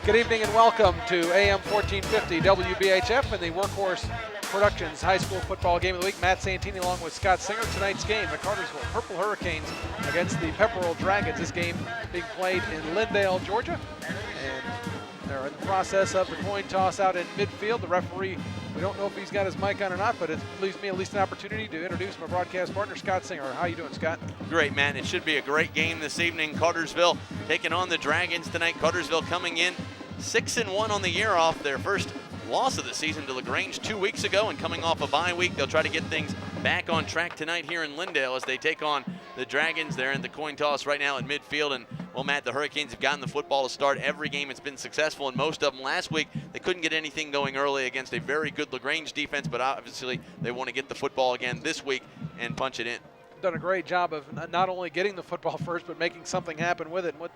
Good evening and welcome to AM 1450 WBHF and the Workhorse Productions High School Football Game of the Week. Matt Santini along with Scott Singer. Tonight's game, the Cartersville Purple Hurricanes against the Pepperell Dragons. This game being played in Lindale, Georgia. And they're in the process of the coin toss out in midfield. The referee, we don't know if he's got his mic on or not, but it leaves me at least an opportunity to introduce my broadcast partner, Scott Singer. How you doing, Scott? Great, man. It should be a great game this evening. Cartersville taking on the Dragons tonight. Cartersville coming in 6-1 on the year off their first loss of the season to LaGrange 2 weeks ago, and coming off a bye week, they'll try to get things back on track tonight here in Lindale as they take on the Dragons. They're in the coin toss right now in midfield, and well, Matt, the Hurricanes have gotten the football to start every game. It's been successful in most of them. Last week, they couldn't get anything going early against a very good LaGrange defense, but obviously they want to get the football again this week and punch it in. Done a great job of not only getting the football first, but making something happen with it. And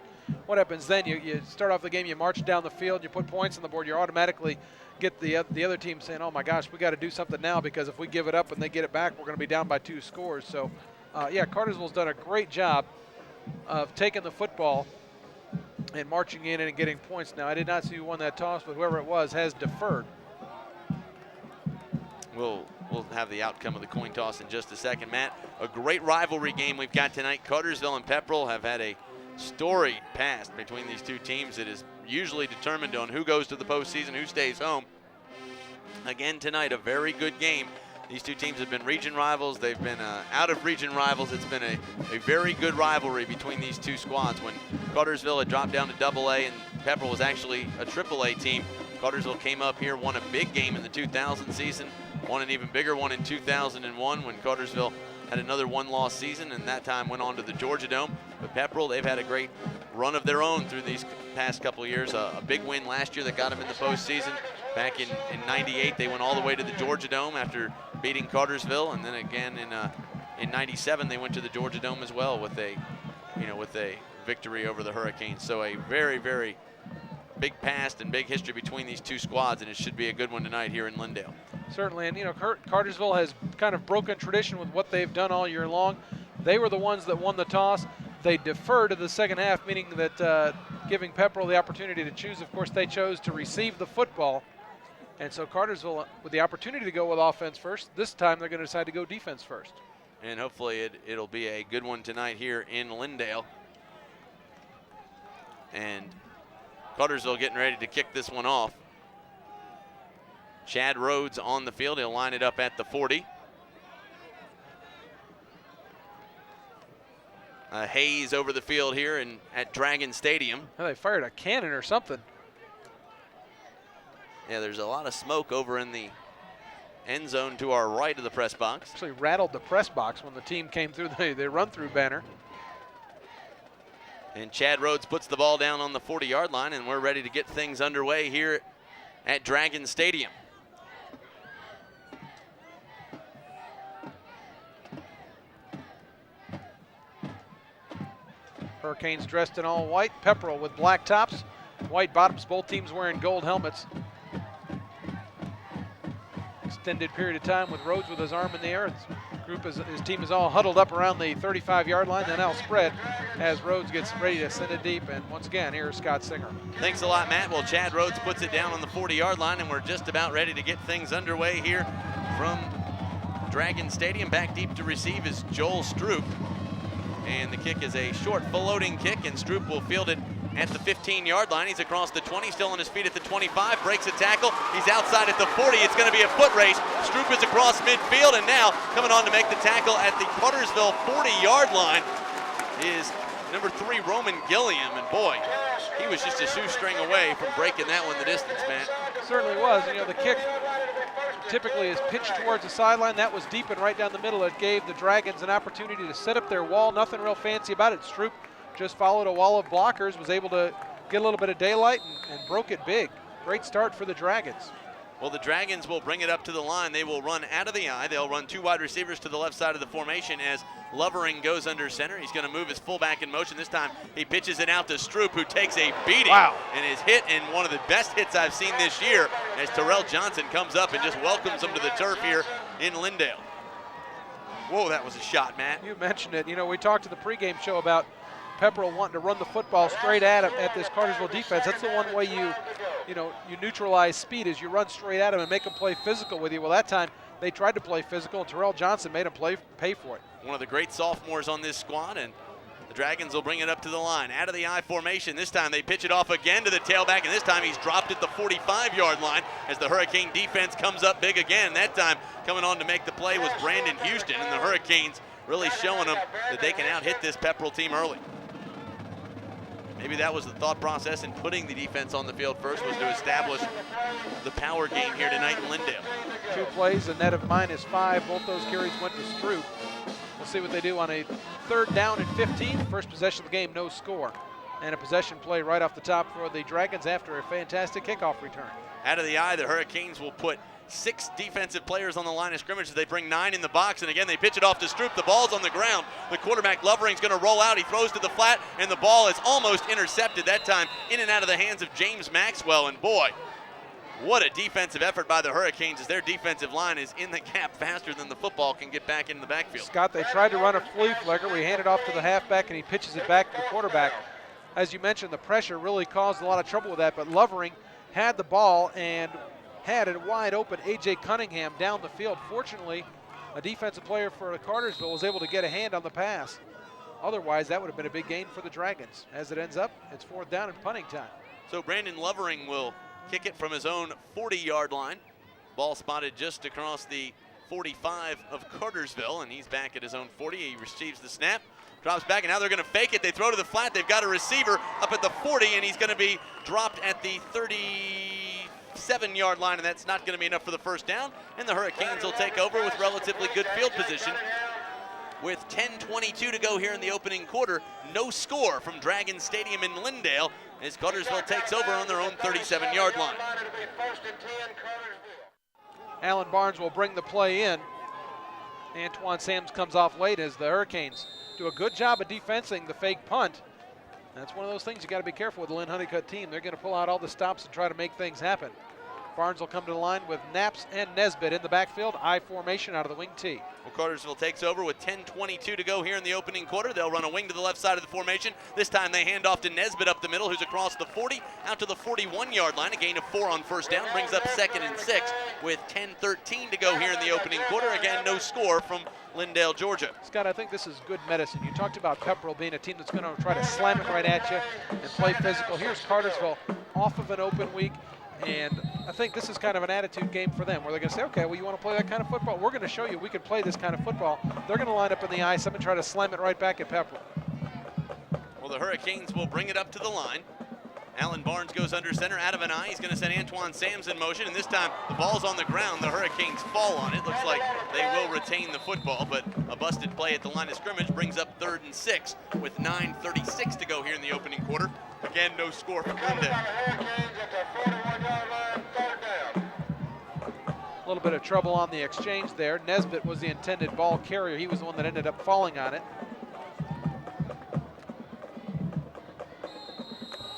what happens then? You start off the game, you march down the field, you put points on the board, you automatically get the other team saying, oh my gosh, we got to do something now, because if we give it up and they get it back, we're going to be down by 2 scores. So, yeah, Cartersville's done a great job of taking the football and marching in and getting points. Now, I did not see who won that toss, but whoever it was has deferred. We'll have the outcome of the coin toss in just a second. Matt, a great rivalry game we've got tonight. Cartersville and Pepperell have had a storied past between these two teams. It is usually determined on who goes to the postseason, who stays home. Again tonight, a very good game. These two teams have been region rivals. They've been out-of-region rivals. It's been a very good rivalry between these two squads. When Cartersville had dropped down to AA and Pepperell was actually a AAA team, Cartersville came up here, won a big game in the 2000 season, won an even bigger one in 2001 when Cartersville had another one-loss season, and that time went on to the Georgia Dome. But Pepperell, they've had a great run of their own through these past couple of years. A big win last year that got them in the postseason. Back in '98, they went all the way to the Georgia Dome after beating Cartersville, and then again in '97 they went to the Georgia Dome as well with a victory over the Hurricanes. So a very, very big past and big history between these two squads, and it should be a good one tonight here in Lindale. Certainly, and Cartersville has kind of broken tradition with what they've done all year long. They were the ones that won the toss. They deferred to the second half, meaning that giving Pepperell the opportunity to choose. Of course, they chose to receive the football. And so Cartersville, with the opportunity to go with offense first, this time they're going to decide to go defense first. And hopefully it'll be a good one tonight here in Lindale. And Cartersville getting ready to kick this one off. Chad Rhodes on the field. He'll line it up at the 40. A haze over the field here at Dragon Stadium. Well, they fired a cannon or something. Yeah, there's a lot of smoke over in the end zone to our right of the press box. Actually rattled the press box when the team came through the run-through banner. And Chad Rhodes puts the ball down on the 40-yard line, and we're ready to get things underway here at Dragon Stadium. Hurricanes dressed in all white, Pepperell with black tops, white bottoms, both teams wearing gold helmets. Extended period of time with Rhodes with his arm in the air. His team is all huddled up around the 35-yard line. Then I'll spread as Rhodes gets ready to send it deep. And once again, here's Scott Singer. Thanks a lot, Matt. Well, Chad Rhodes puts it down on the 40-yard line, and we're just about ready to get things underway here from Dragon Stadium. Back deep to receive is Joel Stroop. And the kick is a short floating kick, and Stroop will field it at the 15-yard line. He's across the 20, still on his feet at the 25, breaks a tackle. He's outside at the 40. It's going to be a foot race. Stroop is across midfield, and now coming on to make the tackle at the Cartersville 40-yard line is number 3, Roman Gilliam. And boy, he was just a shoestring away from breaking that one the distance, man. Certainly was. The kick typically is pitched towards the sideline. That was deep and right down the middle. It gave the Dragons an opportunity to set up their wall. Nothing real fancy about it. Stroop just followed a wall of blockers, was able to get a little bit of daylight and broke it big. Great start for the Dragons. Well, the Dragons will bring it up to the line. They will run out of the eye. They'll run 2 wide receivers to the left side of the formation as Lovering goes under center. He's going to move his fullback in motion. This time he pitches it out to Stroop, who takes a beating. Wow. And is hit in one of the best hits I've seen this year as Terrell Johnson comes up and just welcomes him to the turf here in Lindale. Whoa, that was a shot, Matt. You mentioned it. We talked to the pregame show about Pepperell wanting to run the football straight at him at this Cartersville defense. That's the one way you neutralize speed is you run straight at them and make them play physical with you. Well, that time they tried to play physical, and Terrell Johnson made them pay for it. One of the great sophomores on this squad, and the Dragons will bring it up to the line. Out of the I formation. This time they pitch it off again to the tailback, and this time he's dropped at the 45-yard line as the Hurricane defense comes up big again. That time coming on to make the play was Brandon Houston, and the Hurricanes really showing them that they can out-hit this Pepperell team early. Maybe that was the thought process in putting the defense on the field first, was to establish the power game here tonight in Lindale. 2 plays, a net of -5. Both those carries went to Stroop. We'll see what they do on a 3rd down and 15. First possession of the game, no score. And a possession play right off the top for the Dragons after a fantastic kickoff return. Out of the I, the Hurricanes will put 6 defensive players on the line of scrimmage. They bring 9 in the box, and again they pitch it off to Stroop. The ball's on the ground. The quarterback Lovering's going to roll out. He throws to the flat, and the ball is almost intercepted. That time in and out of the hands of James Maxwell, and boy, what a defensive effort by the Hurricanes as their defensive line is in the gap faster than the football can get back into the backfield. Scott, they tried to run a flea flicker. We hand it off to the halfback, and he pitches it back to the quarterback. As you mentioned, the pressure really caused a lot of trouble with that, but Lovering had the ball and had a wide open A.J. Cunningham down the field. Fortunately, a defensive player for Cartersville was able to get a hand on the pass. Otherwise, that would have been a big gain for the Dragons. As it ends up, it's 4th down and punting time. So Brandon Lovering will kick it from his own 40-yard line. Ball spotted just across the 45 of Cartersville, and he's back at his own 40. He receives the snap, drops back, and now they're going to fake it. They throw to the flat. They've got a receiver up at the 40, and he's going to be dropped at the 37-yard line, and that's not going to be enough for the 1st down. And the Hurricanes will take over with relatively good field position. With 10:22 to go here in the opening quarter, no score from Dragon Stadium in Lindale as Cartersville takes over on their own 37-yard line. Alan Barnes will bring the play in. Antoine Sams comes off late as the Hurricanes do a good job of defensing the fake punt. That's one of those things you got to be careful with the Lynn Honeycutt team. They're going to pull out all the stops and try to make things happen. Barnes will come to the line with Knaps and Nesbitt in the backfield. I formation out of the wing T. Well, Cartersville takes over with 10:22 to go here in the opening quarter. They'll run a wing to the left side of the formation. This time they hand off to Nesbitt up the middle, who's across the 40, out to the 41-yard line. A gain of 4 on 1st down, brings up 2nd and 6 with 10:13 to go here in the opening quarter. Again, no score from Lindale, Georgia. Scott, I think this is good medicine. You talked about Pepperell being a team that's going to try to slam it right at you and play physical. Here's Cartersville off of an open week. And I think this is kind of an attitude game for them where they're going to say, okay, well, you want to play that kind of football? We're going to show you we can play this kind of football. They're going to line up in the I, some and try to slam it right back at Pepperell. Well, the Hurricanes will bring it up to the line. Alan Barnes goes under center, out of an I. He's going to send Antoine Sams in motion, and this time the ball's on the ground. The Hurricanes fall on it. Looks like they will retain the football, but a busted play at the line of scrimmage brings up 3rd and 6 with 9:36 to go here in the opening quarter. Again, no score from Lindale. A little bit of trouble on the exchange there. Nesbitt was the intended ball carrier. He was the one that ended up falling on it.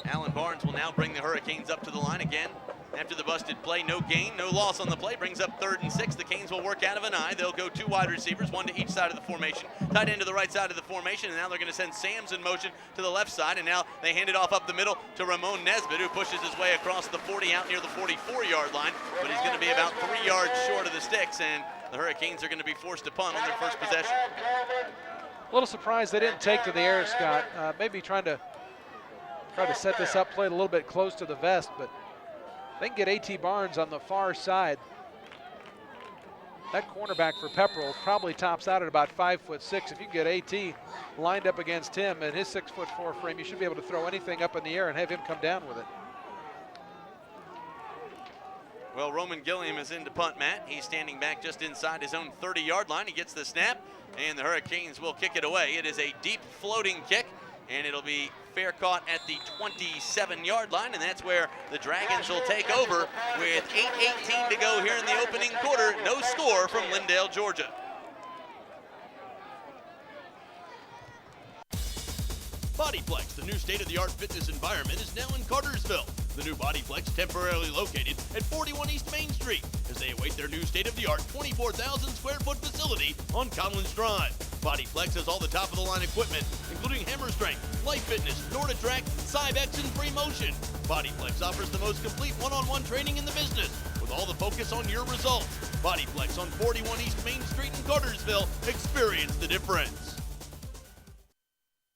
Alan Barnes will now bring the Hurricanes up to the line again. After the busted play, no gain, no loss on the play, brings up 3rd and 6. The Canes will work out of an I. They'll go 2 wide receivers, 1 to each side of the formation. Tight end to the right side of the formation, and now they're going to send Sams in motion to the left side, and now they hand it off up the middle to Ramon Nesbitt, who pushes his way across the 40 out near the 44-yard line, but he's going to be about 3 yards short of the sticks, and the Hurricanes are going to be forced to punt on their first possession. A little surprised they didn't take to the air, Scott. Maybe try to set this up, play it a little bit close to the vest, but they can get A.T. Barnes on the far side. That cornerback for Pepperell probably tops out at about 5'6". If you get A.T. lined up against him and his 6'4" frame, you should be able to throw anything up in the air and have him come down with it. Well, Roman Gilliam is in to punt, Matt. He's standing back just inside his own 30-yard line. He gets the snap, and the Hurricanes will kick it away. It is a deep floating kick, and it'll be fair caught at the 27-yard line, and that's where the Dragons will take over with 8:18 to go here in the opening quarter. No score from Lindale, Georgia. Bodyplex, the new state-of-the-art fitness environment, is now in Cartersville. The new Bodyplex, temporarily located at 41 East Main Street, as they await their new state-of-the-art 24,000 square foot facility on Collins Drive. Bodyplex has all the top-of-the-line equipment, including including hammer strength, light fitness, NordiTrack, Cybex, and free motion. BodyFlex offers the most complete one-on-one training in the business, with all the focus on your results. BodyFlex on 41 East Main Street in Cartersville. Experience the difference.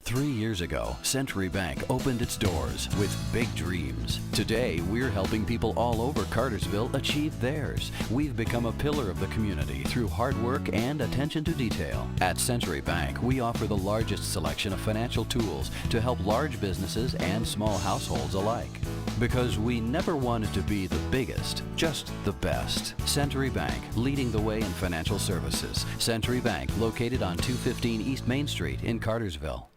3 years ago, Century Bank opened its doors with big dreams. Today, we're helping people all over Cartersville achieve theirs. We've become a pillar of the community through hard work and attention to detail. At Century Bank, we offer the largest selection of financial tools to help large businesses and small households alike. Because we never wanted to be the biggest, just the best. Century Bank, leading the way in financial services. Century Bank, located on 215 East Main Street in Cartersville.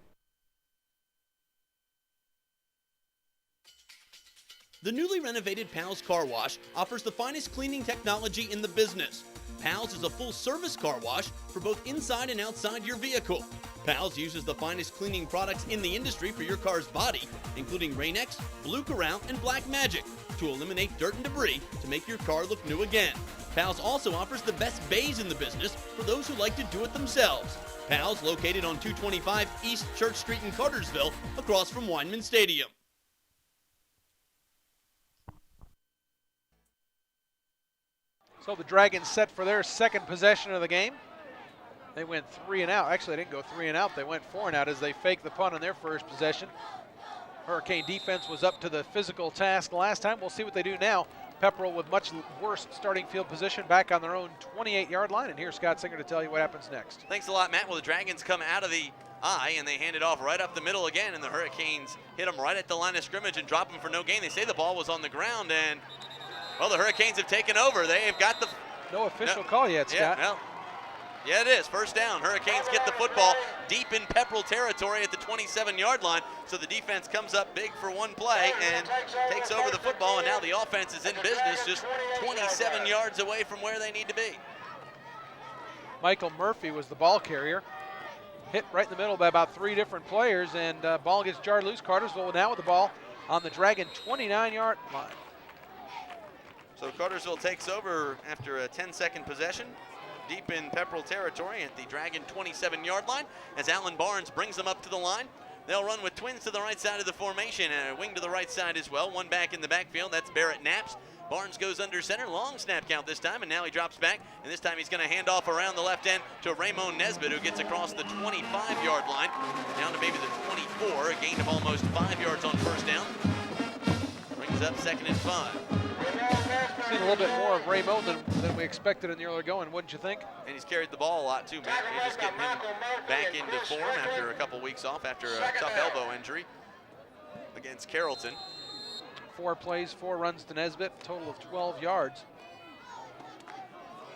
The newly renovated Pals Car Wash offers the finest cleaning technology in the business. Pals is a full-service car wash for both inside and outside your vehicle. Pals uses the finest cleaning products in the industry for your car's body, including Rain-X, Blue Corral, and Black Magic, to eliminate dirt and debris to make your car look new again. Pals also offers the best bays in the business for those who like to do it themselves. Pals, located on 225 East Church Street in Cartersville, across from Weinman Stadium. So the Dragons set for their second possession of the game. They went 3 and out. Actually, they didn't go 3 and out. They went 4 and out as they faked the punt on their first possession. Hurricane defense was up to the physical task last time. We'll see what they do now. Pepperell with much worse starting field position, back on their own 28-yard line. And here's Scott Singer to tell you what happens next. Thanks a lot, Matt. Well, the Dragons come out of the I, and they hand it off right up the middle again, and the Hurricanes hit them right at the line of scrimmage and drop them for no gain. They say the ball was on the ground, and well, the Hurricanes have taken over. They have got the... No official call yet, Scott. Yeah, it is. First down. Hurricanes get the football deep in Pepperell territory at the 27-yard line. So the defense comes up big for one play and takes over the football, and now the offense is in business just 27 yards away from where they need to be. Michael Murphy was the ball carrier. Hit right in the middle by about 3 different players, and ball gets jarred loose. Cartersville now with the ball on the Dragon 29-yard line. So Cartersville takes over after a 10-second possession deep in Pepperell territory at the Dragon 27-yard line as Alan Barnes brings them up to the line. They'll run with twins to the right side of the formation and a wing to the right side as well. One back in the backfield, that's Barrett Knaps. Barnes goes under center, long snap count this time, and now he drops back, and this time he's going to hand off around the left end to Raymond Nesbitt, who gets across the 25-yard line, down to maybe the 24, a gain of almost 5 yards on first down. Brings up 2nd and 5. Seen a little bit more of Raymond than we expected in the earlier going, wouldn't you think? And he's carried the ball a lot too, Matt. You're just getting him back into form after a couple weeks off after a tough elbow injury against Carrollton. 4 plays, 4 runs to Nesbitt, total of 12 yards.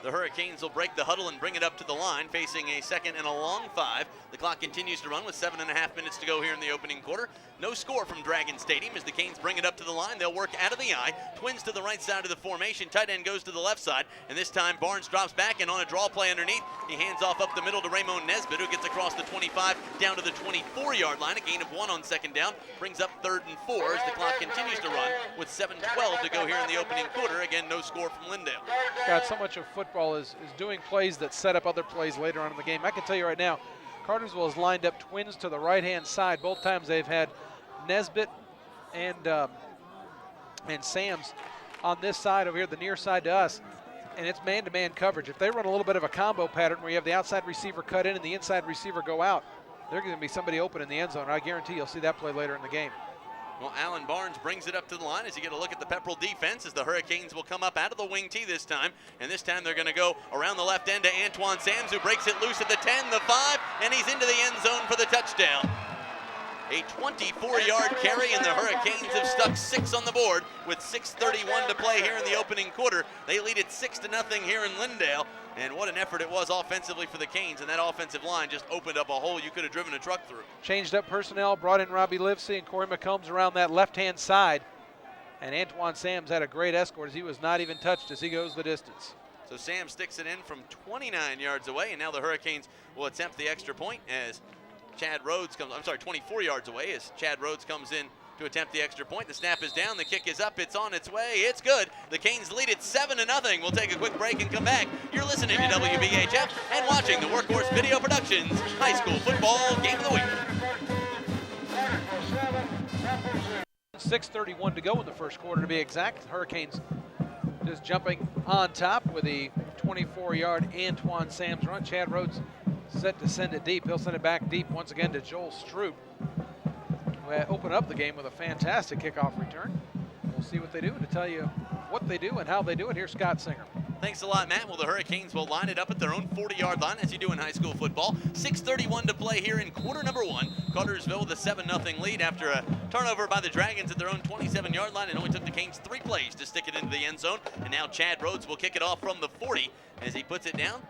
The Hurricanes will break the huddle and bring it up to the line, facing a 2nd and a long 5. The clock continues to run with 7.5 minutes to go here in the opening quarter. No score from Dragon Stadium as the Canes bring it up to the line. They'll work out of the I. Twins to the right side of the formation. Tight end goes to the left side. And this time Barnes drops back, and on a draw play underneath, he hands off up the middle to Raymond Nesbitt, who gets across the 25 down to the 24-yard line. A gain of 1 on 2nd down. Brings up 3rd and 4 as the clock continues to run with 7:12 to go here in the opening quarter. Again, no score from Lindale. God, so much of football is doing plays that set up other plays later on in the game. I can tell you right now, Cartersville has lined up twins to the right-hand side. Both times they've had Nesbitt and Sams on this side over here, the near side to us, and it's man-to-man coverage. If they run a little bit of a combo pattern where you have the outside receiver cut in and the inside receiver go out, there's going to be somebody open in the end zone. I guarantee you'll see that play later in the game. Well, Alan Barnes brings it up to the line as you get a look at the Pepperell defense as the Hurricanes will come up out of the wing T this time. And this time they're going to go around the left end to Antoine Sams, who breaks it loose at the 10, the 5, and he's into the end zone for the touchdown. A 24-yard carry, and the Hurricanes have stuck 6 on the board with 6:31 to play here in the opening quarter. They lead it 6-0 here in Lindale. And what an effort it was offensively for the Canes, and that offensive line just opened up a hole you could have driven a truck through. Changed up personnel, brought in Robbie Livesey and Corey McCombs around that left-hand side. And Antoine Sams had a great escort as he was not even touched as he goes the distance. So Sam sticks it in from 29 yards away, and now the Hurricanes will attempt the extra point as Chad Rhodes comes, 24 yards away as Chad Rhodes comes in to attempt the extra point. The snap is down, the kick is up, it's on its way, it's good. The Canes lead it 7-0. We'll take a quick break and come back. You're listening to WBHF and watching the Workhorse Video Productions High School Football Game of the Week. 6:31 to go in the first quarter, to be exact. Hurricanes just jumping on top with a 24-yard Antoine Sams run. Chad Rhodes set to send it deep. He'll send it back deep once again to Joel Stroop, who opened up the game with a fantastic kickoff return. We'll see what they do, and to tell you what they do and how they do it, here's Scott Singer. Thanks a lot, Matt. Well, the Hurricanes will line it up at their own 40-yard line, as you do in high school football. 6:31 to play here in quarter number one. Cartersville with a 7-0 lead after a turnover by the Dragons at their own 27-yard line. It only took the Canes 3 plays to stick it into the end zone. And now Chad Rhodes will kick it off from the 40 as he puts it down.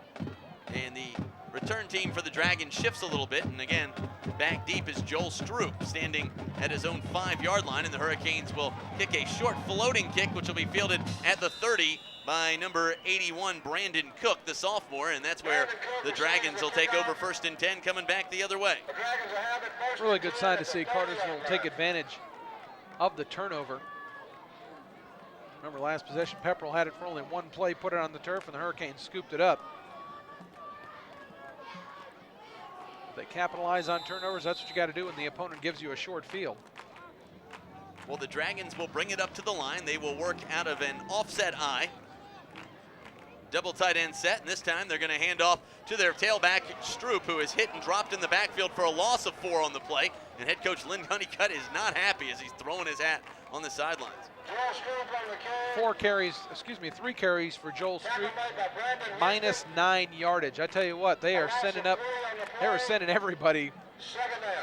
And the return team for the Dragons shifts a little bit. And again, back deep is Joel Stroop, standing at his own 5-yard line. And the Hurricanes will kick a short floating kick, which will be fielded at the 30 by number 81, Brandon Cook, the sophomore, and that's where the Dragons will take over 1st and 10, coming back the other way. Really good sign to see Cartersville take advantage of the turnover. Remember last possession, Pepperell had it for only one play, put it on the turf, and the Hurricanes scooped it up. If they capitalize on turnovers, that's what you got to do when the opponent gives you a short field. Well, the Dragons will bring it up to the line. They will work out of an offset eye. Double tight end set, and this time they're going to hand off to their tailback, Stroop, who is hit and dropped in the backfield for a loss of 4 on the play. And head coach Lynn Honeycutt is not happy as he's throwing his hat on the sidelines. 3 carries for Joel Stroop, minus 9 yardage. I tell you what, they were sending everybody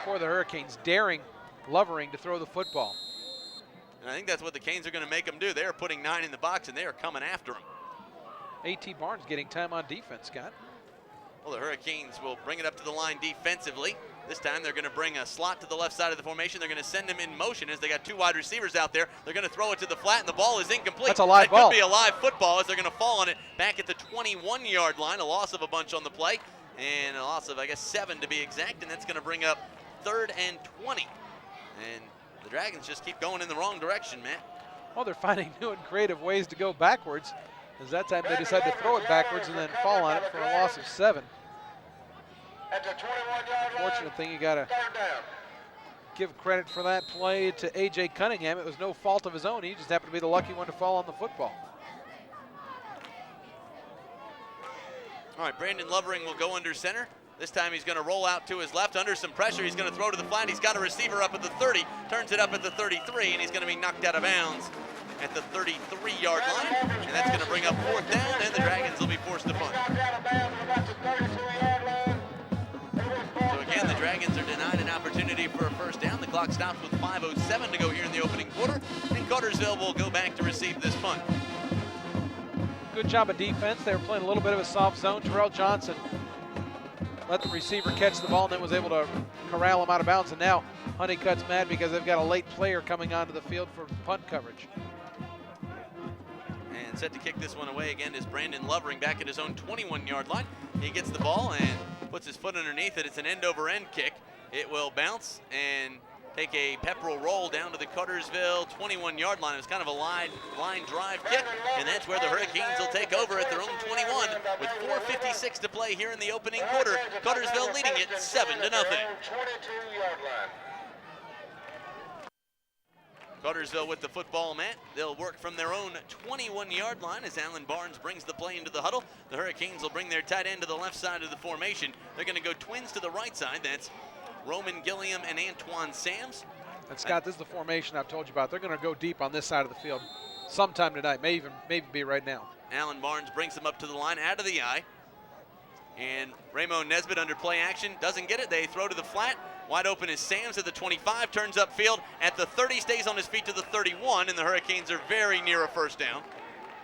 for the Hurricanes, daring Lovering to throw the football. And I think that's what the Canes are going to make them do. They are putting 9 in the box, and they are coming after him. A.T. Barnes getting time on defense, Scott. Well, the Hurricanes will bring it up to the line defensively. This time they're going to bring a slot to the left side of the formation. They're going to send him in motion as they got 2 wide receivers out there. They're going to throw it to the flat, and the ball is incomplete. That's a live ball. That could be a live football as they're going to fall on it back at the 21-yard line. A loss of a bunch on the play, and a loss of, 7 to be exact, and that's going to bring up 3rd and 20. And the Dragons just keep going in the wrong direction, man. Well, they're finding new and creative ways to go backwards, as that time they decided to throw it backwards and then fall on it for a loss of 7. Fortunate thing, you got to give credit for that play to A.J. Cunningham. It was no fault of his own. He just happened to be the lucky one to fall on the football. All right, Brandon Lovering will go under center. This time he's going to roll out to his left under some pressure. He's going to throw to the flat. He's got a receiver up at the 30, turns it up at the 33, and he's going to be knocked out of bounds at the 33-yard line. And that's going to bring up 4th down, and the Dragons will be forced to punt. So again, the Dragons are denied an opportunity for a 1st down. The clock stops with 5:07 to go here in the opening quarter, and Cartersville will go back to receive this punt. Good job of defense. They were playing a little bit of a soft zone. Terrell Johnson let the receiver catch the ball and then was able to corral him out of bounds. And now Honeycutt's mad because they've got a late player coming onto the field for punt coverage. And set to kick this one away again is Brandon Lovering back at his own 21-yard line. He gets the ball and puts his foot underneath it. It's an end-over-end kick. It will bounce and take a Pepperell roll down to the Cartersville 21-yard line. It was kind of a line drive kick, and that's where the Hurricanes will take over at their own 21 with 4:56 to play here in the opening quarter. Cartersville leading it 7-0. Cartersville with the football, Matt. They'll work from their own 21-yard line as Alan Barnes brings the play into the huddle. The Hurricanes will bring their tight end to the left side of the formation. They're going to go twins to the right side. That's Roman Gilliam and Antoine Sams. And Scott, this is the formation I've told you about. They're going to go deep on this side of the field sometime tonight, maybe be right now. Alan Barnes brings him up to the line, out of the eye. And Raymond Nesbitt under play action, doesn't get it. They throw to the flat. Wide open is Sams at the 25, turns upfield at the 30, stays on his feet to the 31, and the Hurricanes are very near a 1st down.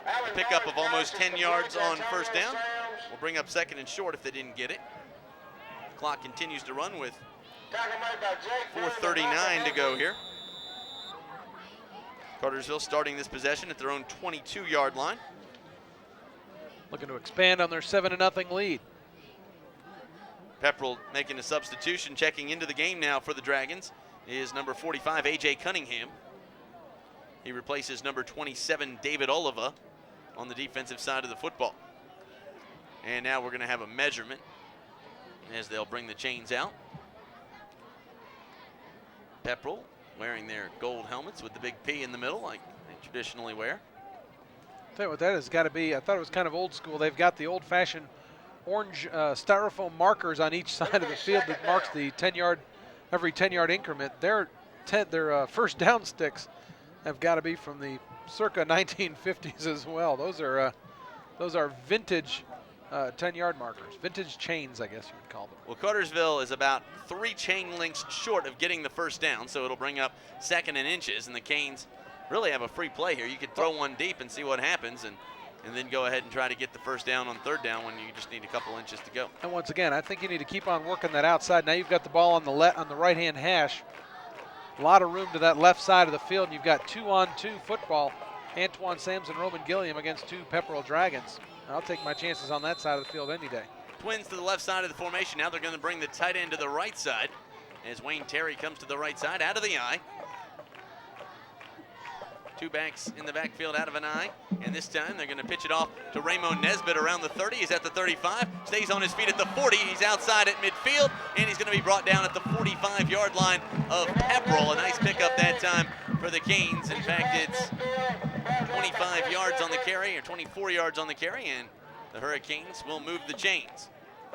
A pickup of almost 10 yards on 1st down. We'll bring up 2nd and short if they didn't get it. Clock continues to run with 4:39 to go here. Cartersville starting this possession at their own 22-yard line. Looking to expand on their 7-0 lead. Pepperell making a substitution, checking into the game now for the Dragons is number 45, A.J. Cunningham. He replaces number 27, David Oliva, on the defensive side of the football. And now we're going to have a measurement as they'll bring the chains out. Pepperell wearing their gold helmets with the big P in the middle like they traditionally wear. Tell you what, that has got to be, I thought it was kind of old school. They've got the old-fashioned orange styrofoam markers on each side of the field that marks the 10-yard, every 10-yard increment. Their first down sticks have got to be from the circa 1950s as well. Those are vintage 10-yard markers, vintage chains, I guess you would call them. Well, Cartersville is about 3 chain links short of getting the first down, so it'll bring up 2nd and inches, and the Canes really have a free play here. You could throw one deep and see what happens, and then go ahead and try to get the first down on 3rd down when you just need a couple inches to go. And once again, I think you need to keep on working that outside. Now you've got the ball on the right-hand hash. A lot of room to that left side of the field, and you've got 2-on-2 football. Antoine Sams and Roman Gilliam against 2 Pepperell Dragons. I'll take my chances on that side of the field any day. Twins to the left side of the formation. Now they're going to bring the tight end to the right side as Wayne Terry comes to the right side, out of the eye. 2 backs in the backfield, out of an eye. And this time they're going to pitch it off to Raymond Nesbitt around the 30. He's at the 35, stays on his feet at the 40. He's outside at midfield, and he's going to be brought down at the 45-yard line of Pepperell. A nice pickup that time for the Canes. In fact, it's 25 yards on the carry, or 24 yards on the carry, and the Hurricanes will move the chains.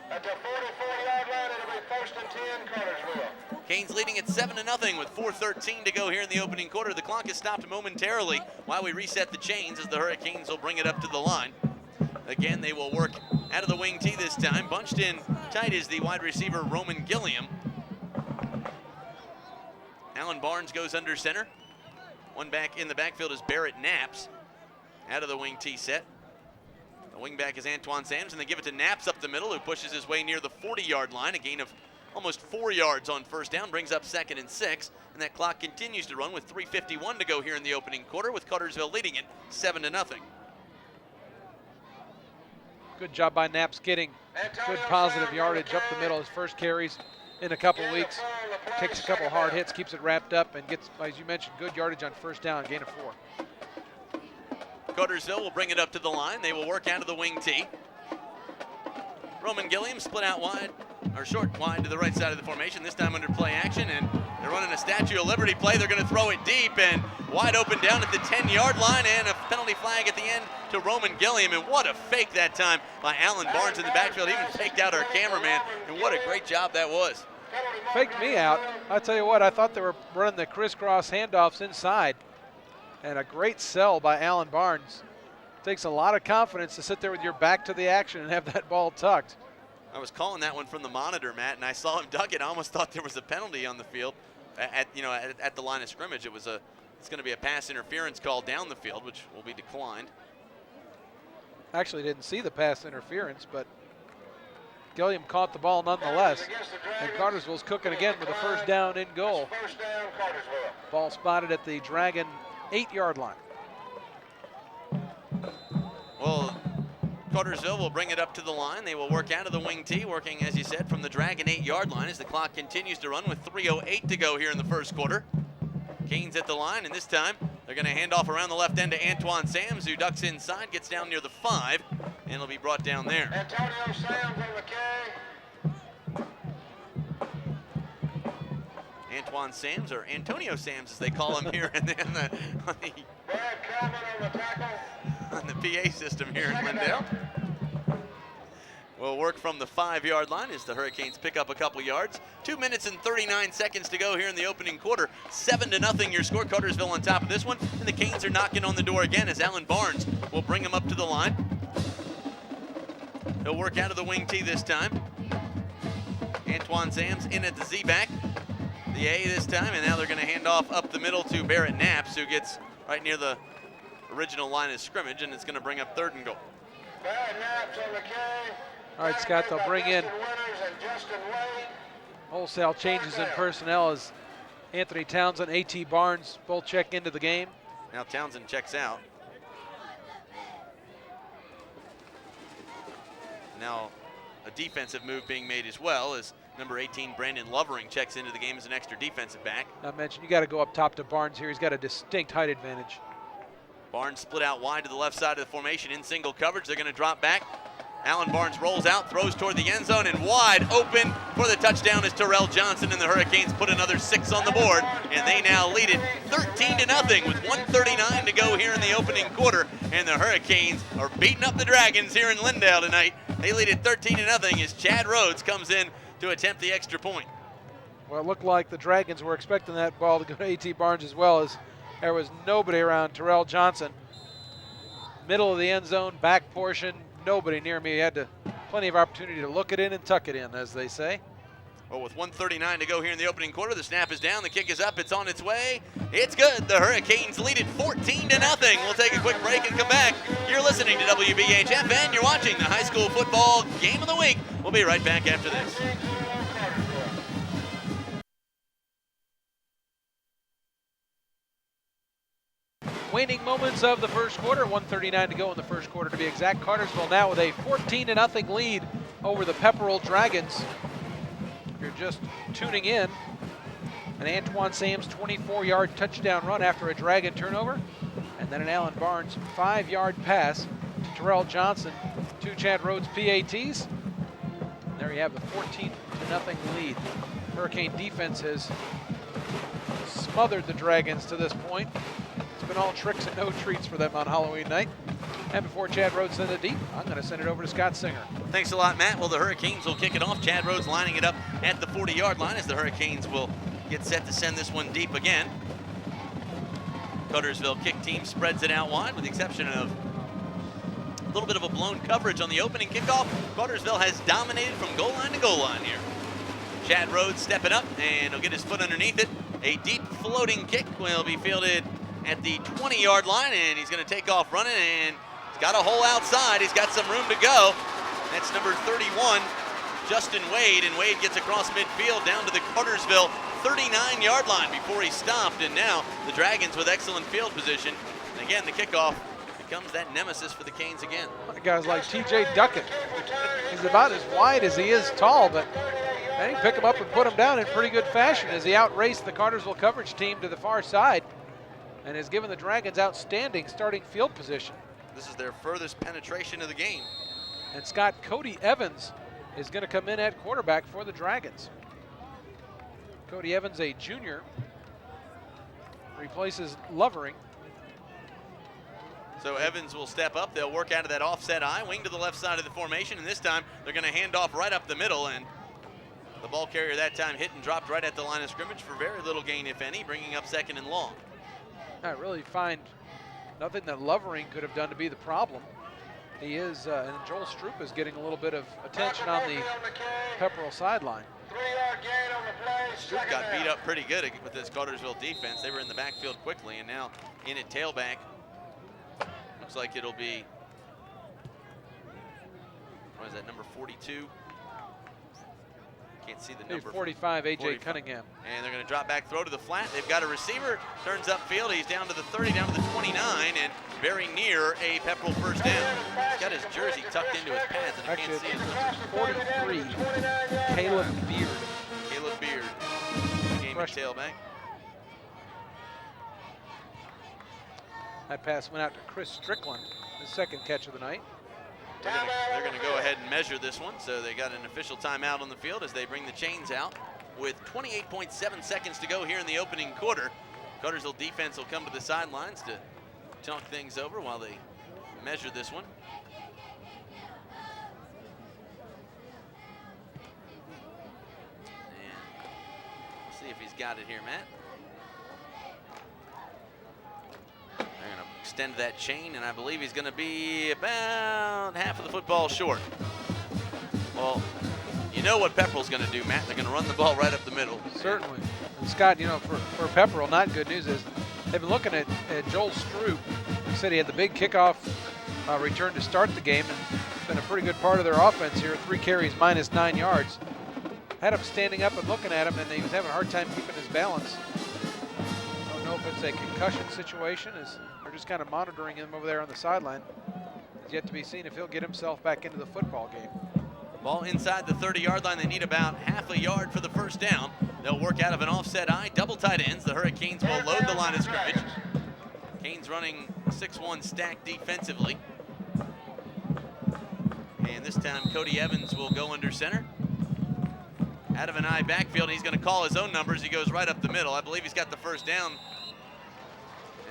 At the 44-yard line, it'll be 1st and 10, Cartersville. Canes leading at 7-0 with 4:13 to go here in the opening quarter. The clock is stopped momentarily while we reset the chains as the Hurricanes will bring it up to the line. Again, they will work out of the wing tee this time. Bunched in tight is the wide receiver, Roman Gilliam. Alan Barnes goes under center. One back in the backfield is Barrett Knaps out of the wing tee set. The wingback is Antoine Sams, and they give it to Knaps up the middle, who pushes his way near the 40-yard line. A gain of almost 4 yards on first down, brings up 2nd and 6, and that clock continues to run with 3:51 to go here in the opening quarter, with Cartersville leading it 7-0. Good job by Knaps getting good positive yardage up the middle. His first carries in a couple weeks. Takes a couple hard hits, keeps it wrapped up, and gets, as you mentioned, good yardage on first down, gain of 4. Cartersville will bring it up to the line. They will work out of the wing tee. Roman Gilliam split out wide, or short wide to the right side of the formation, this time under play action, and they're running a Statue of Liberty play. They're going to throw it deep and wide open down at the 10-yard line, and a penalty flag at the end to Roman Gilliam. And what a fake that time by Alan Barnes in the backfield. Even faked out our cameraman, and what a great job that was. Faked me out. I tell you what, I thought they were running the crisscross handoffs inside. And a great sell by Alan Barnes. Takes a lot of confidence to sit there with your back to the action and have that ball tucked. I was calling that one from the monitor, Matt, and I saw him duck it. I almost thought there was a penalty on the field at the line of scrimmage. It's going to be a pass interference call down the field, which will be declined. Actually didn't see the pass interference, but Gilliam caught the ball nonetheless. And Cartersville's cooking again with a first down in goal. First down, Cartersville. Ball spotted at the Dragon 8-yard line. Well, Cartersville will bring it up to the line. They will work out of the wing tee, working, as you said, from the Dragon 8-yard line as the clock continues to run with 3:08 to go here in the first quarter. Canes at the line, and this time they're going to hand off around the left end to Antoine Sams, who ducks inside, gets down near the 5, and it'll be brought down there. Antonio Sams on the carry. Antoine Sams, or Antonio Sams as they call him here on the Brad Kalman on the tackle. on the PA system here in Lindale. Will work from the 5-yard line as the Hurricanes pick up a couple yards. 2 minutes and 39 seconds to go here in the opening quarter. 7-0 your score. Cartersville on top of this one, and the Canes are knocking on the door again as Alan Barnes will bring them up to the line. He'll work out of the wing tee this time. Antoine Sams in at the Z-back. The A this time, and now they're going to hand off up the middle to Barrett Knaps, who gets right near the original line of scrimmage, and it's going to bring up 3rd and goal. Barrett Knaps on the carry. All right, Scott, they'll bring in wholesale changes in personnel as Anthony Townsend, A.T. Barnes both check into the game. Now Townsend checks out. Now a defensive move being made as well as number 18, Brandon Lovering, checks into the game as an extra defensive back. I mentioned you got to go up top to Barnes here. He's got a distinct height advantage. Barnes split out wide to the left side of the formation in single coverage. They're going to drop back. Alan Barnes rolls out, throws toward the end zone, and wide open for the touchdown is Terrell Johnson, and the Hurricanes put another 6 on the board, and they now lead it 13-0 with 1:39 to go here in the opening quarter, and the Hurricanes are beating up the Dragons here in Lindale tonight. They lead it 13-0 as Chad Rhodes comes in to attempt the extra point. Well, it looked like the Dragons were expecting that ball to go to A.T. Barnes as well, as there was nobody around Terrell Johnson. Middle of the end zone, back portion, nobody near me. He had plenty of opportunity to look it in and tuck it in, as they say. Well, with 1:39 to go here in the opening quarter, the snap is down, the kick is up, it's on its way. It's good. The Hurricanes lead it 14-0. We'll take a quick break and come back. You're listening to WBHF, and you're watching the high school football game of the week. We'll be right back after this. Waning moments of the first quarter, 1:39 to go in the first quarter to be exact. Cartersville now with a 14-0 lead over the Pepperell Dragons. If you're just tuning in, an Antoine Sams 24-yard touchdown run after a Dragon turnover, and then an Alan Barnes 5-yard pass to Terrell Johnson, 2 Chad Rhodes PATs. And there you have the 14-0 lead. Hurricane defense has smothered the Dragons to this point. It's been all tricks and no treats for them on Halloween night. And before Chad Rhodes sends it deep, I'm going to send it over to Scott Singer. Thanks a lot, Matt. Well, the Hurricanes will kick it off. Chad Rhodes lining it up at the 40-yard line as the Hurricanes will get set to send this one deep again. Cartersville kick team spreads it out wide with the exception of a little bit of a blown coverage on the opening kickoff. Cartersville has dominated from goal line to goal line here. Chad Rhodes stepping up, and he'll get his foot underneath it. A deep floating kick will be fielded at the 20-yard line, and he's going to take off running, and he's got a hole outside. He's got some room to go. That's number 31, Justin Wade, and Wade gets across midfield down to the Cartersville 39-yard line before he stopped, and now the Dragons with excellent field position. And again, the kickoff becomes that nemesis for the Canes again. Guys like T.J. Duckett. He's about as wide as he is tall, but he can pick him up and put him down in pretty good fashion as he outraced the Cartersville coverage team to the far side and has given the Dragons outstanding starting field position. This is their furthest penetration of the game. And Scott, Cody Evans is going to come in at quarterback for the Dragons. Cody Evans, a junior, replaces Lovering. So Evans will step up. They'll work out of that offset eye, wing to the left side of the formation, and this time they're going to hand off right up the middle, and the ball carrier that time hit and dropped right at the line of scrimmage for very little gain, if any, bringing up 2nd and long. I really find nothing that Lovering could have done to be the problem. He is, and Joel Stroop is getting a little bit of attention on the Pepperell sideline. 3-yard gain on the play. Stroop got beat up pretty good with this Cartersville defense. They were in the backfield quickly, and now in at tailback. Looks like it'll be, what is that, number 42? Can't see the number. 45, A.J. 45. Cunningham. And they're going to drop back, throw to the flat. They've got a receiver, turns upfield. He's down to the 30, down to the 29, and very near a Pepperell first down. He's got his jersey tucked into his pads, and I can't see it. 43, Caleb Beard. Caleb Beard, game at tailback. That pass went out to Chris Strickland, his 2nd catch of the night. They're going to go ahead and measure this one, so they got an official timeout on the field as they bring the chains out with 28.7 seconds to go here in the opening quarter. Cartersville defense will come to the sidelines to talk things over while they measure this one. And we'll see if he's got it here, Matt. They're going to extend that chain, and I believe he's going to be about half of the football short. Well, you know what Pepperell's going to do, Matt. They're going to run the ball right up the middle. Certainly. And Scott, you know, for Pepperell, not good news is they've been looking at Joel Stroop. He said he had the big kickoff return to start the game, and it's been a pretty good part of their offense here. 3 carries, -9 yards. Had him standing up and looking at him, and he was having a hard time keeping his balance. I don't know if it's a concussion situation, as they're just kind of monitoring him over there on the sideline. It's yet to be seen if he'll get himself back into the football game. Ball inside the 30-yard line. They need about half a yard for the first down. They'll work out of an offset eye, double tight ends. The Hurricanes will load the line of scrimmage. Canes running 6-1 stack defensively. And this time, Cody Evans will go under center. Out of an eye backfield, he's going to call his own numbers. He goes right up the middle. I believe he's got the first down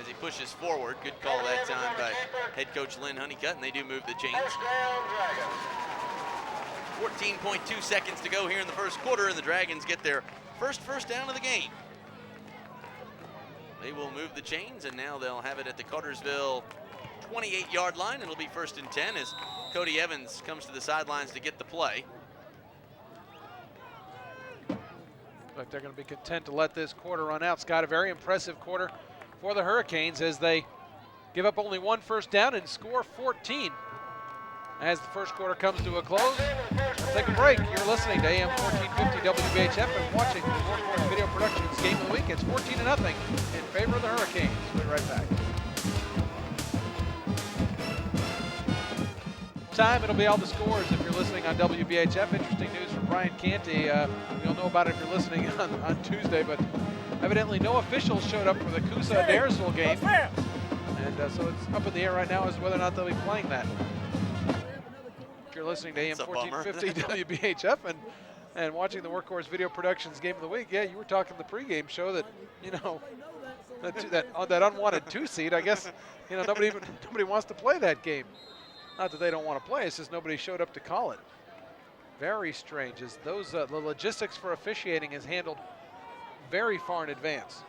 as he pushes forward. Good call that time by head coach Lynn Honeycutt, and they do move the chains. 14.2 seconds to go here in the first quarter, and the Dragons get their first down of the game. They will move the chains, and now they'll have it at the Cartersville 28-yard line. It'll be 1st and 10 as Cody Evans comes to the sidelines to get the play. But they're going to be content to let this quarter run out. Scott, a very impressive quarter for the Hurricanes as they give up only one first down and score 14. As the first quarter comes to a close, let's take a break. You're listening to AM 1450 WBHF and watching the Workhorse Video Productions Game of the Week. It's 14-0 in favor of the Hurricanes. We'll be right back. Time, it'll be all the scores if you're listening on WBHF. Interesting news from Brian Canty. You'll know about it if you're listening on Tuesday, but evidently no officials showed up for the Coosa-Daresville game. And so it's up in the air right now as to whether or not they'll be playing that. If you're listening to AM 1450 WBHF and watching the Workhorse Video Productions Game of the Week, yeah, you were talking the pregame show that, you know, that unwanted 2-seed, I guess, you know, nobody wants to play that game. Not that they don't want to play, it's just nobody showed up to call it. Very strange, as those the logistics for officiating is handled very far in advance.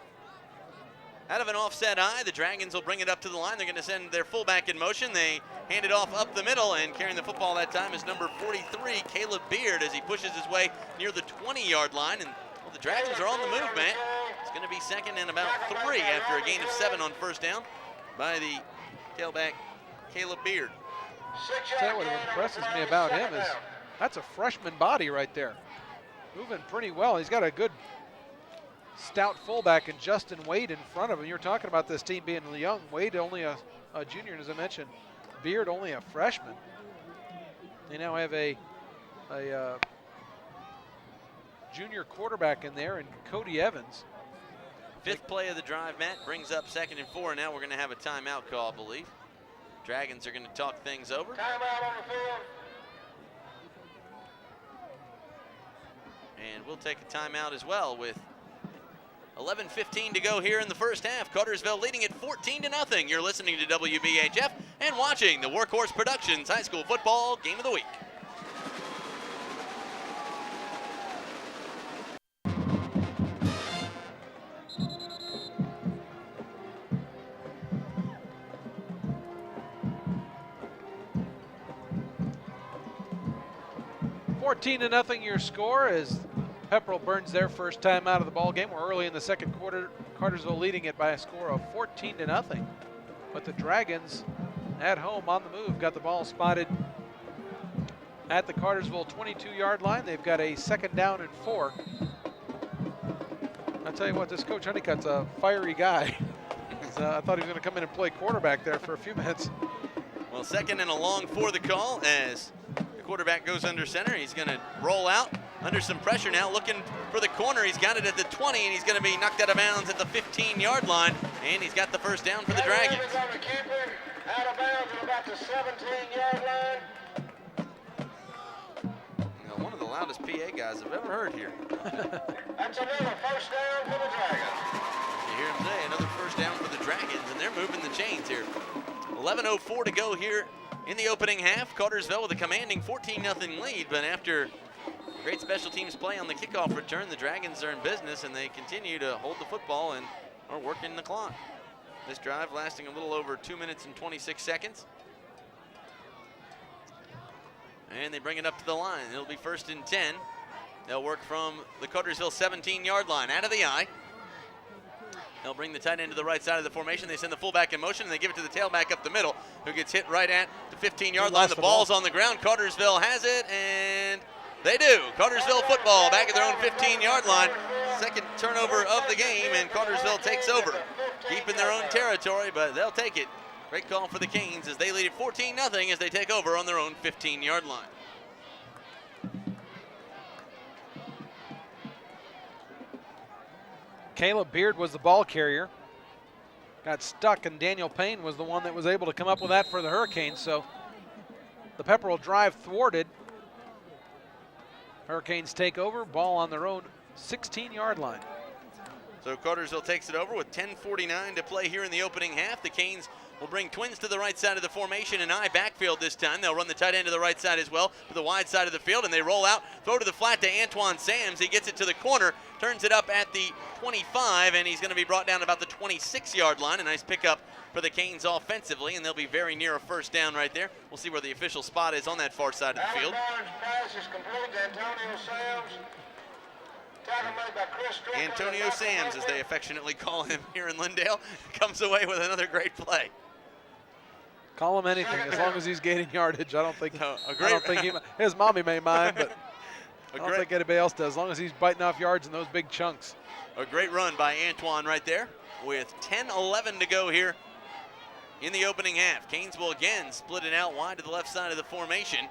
Out of an offset eye, the Dragons will bring it up to the line. They're going to send their fullback in motion. They hand it off up the middle, and carrying the football that time is number 43, Caleb Beard, as he pushes his way near the 20-yard line. And well, the Dragons are on the move, man. It's going to be 2nd and about 3 after a gain of 7 on first down by the tailback, Caleb Beard. Tell you what impresses me about him is that's a freshman body right there. Moving pretty well. He's got a good stout fullback and Justin Wade in front of him. You're talking about this team being young. Wade only a junior, and as I mentioned, Beard only a freshman. They now have a junior quarterback in there, and Cody Evans. 5th play of the drive, Matt, brings up 2nd and 4. Now we're going to have a timeout call, I believe. Dragons are going to talk things over. Timeout on the field. And we'll take a timeout as well with 11:15 to go here in the first half. Cartersville leading at 14-0. You're listening to WBHF and watching the Workhorse Productions High School Football Game of the Week. $14-0 your score as Pepperell burns their first time out of the ball game. We're early in the second quarter. Cartersville leading it by a score of 14-0. But the Dragons at home on the move got the ball spotted at the Cartersville 22-yard line. They've got a 2nd down and 4. I'll tell you what, this Coach Honeycutt's a fiery guy. I thought he was going to come in and play quarterback there for a few minutes. Well, 2nd and a long for the call as the quarterback goes under center. He's going to roll out under some pressure now, looking for the corner. He's got it at the 20, and he's going to be knocked out of bounds at the 15-yard line, and he's got the first down for the Dragons. Out of bounds at about the 17-yard line. Now, one of the loudest PA guys I've ever heard here. That's another first down for the Dragons. You hear him say another first down for the Dragons, and they're moving the chains here. 11:04 to go here in the opening half. Cartersville with a commanding 14-0 lead, but after great special teams play on the kickoff return, the Dragons are in business, and they continue to hold the football and are working the clock. This drive lasting a little over 2 minutes and 26 seconds. And they bring it up to the line. It'll be 1st and 10. They'll work from the Cartersville 17-yard line, out of the eye. They'll bring the tight end to the right side of the formation. They send the fullback in motion, and they give it to the tailback up the middle, who gets hit right at the 15-yard line. The ball's on the ground. Cartersville has it, and they do. Cartersville football back at their own 15-yard line. 2nd turnover of the game, and Cartersville takes over. Deep in their own territory, but they'll take it. Great call for the Canes as they lead it 14-0 as they take over on their own 15-yard line. Caleb Beard was the ball carrier. Got stuck, and Daniel Payne was the one that was able to come up with that for the Hurricanes. So The Pepperell drive thwarted. Hurricanes take over, ball on their own 16-yard line. So Cartersville takes it over with 10:49 to play here in the opening half. The Canes will bring twins to the right side of the formation and I backfield this time. They'll run the tight end to the right side as well to the wide side of the field, and they roll out, throw to the flat to Antoine Sams. He gets it to the corner, turns it up at the 25, and he's going to be brought down about the 26-yard line. A nice pickup for the Canes offensively, and they'll be very near a first down right there. We'll see where the official spot is on that far side of the field. Pass is complete to Antonio Sams. Tackle made by Chris Strickland. Antonio Sams, as they affectionately call him here in Lindale, comes away with another great play. Call him anything as long as he's gaining yardage. I don't think So, his mommy may mind, but I don't think anybody else does. As long as he's biting off yards in those big chunks. A great run by Antoine right there with 10:11 to go here in the opening half. Canes will again split it out wide to the left side of the formation.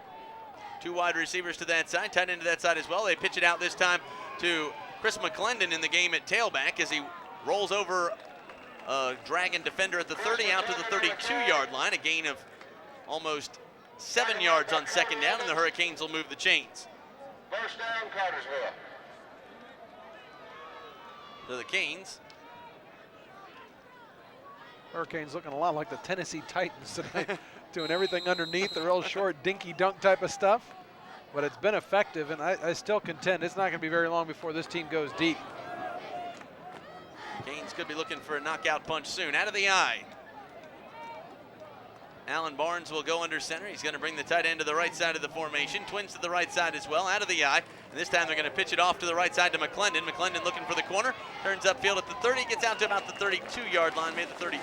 Two wide receivers to that side, tight end to that side as well. They pitch it out this time to Chris McClendon in the game at tailback as he rolls over a Dragon defender at the 30 out to the 32-yard line. A gain of almost 7 yards on second down, and the Hurricanes will move the chains. First down, Cartersville. So the Canes. Hurricanes looking a lot like the Tennessee Titans tonight, doing everything underneath, the real short dinky dunk type of stuff. But it's been effective, and I still contend it's not going to be very long before this team goes deep. Canes could be looking for a knockout punch soon. Out of the eye. Alan Barnes will go under center. He's going to bring the tight end to the right side of the formation. Twins to the right side as well. Out of the eye. And this time they're going to pitch it off to the right side to McClendon. McClendon looking for the corner. Turns upfield at the 30. Gets out to about the 32-yard line. Made the 33.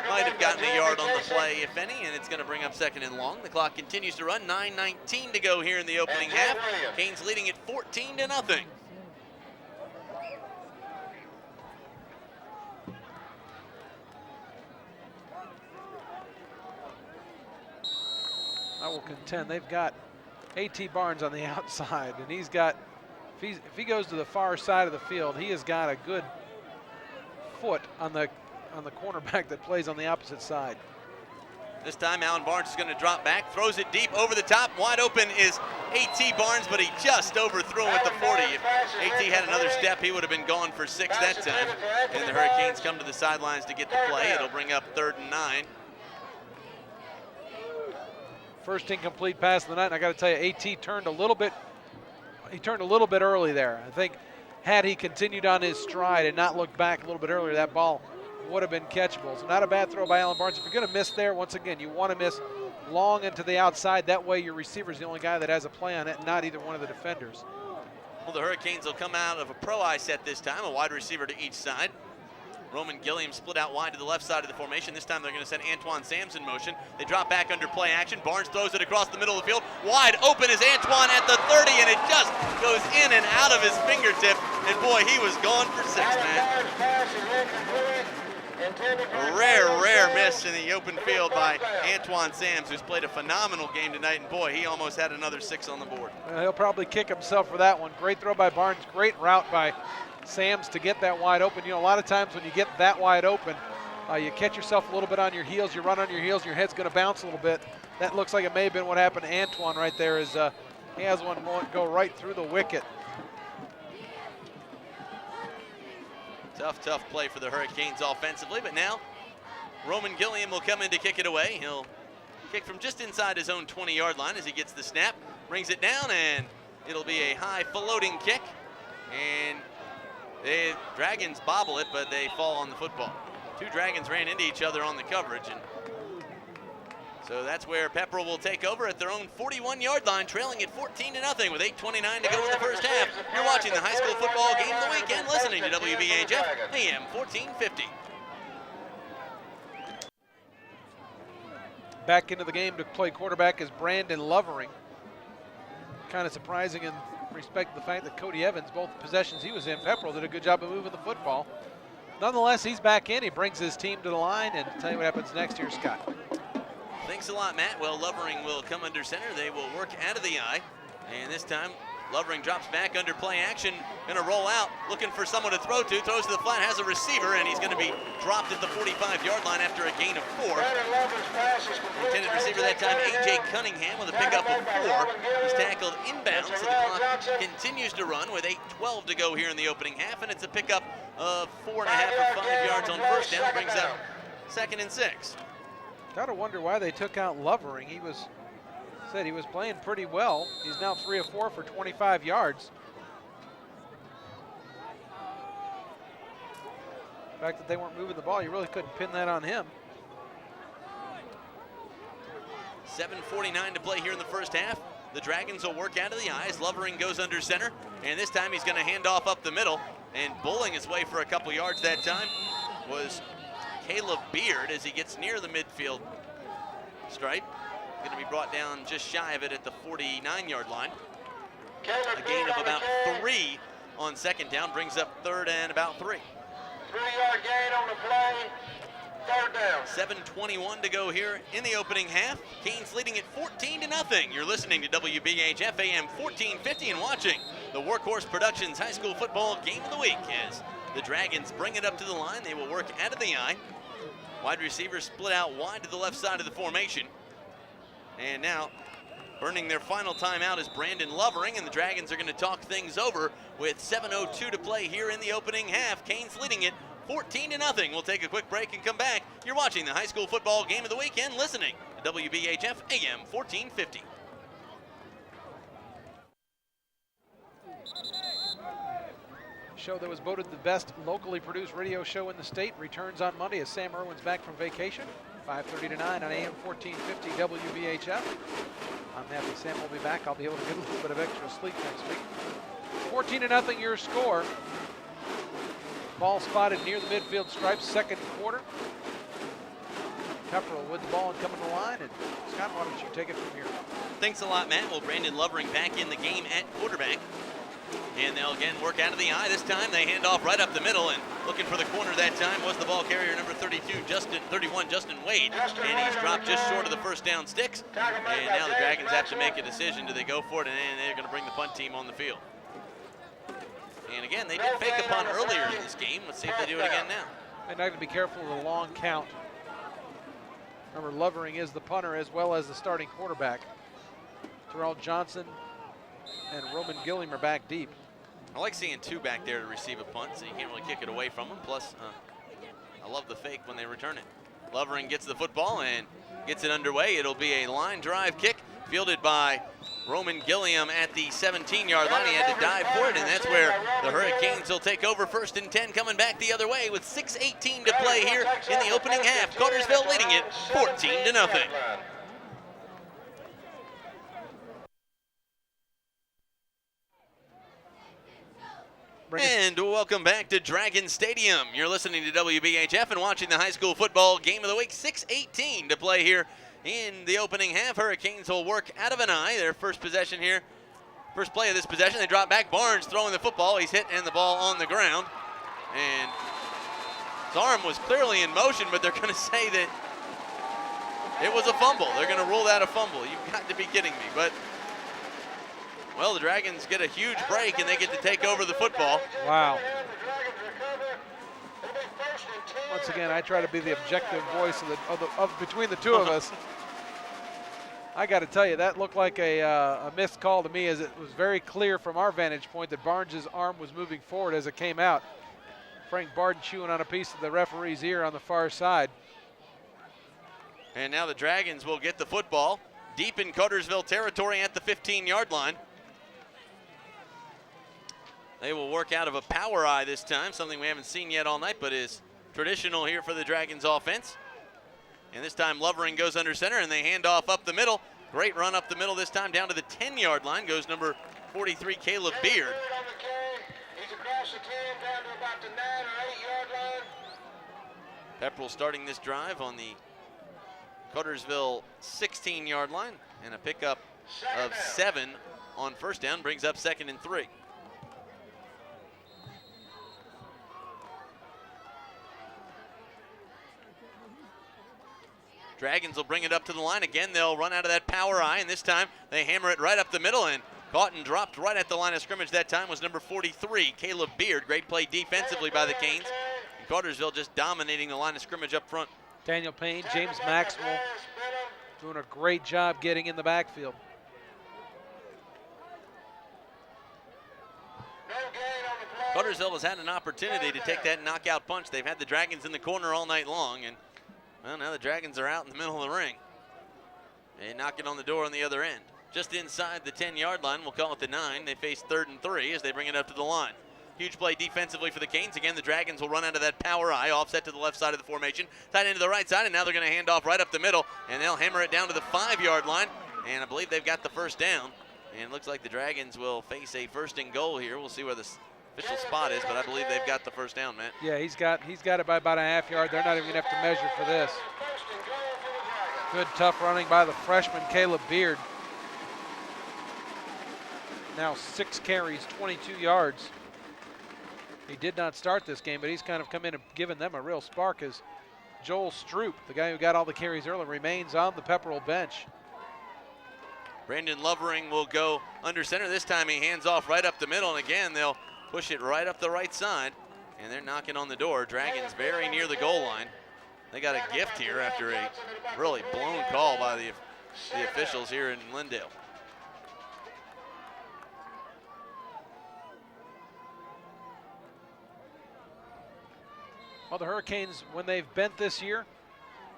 Might have gotten a yard on the play, if any, and it's going to bring up second and long. The clock continues to run. 9:19 to go here in the opening half. Canes leading it 14-0. I will contend they've got A.T. Barnes on the outside, and he's got, if he goes to the far side of the field, he has got a good foot on the cornerback that plays on the opposite side. This time Alan Barnes is going to drop back, throws it deep over the top. Wide open is A.T. Barnes, but he just overthrew him at the 40. If A.T. had another step, he would have been gone for 6 that time. And the Hurricanes come to the sidelines to get the play. It'll bring up 3rd and 9. First incomplete pass of the night, and I got to tell you, A.T. turned a little bit early there. I think had he continued on his stride and not looked back a little bit earlier, that ball would have been catchable. So not a bad throw by Alan Barnes. If you're going to miss there, once again, you want to miss long into the outside. That way your receiver's the only guy that has a play on it, not either one of the defenders. Well, the Hurricanes will come out of a pro eye set this time, a wide receiver to each side. Roman Gilliam split out wide to the left side of the formation. This time they're going to send Antoine Sams in motion. They drop back under play action. Barnes throws it across the middle of the field. Wide open is Antoine at the 30, and it just goes in and out of his fingertip. And boy, he was gone for 6, man. A rare miss in the open field by Antoine Sams, who's played a phenomenal game tonight. And boy, he almost had another 6 on the board. He'll probably kick himself for that one. Great throw by Barnes. Great route by Sams to get that wide open. You know, a lot of times when you get that wide open, you catch yourself a little bit on your heels, you run on your heels, and your head's going to bounce a little bit. That looks like it may have been what happened to Antoine right there, as he has one go right through the wicket. Tough play for the Hurricanes offensively, but now Roman Gilliam will come in to kick it away. He'll kick from just inside his own 20-yard line as he gets the snap, brings it down, and it'll be a high floating kick. And the Dragons bobble it, but they fall on the football. 2 Dragons ran into each other on the coverage, and so that's where Pepperell will take over at their own 41-yard line, trailing at 14-0 with 8:29 to go in the first half. You're watching the high school football game of the weekend, listening to WBHF AM 1450. Back into the game to play quarterback is Brandon Lovering. Kind of surprising in respect to the fact that Cody Evans, both possessions he was in, Pepperell did a good job of moving the football. Nonetheless, he's back in. He brings his team to the line, and tell you what happens next here, Scott. Thanks a lot, Matt. Well, Lovering will come under center. They will work out of the eye, and this time Lovering drops back under play action, gonna roll out, looking for someone to throw to, throws to the flat, has a receiver, and he's gonna be dropped at the 45-yard line after a gain of 4. Intended receiver that time, A.J. Cunningham with a pickup of 4. He's tackled inbounds, so the clock continues to run with 8:12 to go here in the opening half, and it's a pickup of 4.5 or 5 yards on first down, brings up 2nd and 6. Gotta wonder why they took out Lovering. He was playing pretty well. He's now 3 of 4 for 25 yards. The fact that they weren't moving the ball, you really couldn't pin that on him. 7:49 to play here in the first half. The Dragons will work out of the eyes. Lovering goes under center, and this time he's going to hand off up the middle, and bowling his way for a couple yards that time was Caleb Beard as he gets near the midfield stripe. Going to be brought down just shy of it at the 49-yard line. A gain of about 3 on second down brings up 3rd and about 3. 3-yard gain on the play. 3rd down. 7:21 to go here in the opening half. Canes leading it 14-0. You're listening to WBHF AM 1450 and watching the Workhorse Productions High School Football Game of the Week as the Dragons bring it up to the line. They will work out of the eye. Wide receivers split out wide to the left side of the formation. And now, burning their final timeout is Brandon Lovering, and the Dragons are going to talk things over with 7:02 to play here in the opening half. Canes leading it 14-0. We'll take a quick break and come back. You're watching the High School Football Game of the Week and listening to WBHF AM 1450. Show that was voted the best locally produced radio show in the state returns on Monday as Sam Irwin's back from vacation. 5:30 to 9 on AM 1450 WBHF. I'm happy Sam will be back. I'll be able to get a little bit of extra sleep next week. 14-0 your score. Ball spotted near the midfield stripes, second quarter. Pepperell with the ball and coming to the line. And Scott, why don't you take it from here? Thanks a lot, Matt. Well, Brandon Lovering back in the game at quarterback. And they'll again work out of the eye. This time they hand off right up the middle, and looking for the corner that time was the ball carrier number 31, Justin Wade. And he's dropped just short of the first down sticks. And now the Dragons have to make a decision. Do they go for it? And they're going to bring the punt team on the field. And again, they did fake a punt earlier in this game. Let's see if they do it again now. They're not going to be careful of the long count. Remember, Lovering is the punter as well as the starting quarterback. Terrell Johnson and Roman Gilliam are back deep. I like seeing 2 back there to receive a punt, so you can't really kick it away from them. Plus, I love the fake when they return it. Lovering gets the football and gets it underway. It'll be a line drive kick fielded by Roman Gilliam at the 17-yard line. He had to dive for it, and that's where the Hurricanes will take over 1st and 10, coming back the other way with 6:18 to play here in the opening half. Cartersville leading it 14-0. And welcome back to Dragon Stadium. You're listening to WBHF and watching the High School Football Game of the Week. 6:18 to play here in the opening half. Hurricanes will work out of an eye. Their first possession here, first play of this possession. They drop back. Barnes throwing the football. He's hit and the ball on the ground. And his arm was clearly in motion, but they're going to say that it was a fumble. They're going to rule that a fumble. You've got to be kidding me. But well, the Dragons get a huge break, and they get to take over the football. Wow. Once again, I try to be the objective voice of between the two of us. I got to tell you, that looked like a missed call to me, as it was very clear from our vantage point that Barnes' arm was moving forward as it came out. Frank Barden chewing on a piece of the referee's ear on the far side. And now the Dragons will get the football deep in Cartersville territory at the 15-yard line. They will work out of a power eye this time, something we haven't seen yet all night, but is traditional here for the Dragons offense. And this time Lovering goes under center, and they hand off up the middle. Great run up the middle this time, down to the 10-yard line goes number 43, Caleb Beard. He's across the 10, down to about the 9 or 8-yard line. Pepperell starting this drive on the Cartersville 16-yard line, and a pickup of 7 on first down brings up 2nd and 3. Dragons will bring it up to the line again. They'll run out of that power eye, and this time they hammer it right up the middle, and Caught and dropped right at the line of scrimmage that time was number 43, Caleb Beard. Great play defensively by the Canes. And Cartersville just dominating the line of scrimmage up front. Daniel Payne, James Maxwell doing a great job getting in the backfield. Cartersville has had an opportunity to take that knockout punch. They've had the Dragons in the corner all night long, and well, now the Dragons are out in the middle of the ring. And knocking on the door on the other end. Just inside the 10-yard line, we'll call it the 9. They face 3rd and 3 as they bring it up to the line. Huge play defensively for the Canes. Again, the Dragons will run out of that power eye, offset to the left side of the formation, tight end to the right side, and now they're going to hand off right up the middle, and they'll hammer it down to the 5-yard line, and I believe they've got the first down. And it looks like the Dragons will face a 1st and goal here. We'll see where the official spot is, but I believe they've got the first down, Matt. Yeah, he's got it by about a half-yard. They're not even going to have to measure for this. Good, tough running by the freshman, Caleb Beard. Now 6 carries, 22 yards. He did not start this game, but he's kind of come in and given them a real spark as Joel Stroop, the guy who got all the carries early, remains on the Pepperell bench. Brandon Lovering will go under center. This time he hands off right up the middle, and again, they'll push it right up the right side, and they're knocking on the door. Dragons very near the goal line. They got a gift here after a really blown call by the officials here in Lindale. Well, the Hurricanes, when they've bent this year,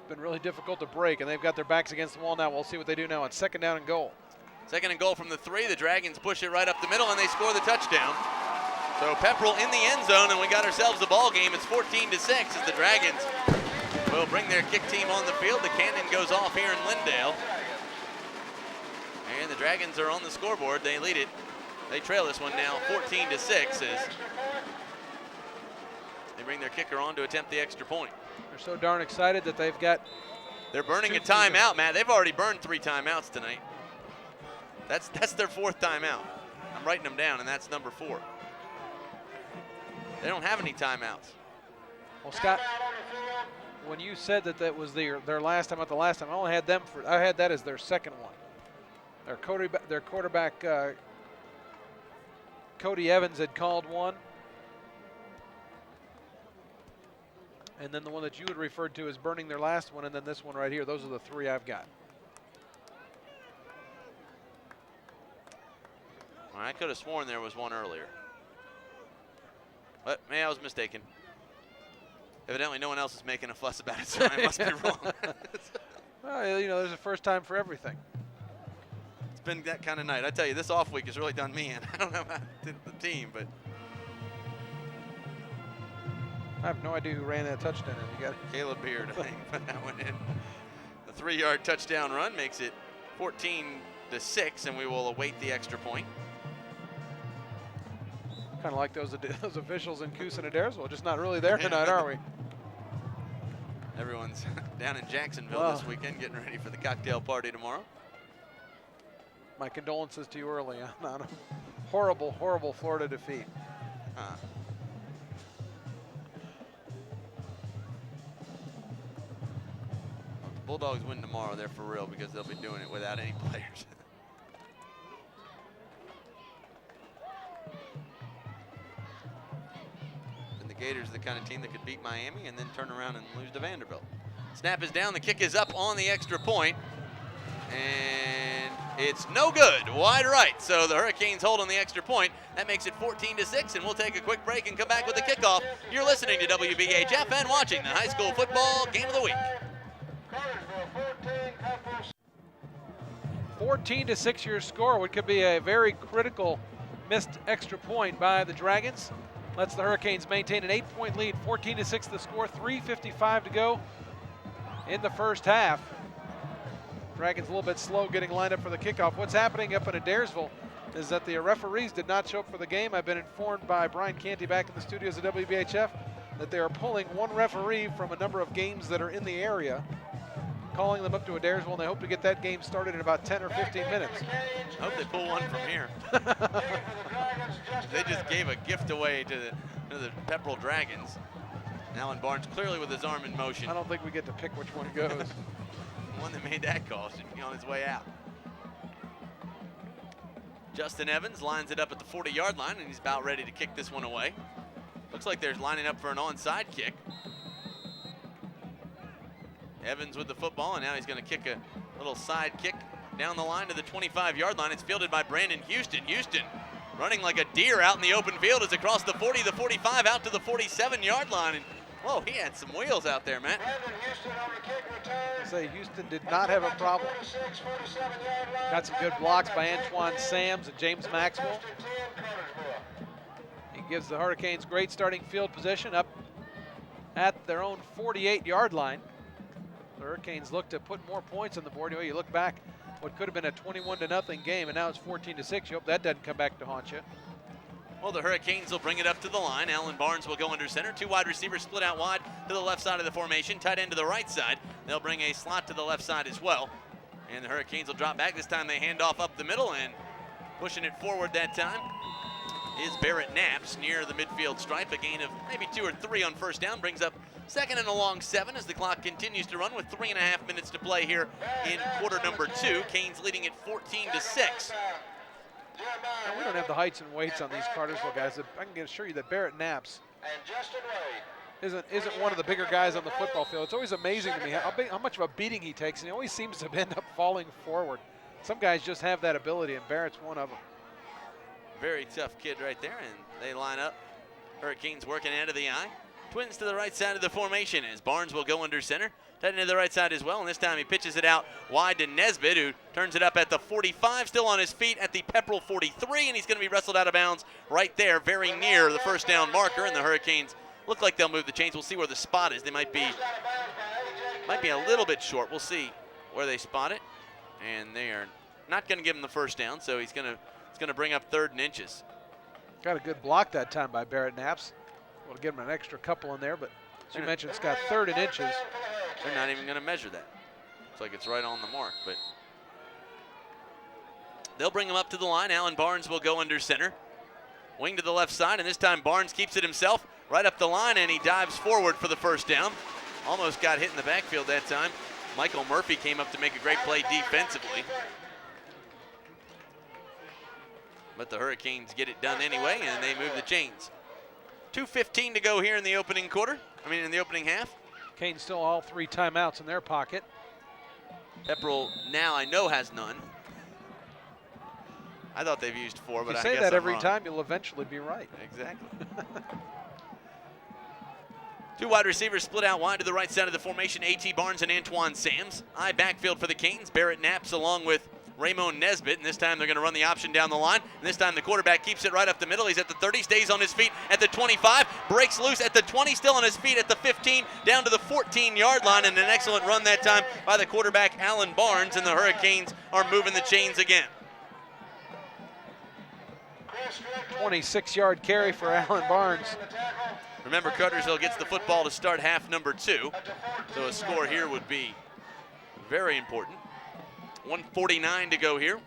been really difficult to break, and they've got their backs against the wall now. We'll see what they do now on 2nd down and goal. 2nd and goal from the 3. The Dragons push it right up the middle, and they score the touchdown. So Pepperell in the end zone, and we got ourselves a ball game. It's 14-6 as the Dragons will bring their kick team on the field. The cannon goes off here in Lindale. And the Dragons are on the scoreboard. They lead it. They trail this one now 14-6 as they bring their kicker on to attempt the extra point. They're so darn excited that they've got... They're burning a timeout, Matt. They've already burned 3 timeouts tonight. That's their 4th timeout. I'm writing them down, and that's number 4. They don't have any timeouts. Well, Scott, when you said that was their last time, I only had them I had that as their 2nd one. Their quarterback Cody Evans had called one. And then the one that you had referred to as burning their last one, and then this one right here. Those are the 3 I've got. Well, I could have sworn there was one earlier. But maybe I was mistaken. Evidently no one else is making a fuss about it, so I must be wrong. Well, you know, there's a first time for everything. It's been that kind of night. I tell you, this off week has really done me in. I don't know about the team, but I have no idea who ran that touchdown. You got it. Caleb Beard, I think, put that one in. The 3-yard touchdown run makes it 14-6, and we will await the extra point. Kind of like those officials in Coosa and Adairsville, just not really there tonight, are we? Everyone's down in Jacksonville this weekend getting ready for the cocktail party tomorrow. My condolences to you early on a horrible, horrible Florida defeat. Bulldogs win tomorrow, they're for real because they'll be doing it without any players. And the Gators are the kind of team that could beat Miami and then turn around and lose to Vanderbilt. Snap is down, the kick is up on the extra point, and it's no good, wide right. So the Hurricanes hold on the extra point. That makes it 14-6, and we'll take a quick break and come back with the kickoff. You're listening to WBHF and watching the high school football game of the week. 14-6 your score, what could be a very critical missed extra point by the Dragons. Lets the Hurricanes maintain an 8-point lead, 14-6 the score, 3:55 to go in the first half. Dragons a little bit slow getting lined up for the kickoff. What's happening up in Adairsville is that the referees did not show up for the game. I've been informed by Brian Canty back in the studios at WBHF that they are pulling one referee from a number of games that are in the area, calling them up to Adairsville, and they hope to get that game started in about 10 or 15 minutes. I hope they pull one from here. They just gave a gift away to the Pepperell Dragons. Alan Barnes clearly with his arm in motion. I don't think we get to pick which one goes. The one that made that call should be on his way out. Justin Evans lines it up at the 40-yard line, and he's about ready to kick this one away. Looks like they're lining up for an onside kick. Evans with the football, and now he's going to kick a little side kick down the line to the 25-yard line. It's fielded by Brandon Houston. Houston running like a deer out in the open field is across the 40, the 45, out to the 47-yard line. And whoa, he had some wheels out there, Matt. Say Houston did not have a problem. Got some good blocks by Antoine Sams and James Maxwell. He gives the Hurricanes great starting field position up at their own 48-yard line. The Hurricanes look to put more points on the board. You look back, what could have been a 21-0 game, and now it's 14-6. You hope that doesn't come back to haunt you. Well, the Hurricanes will bring it up to the line. Alan Barnes will go under center. Two wide receivers split out wide to the left side of the formation. Tight end to the right side. They'll bring a slot to the left side as well. And the Hurricanes will drop back. This time they hand off up the middle, and pushing it forward that time is Barrett Knaps near the midfield stripe. A gain of maybe 2 or 3 on first down. Brings up second and a long 7 as the clock continues to run with 3.5 minutes to play here in quarter number 2. Canes leading it 14-6. Now, we don't have the heights and weights on these Cartersville guys. I can assure you that Barrett Knaps isn't one of the bigger guys on the football field. It's always amazing to me how much of a beating he takes, and he always seems to end up falling forward. Some guys just have that ability, and Barrett's one of them. Very tough kid right there, and they line up. Hurricanes working out of the eye. Twins to the right side of the formation as Barnes will go under center. Tight end to the right side as well, and this time he pitches it out wide to Nesbitt, who turns it up at the 45, still on his feet at the Pepperell 43, and he's going to be wrestled out of bounds right there, very near the first down marker, and the Hurricanes look like they'll move the chains. We'll see where the spot is. They might be a little bit short. We'll see where they spot it, and they are not going to give him the first down, so it's going to bring up 3rd and inches. Got a good block that time by Barrett Knaps. We'll give him an extra couple in there, but as you mentioned, it's got 3rd and inches. They're not even going to measure that. Looks like it's right on the mark, but they'll bring him up to the line. Alan Barnes will go under center. Wing to the left side, and this time Barnes keeps it himself right up the line, and he dives forward for the first down. Almost got hit in the backfield that time. Michael Murphy came up to make a great play defensively. But the Hurricanes get it done anyway, and they move the chains. 2:15 to go here in the opening in the opening half. Canes still all 3 timeouts in their pocket. Pepperell now I know has none. I thought they've used 4, but I guess if you say that every wrong. time, you'll eventually be right. Exactly. 2 wide receivers split out wide to the right side of the formation. A.T. Barnes and Antoine Sams. High backfield for the Canes. Barrett Knaps along with Raymond Nesbitt, and this time they're going to run the option down the line. And this time the quarterback keeps it right up the middle. He's at the 30, stays on his feet at the 25, breaks loose at the 20, still on his feet at the 15, down to the 14-yard line, and an excellent run that time by the quarterback, Alan Barnes, and the Hurricanes are moving the chains again. 26-yard carry for Alan Barnes. Remember, Cartersville gets the football to start half number 2, so a score here would be very important. 1:49 to go here.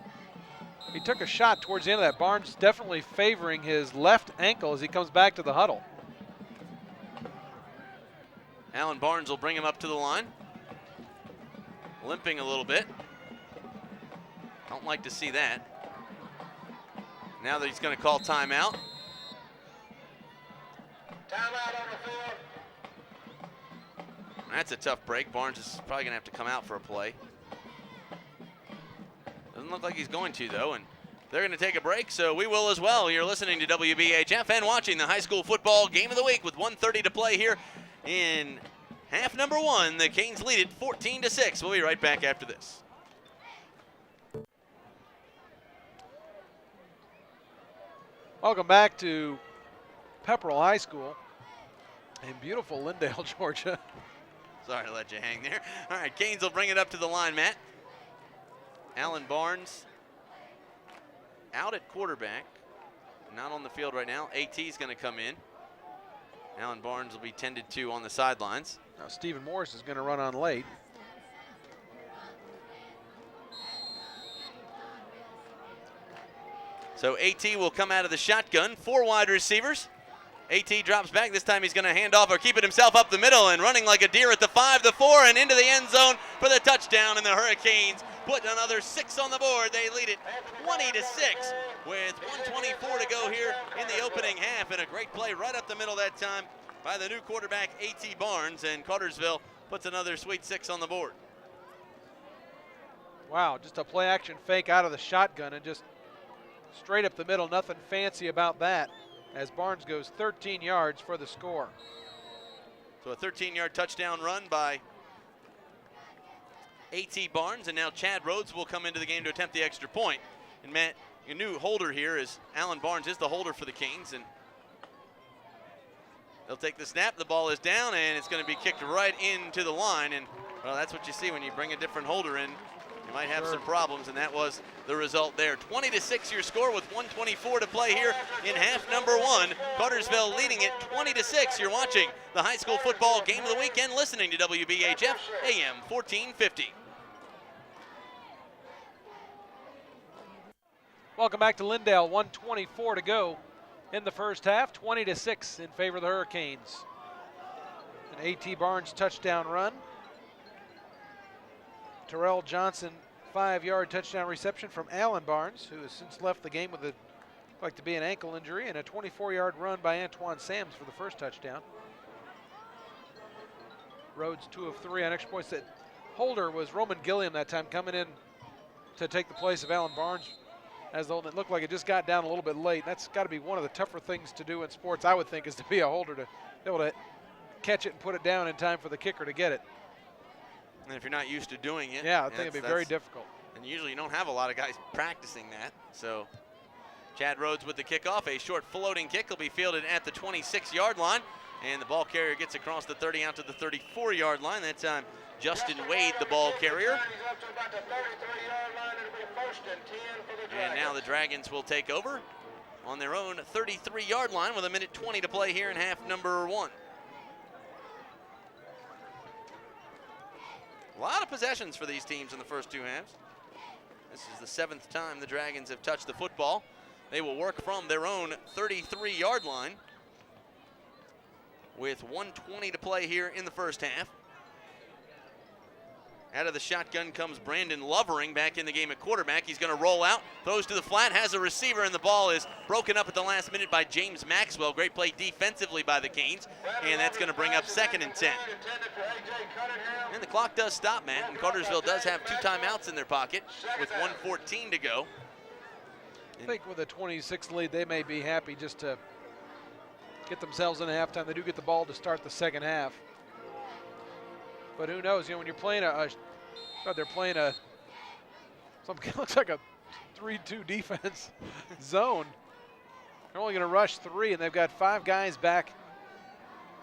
He took a shot towards the end of that. Barnes definitely favoring his left ankle as he comes back to the huddle. Alan Barnes will bring him up to the line. Limping a little bit. Don't like to see that. Now that he's going to call timeout. Timeout on the field. That's a tough break. Barnes is probably going to have to come out for a play. Doesn't look like he's going to, though, and they're going to take a break, so we will as well. You're listening to WBHF and watching the high school football game of the week with 1:30 to play here in half number 1. The Canes lead it 14-6. We'll be right back after this. Welcome back to Pepperell High School in beautiful Lindale, Georgia. Sorry to let you hang there. All right, Canes will bring it up to the line, Matt. Alan Barnes out at quarterback. Not on the field right now. AT is going to come in. Alan Barnes will be tended to on the sidelines. Now Stephen Morris is going to run on late. So AT will come out of the shotgun. 4 wide receivers. AT drops back. This time he's going to hand off or keep it himself up the middle and running like a deer at the 5, the 4, and into the end zone for the touchdown. And the Hurricanes put another 6 on the board. They lead it 20-6 with 1:24 to go here in the opening half, and a great play right up the middle that time by the new quarterback, A.T. Barnes, and Cartersville puts another sweet 6 on the board. Wow, just a play action fake out of the shotgun and just straight up the middle. Nothing fancy about that, as Barnes goes 13 yards for the score. So a 13-yard touchdown run by A.T. Barnes, and now Chad Rhodes will come into the game to attempt the extra point. And Matt, your new holder here is Alan Barnes is the holder for the Canes, and they'll take the snap. The ball is down, and it's going to be kicked right into the line. And well, that's what you see when you bring a different holder in. You might have some problems, and that was the result there. 20-6 your score with 1:24 to play here in half number 1. Cartersville leading it 20-6. You're watching the high school football game of the weekend, listening to WBHF AM 1450. Welcome back to Lindale. 1:24 to go in the first half. 20-6 in favor of the Hurricanes. An A.T. Barnes touchdown run. Terrell Johnson 5-yard touchdown reception from Alan Barnes, who has since left the game with a like to be an ankle injury, and a 24-yard run by Antoine Sams for the first touchdown. Rhodes 2 of 3 on extra points. That holder was Roman Gilliam that time, coming in to take the place of Alan Barnes, as though it looked like it just got down a little bit late. That's got to be one of the tougher things to do in sports, I would think, is to be a holder, to be able to catch it and put it down in time for the kicker to get it. And if you're not used to doing it, yeah, I think it'd be very difficult. And usually you don't have a lot of guys practicing that. So Chad Rhodes with the kickoff. A short floating kick will be fielded at the 26-yard line. And the ball carrier gets across the 30 out to the 34-yard line. That time, Justin Wade, the ball carrier. And now the Dragons will take over on their own 33-yard line with 1:20 to play here in half number 1. A lot of possessions for these teams in the first 2 halves. This is the 7th time the Dragons have touched the football. They will work from their own 33-yard line with 1:20 to play here in the first half. Out of the shotgun comes Brandon Lovering back in the game at quarterback. He's going to roll out, throws to the flat, has a receiver, and the ball is broken up at the last minute by James Maxwell. Great play defensively by the Canes, and that's going to bring up 2nd and 10. And the clock does stop, Matt, and Cartersville does have 2 timeouts in their pocket with 1:14 to go. I think with a 26 lead, they may be happy just to get themselves into halftime. They do get the ball to start the second half. But who knows? You know, when you're playing they're playing something looks like a 3-2 defense zone. They're only going to rush 3, and they've got 5 guys back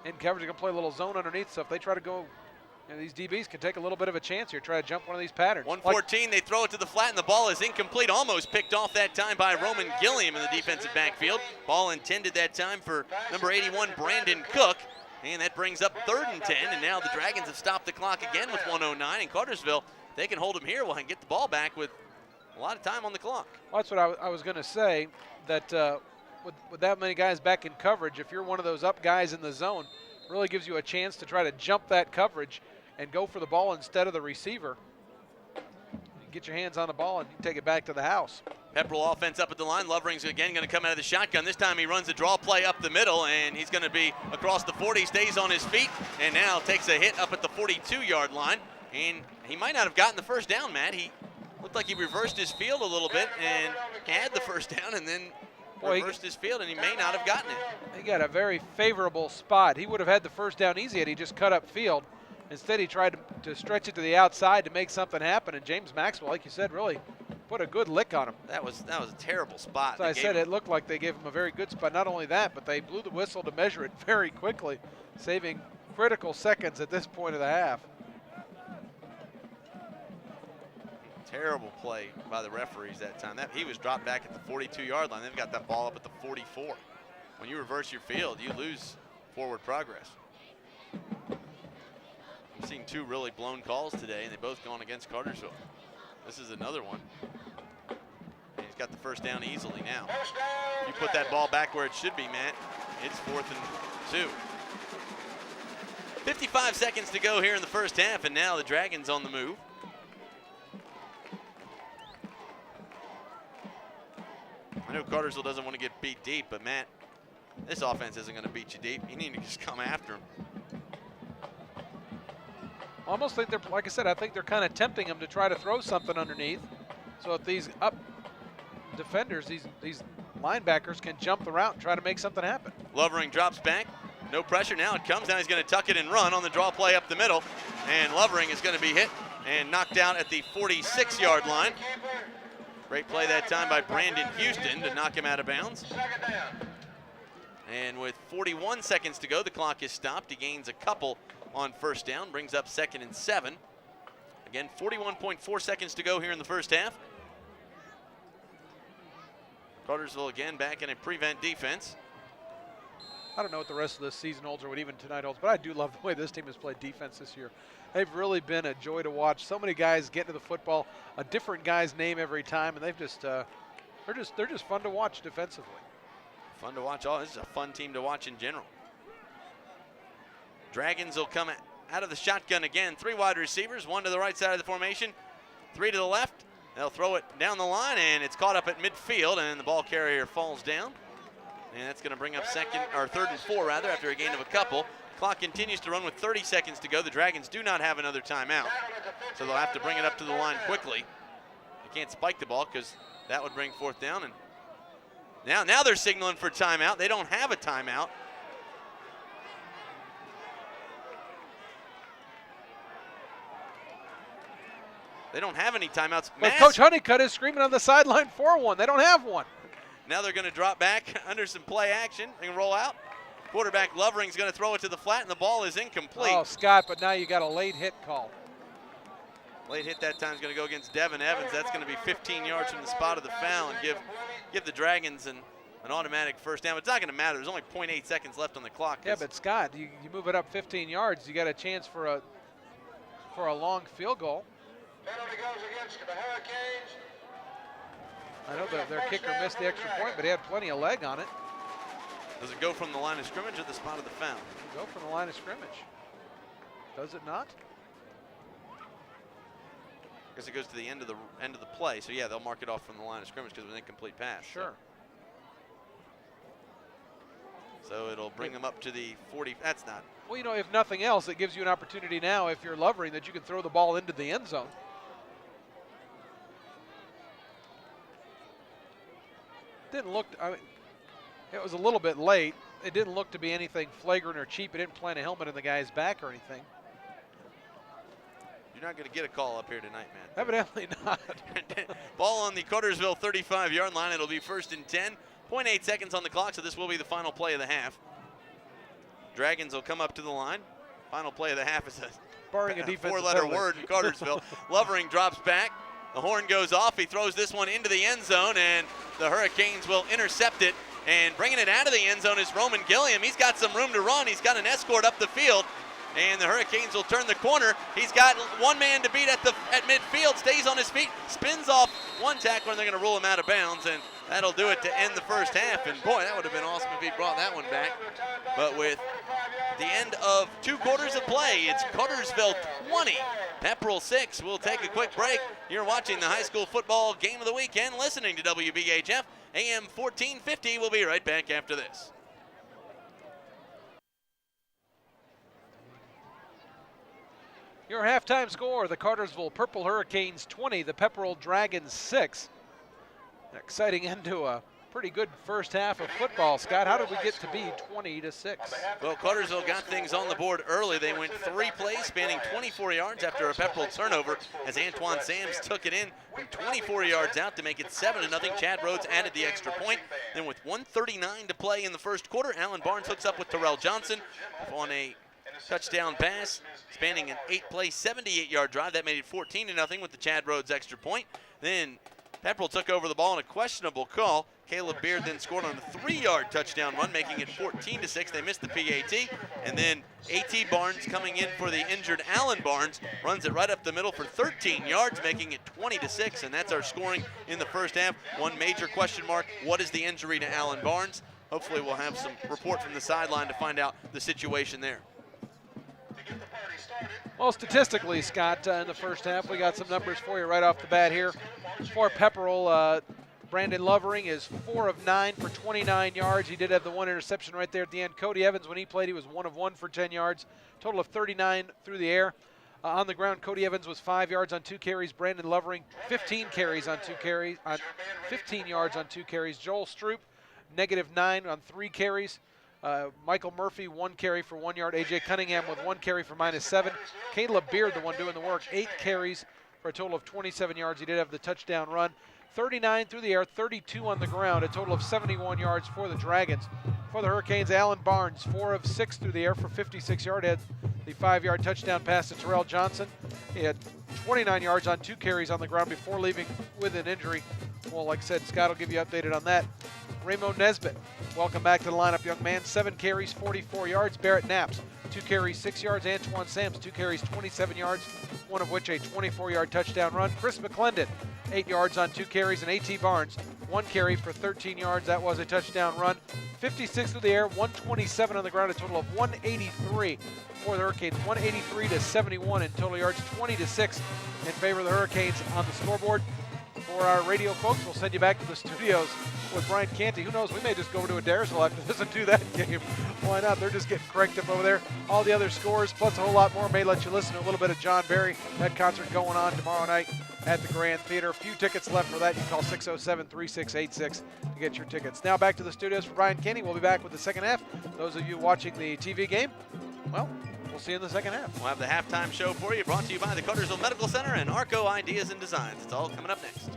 in coverage. They're going to play a little zone underneath. So if they try to go, you know, these DBs can take a little bit of a chance here, try to jump one of these patterns. 1:14, they throw it to the flat, and the ball is incomplete. Almost picked off that time by Roman Gilliam in the defensive backfield. Ball intended that time for number 81, Brandon Cook. And that brings up 3rd and 10, and now the Dragons have stopped the clock again with 1:09, and Cartersville, they can hold them here, well, and get the ball back with a lot of time on the clock. Well, that's what I was going to say, that with that many guys back in coverage, if you're one of those up guys in the zone, it really gives you a chance to try to jump that coverage and go for the ball instead of the receiver. You get your hands on the ball and you take it back to the house. Pepperell offense up at the line. Lovering's again going to come out of the shotgun. This time he runs a draw play up the middle, and he's going to be across the 40, stays on his feet, and now takes a hit up at the 42-yard line. And he might not have gotten the first down, Matt. He looked like he reversed his field a little bit and had the first down, and then reversed his field, and he may not have gotten it. He got a very favorable spot. He would have had the first down easy had he just cut up field. Instead, he tried to stretch it to the outside to make something happen, and James Maxwell, like you said, really put a good lick on him. That was a terrible spot. As I said, it looked like they gave him a very good spot. Not only that, but they blew the whistle to measure it very quickly, saving critical seconds at this point of the half. Terrible play by the referees that time. He was dropped back at the 42-yard line. They've got that ball up at the 44. When you reverse your field, you lose forward progress. I've seen 2 really blown calls today, and they both gone against Cartersville. This is another one. And he's got the first down easily now. You put that ball back where it should be, Matt. It's 4th and 2. 55 seconds to go here in the first half, and now the Dragons on the move. know Cartersville doesn't want to get beat deep, but Matt, this offense isn't going to beat you deep. You need to just come after them. I almost think they're, like I said, I think they're kind of tempting them to try to throw something underneath. So if these up defenders, these linebackers can jump the route and try to make something happen. Lovering drops back. No pressure now. It comes down. He's going to tuck it and run on the draw play up the middle. And Lovering is going to be hit and knocked out at the 46-yard line. Great play that time by Brandon Houston to knock him out of bounds. And with 41 seconds to go, the clock is stopped. He gains a couple on first down, brings up 2nd and 7. Again, 41.4 seconds to go here in the first half. Cartersville again back in a prevent defense. I don't know what the rest of this season holds or what even tonight holds, but I do love the way this team has played defense this year. They've really been a joy to watch. So many guys get to the football, a different guy's name every time, and they've just they're just fun to watch defensively. Fun to watch. This is a fun team to watch in general. Dragons will come out of the shotgun again. 3 wide receivers, 1 to the right side of the formation, 3 to the left. They'll throw it down the line, and it's caught up at midfield, and the ball carrier falls down. And that's going to bring up 3rd and 4 rather after a gain of a couple. Clock continues to run with 30 seconds to go. The Dragons do not have another timeout, so they'll have to bring it up to the line quickly. They can't spike the ball because that would bring 4th down. And now they're signaling for timeout. They don't have a timeout. They don't have any timeouts. But Coach Honeycutt is screaming on the sideline for one. They don't have one. Now they're going to drop back under some play action and roll out. Quarterback Lovering's going to throw it to the flat, and the ball is incomplete. Oh, Scott, but now you got a late hit call. Late hit that time is going to go against Devin Evans. That's going to be 15 yards from the spot of the foul and give the Dragons an automatic first down. But it's not going to matter. There's only 0.8 seconds left on the clock. Yeah, but Scott, you move it up 15 yards, you got a chance for a long field goal. Penalty goes against the Hurricanes. I know that their kicker missed the extra point, but he had plenty of leg on it. Does it go from the line of scrimmage or the spot of the foul? Go from the line of scrimmage. Does it not? I guess it goes to the end of the play. So yeah, they'll mark it off from the line of scrimmage because it was an incomplete pass. Sure. So it'll bring them up to the 40. That's not. Well, you know, if nothing else, it gives you an opportunity now, if you're Lovering, that you can throw the ball into the end zone. Didn't look, I mean, it was a little bit late. It didn't look to be anything flagrant or cheap. It didn't plant a helmet in the guy's back or anything. You're not going to get a call up here tonight, man. Evidently not. Ball on the Cartersville 35-yard line. It'll be 1st and 10. 0.8 seconds on the clock, so this will be the final play of the half. Dragons will come up to the line. Final play of the half is barring a defensive 4-letter penalty. word in Cartersville. Lovering drops back. The horn goes off. He throws this one into the end zone, and the Hurricanes will intercept it. And bringing it out of the end zone is Roman Gilliam. He's got some room to run. He's got an escort up the field. And the Hurricanes will turn the corner. He's got one man to beat at midfield, stays on his feet, spins off one tackler, and they're going to rule him out of bounds. And that'll do it to end the first half. And boy, that would have been awesome if he brought that one back. But with the end of 2 quarters of play, it's Cartersville 20, Pepperell 6. We'll take a quick break. You're watching the high school football game of the weekend, listening to WBHF AM 1450. We'll be right back after this. Your halftime score, the Cartersville Purple Hurricanes 20, the Pepperell Dragons 6. An exciting end to a pretty good first half of football. Scott, how did we get to be 20-6? Well, Cartersville got things on the board early. They went 3 plays spanning 24 yards after a Pepperell turnover as Antoine Sams took it in from 24 yards out to make it 7-0. Chad Rhodes added the extra point. Then with 1:39 to play in the first quarter, Alan Barnes hooks up with Terrell Johnson on a touchdown pass, spanning an 8-play, 78-yard drive. That made it 14-0 with the Chad Rhodes extra point. Then Pepperell took over the ball on a questionable call. Caleb Beard then scored on a 3-yard touchdown run, making it 14-6. They missed the PAT. And then A.T. Barnes coming in for the injured Alan Barnes, runs it right up the middle for 13 yards, making it 20-6. And that's our scoring in the first half. One major question mark, what is the injury to Alan Barnes? Hopefully we'll have some report from the sideline to find out the situation there. Well, statistically, Scott, in the first half, we got some numbers for you right off the bat here. For Pepperell, Brandon Lovering is 4 of 9 for 29 yards. He did have the one interception right there at the end. Cody Evans, when he played, he was 1 of 1 for 10 yards. Total of 39 through the air. On the ground, Cody Evans was 5 yards on 2 carries. Brandon Lovering, 15 carries on 2 carries, 15 yards on 2 carries. Joel Stroop, -9 on 3 carries. Michael Murphy, 1 carry for 1 yard. A.J. Cunningham with 1 carry for -7. Caleb Beard, the one doing the work, 8 carries for a total of 27 yards. He did have the touchdown run. 39 through the air, 32 on the ground, a total of 71 yards for the Dragons. For the Hurricanes, Alan Barnes, 4 of 6 through the air for 56 yards. Had the 5-yard touchdown pass to Terrell Johnson. He had 29 yards on 2 carries on the ground before leaving with an injury. Well, like I said, Scott will give you updated on that. Ramo Nesbitt, welcome back to the lineup, young man. 7 carries, 44 yards. Barrett Knaps, 2 carries, 6 yards. Antoine Sams, 2 carries, 27 yards, one of which a 24-yard touchdown run. Chris McClendon, 8 yards on 2 carries. And A.T. Barnes, 1 carry for 13 yards. That was a touchdown run. 56 through the air, 127 on the ground, a total of 183 for the Hurricanes. 183 to 71 in total yards, 20 to 6 in favor of the Hurricanes on the scoreboard. For our radio folks, we'll send you back to the studios with Brian Canty. Who knows, we may just go over to Adairsville after this and do that game. Why not? They're just getting cranked up over there. All the other scores, plus a whole lot more, may let you listen to a little bit of John Barry. That concert going on tomorrow night at the Grand Theater. A few tickets left for that. You can call 607-3686 to get your tickets. Now back to the studios for Brian Canty. We'll be back with the second half. Those of you watching the TV game, well, we'll see you in the second half. We'll have the halftime show for you, brought to you by the Cartersville Medical Center and Arco Ideas and Designs. It's all coming up next.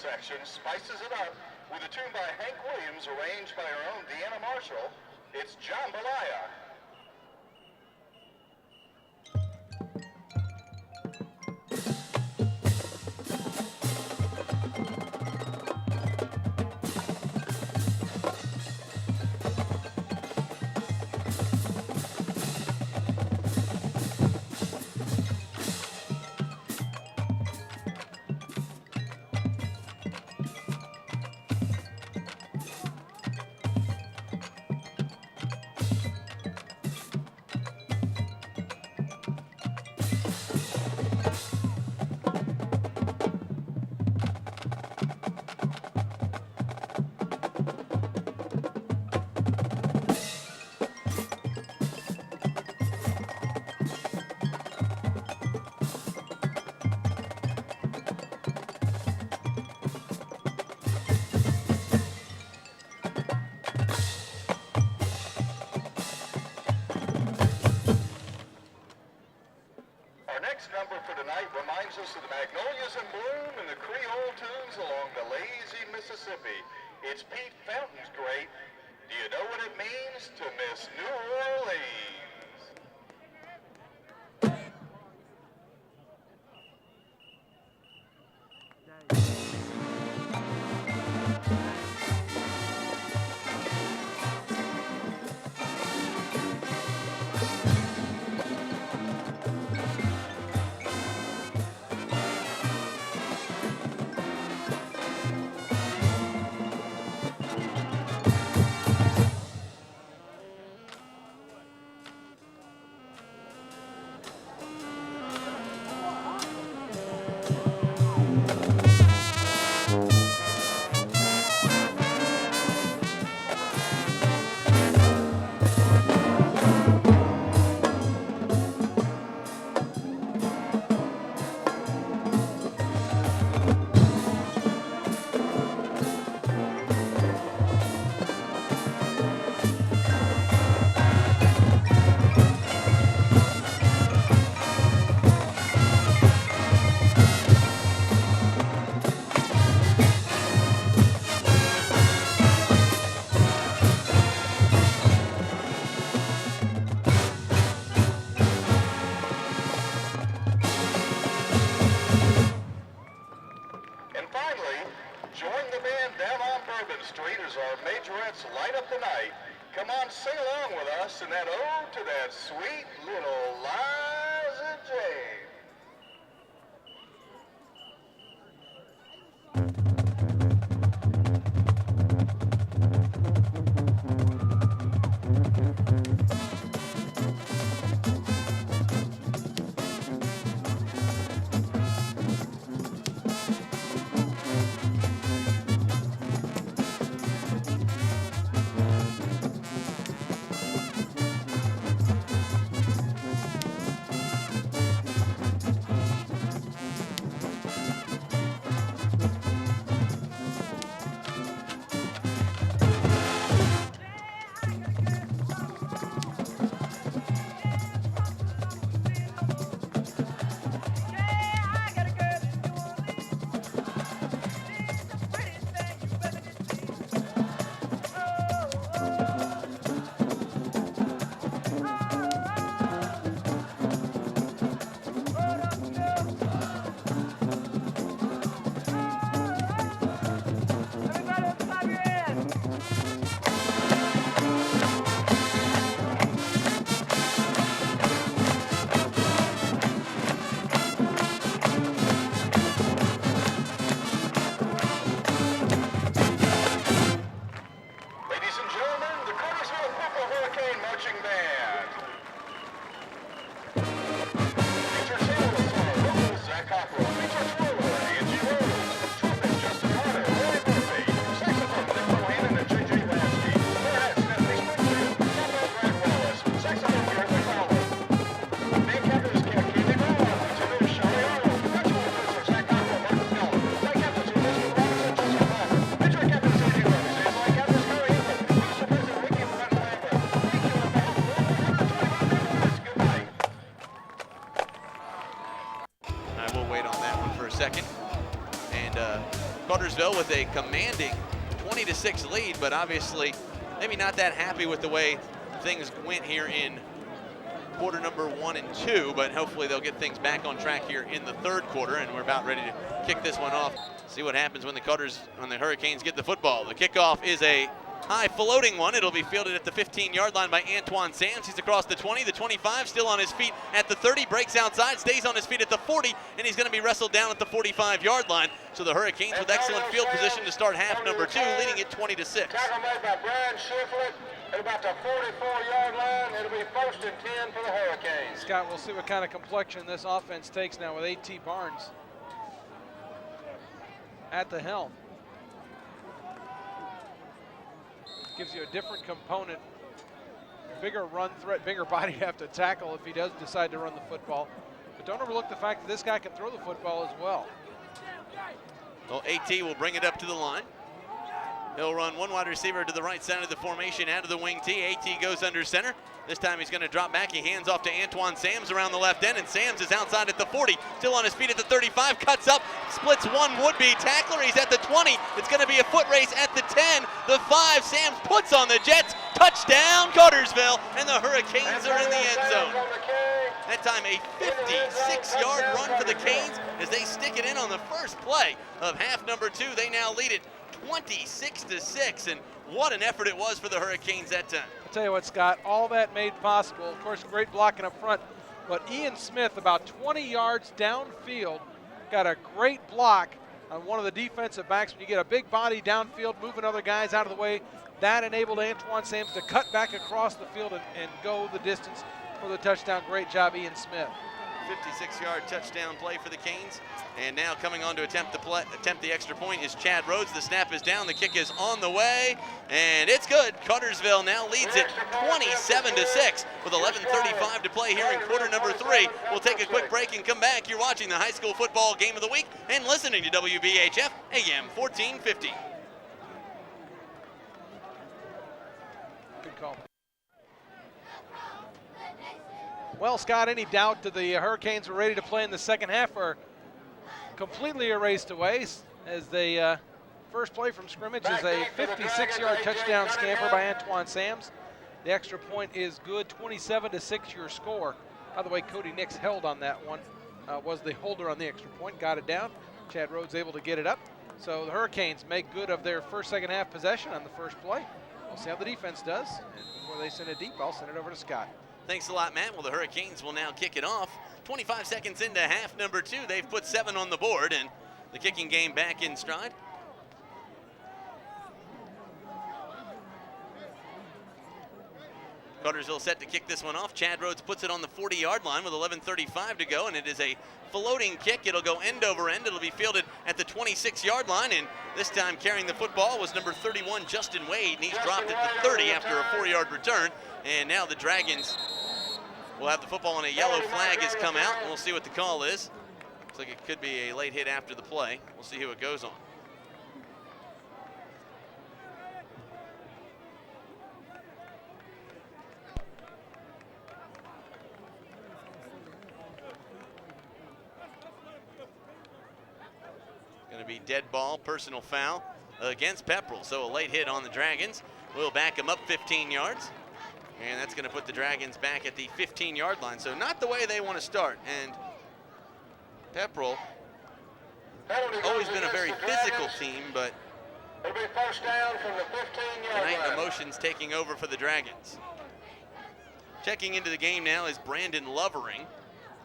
Section spices it up with a tune by Hank Williams arranged by our own Deanna Marshall. It's Jambalaya. Number for tonight reminds us of the magnolias in bloom and the Creole tunes along the lazy Mississippi. It's Pete Fountain's great. Do you know what it means to miss New Orleans? Leslie. Join the band down on Bourbon Street as our majorettes light up the night. Come on, sing along with us in that ode to that sweet little Liza Jane. Cartersville with a commanding 20-6 lead, but obviously maybe not that happy with the way things went here in quarter number 1 and 2, but hopefully they'll get things back on track here in the third quarter, and we're about ready to kick this one off. See what happens when the Hurricanes get the football. The kickoff is a high floating one. It'll be fielded at the 15-yard line by Antoine Sams. He's across the 20, the 25, still on his feet at the 30, breaks outside, stays on his feet at the 40, and he's going to be wrestled down at the 45-yard line. So the Hurricanes with excellent field position to start half number 2, leading it 20-6. Tackle made by Brian Shiflett at about the 44-yard line. It'll be 1st and 10 for the Hurricanes. Scott, we'll see what kind of complexion this offense takes now with A.T. Barnes at the helm. Gives you a different component, bigger run threat, bigger body to have to tackle if he does decide to run the football. But don't overlook the fact that this guy can throw the football as well. Well, A.T. will bring it up to the line. He'll run one wide receiver to the right side of the formation, out of the wing T. A.T. goes under center. This time he's going to drop back. He hands off to Antoine Sams around the left end, and Sams is outside at the 40, still on his feet at the 35, cuts up, splits one would-be tackler. He's at the 20. It's going to be a foot race at the 10, the 5. Sams puts on the Jets. Touchdown, Cartersville, and the Hurricanes are in the end zone. That time a 56-yard run for the Canes as they stick it in on the first play of half number 2. They now lead it 26-6, and what an effort it was for the Hurricanes that time. I'll tell you what, Scott, all that made possible, of course, great blocking up front, but Ian Smith, about 20 yards downfield, got a great block on one of the defensive backs. When you get a big body downfield, moving other guys out of the way, that enabled Antoine Sams to cut back across the field and go the distance for the touchdown. Great job, Ian Smith. 56-yard touchdown play for the Canes. And now coming on to attempt the extra point is Chad Rhodes. The snap is down, the kick is on the way, and it's good. Cartersville now leads it 27-6 with 11:35 to play here in quarter number 3. We'll take a quick break and come back. You're watching the high school football game of the week and listening to WBHF AM 1450. Good call. Well, Scott, any doubt that the Hurricanes were ready to play in the second half are completely erased away as the first play from scrimmage is a 56-yard touchdown scamper by Antoine Sams. The extra point is good, 27-6 your score. By the way, Cody Nix held on that one, was the holder on the extra point, got it down. Chad Rhodes able to get it up. So the Hurricanes make good of their first, second half possession on the first play. We'll see how the defense does. And before they send it deep, I'll send it over to Scott. Thanks a lot, Matt. Well, the Hurricanes will now kick it off. 25 seconds into half number 2. They've put 7 on the board, and the kicking game back in stride. Cartersville set to kick this one off. Chad Rhodes puts it on the 40-yard line with 11:35 to go, and it is a floating kick. It'll go end over end. It'll be fielded at the 26-yard line, and this time carrying the football was number 31, Justin Wade, and he's dropped at the 30 after a 4-yard return. And now the Dragons will have the football, and a yellow flag has come out, and we'll see what the call is. Looks like it could be a late hit after the play. We'll see who it goes on. Going to be dead ball, personal foul against Pepperell. So a late hit on the Dragons. We'll back them up 15 yards. And that's going to put the Dragons back at the 15-yard line. So not the way they want to start. And Pepperell, always been a very physical team, but It'll be first down from the 15-yard tonight line. emotions taking over for the Dragons. Checking into the game now is Brandon Lovering.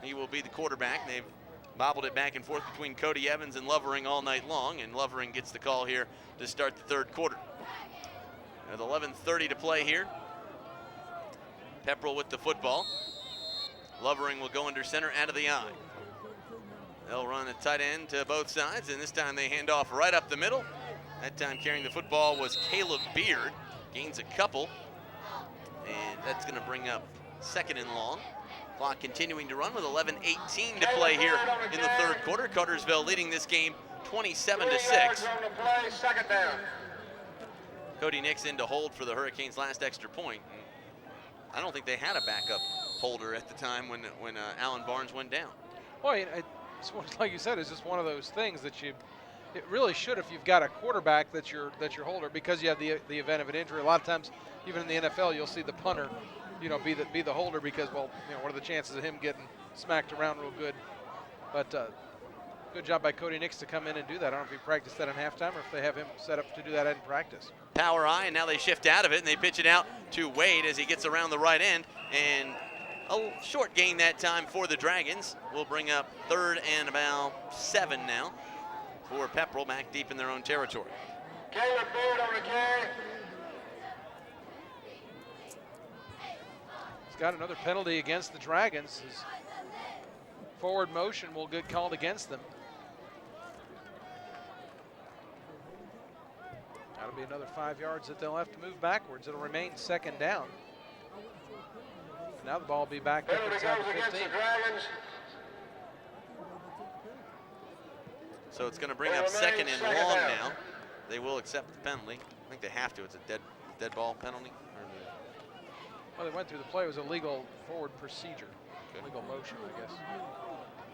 He will be the quarterback. They've bobbled it back and forth between Cody Evans and Lovering all night long, and Lovering gets the call here to start the third quarter. With 11:30 to play here. Pepperell with the football. Lovering will go under center out of the eye. They'll run a tight end to both sides, and this time they hand off right up the middle. That time carrying the football was Caleb Beard. Gains a couple, and that's going to bring up second and long. Clock continuing to run with 11:18 to play here in the third quarter. Cartersville leading this game 27-6. Second down. Cody Nixon to hold for the Hurricanes' last extra point. And I don't think they had a backup holder at the time when Alan Barnes went down. Well, it's like you said, it's just one of those things that it really should, if you've got a quarterback that's your holder, because you have the event of an injury. A lot of times, even in the NFL, you'll see the punter, be the holder because, well, what are the chances of him getting smacked around real good? But good job by Cody Nix to come in and do that. I don't know if he practiced that in halftime or if they have him set up to do that in practice. Power eye, and now they shift out of it, and they pitch it out to Wade as he gets around the right end. And a short gain that time for the Dragons. We'll bring up third and about 7 now for Pepperell, back deep in their own territory. Caleb Beard on the carry. He's got another penalty against the Dragons. His forward motion will get called against them. That'll be another 5 yards that they'll have to move backwards. It'll remain second down. Now the ball will be back up Penalty inside goes the against 15. the Dragons. So it's going to bring up second and long now. They will accept the penalty. I think they have to. It's a dead ball penalty. Well, they went through the play. It was a legal forward procedure. Legal motion, I guess.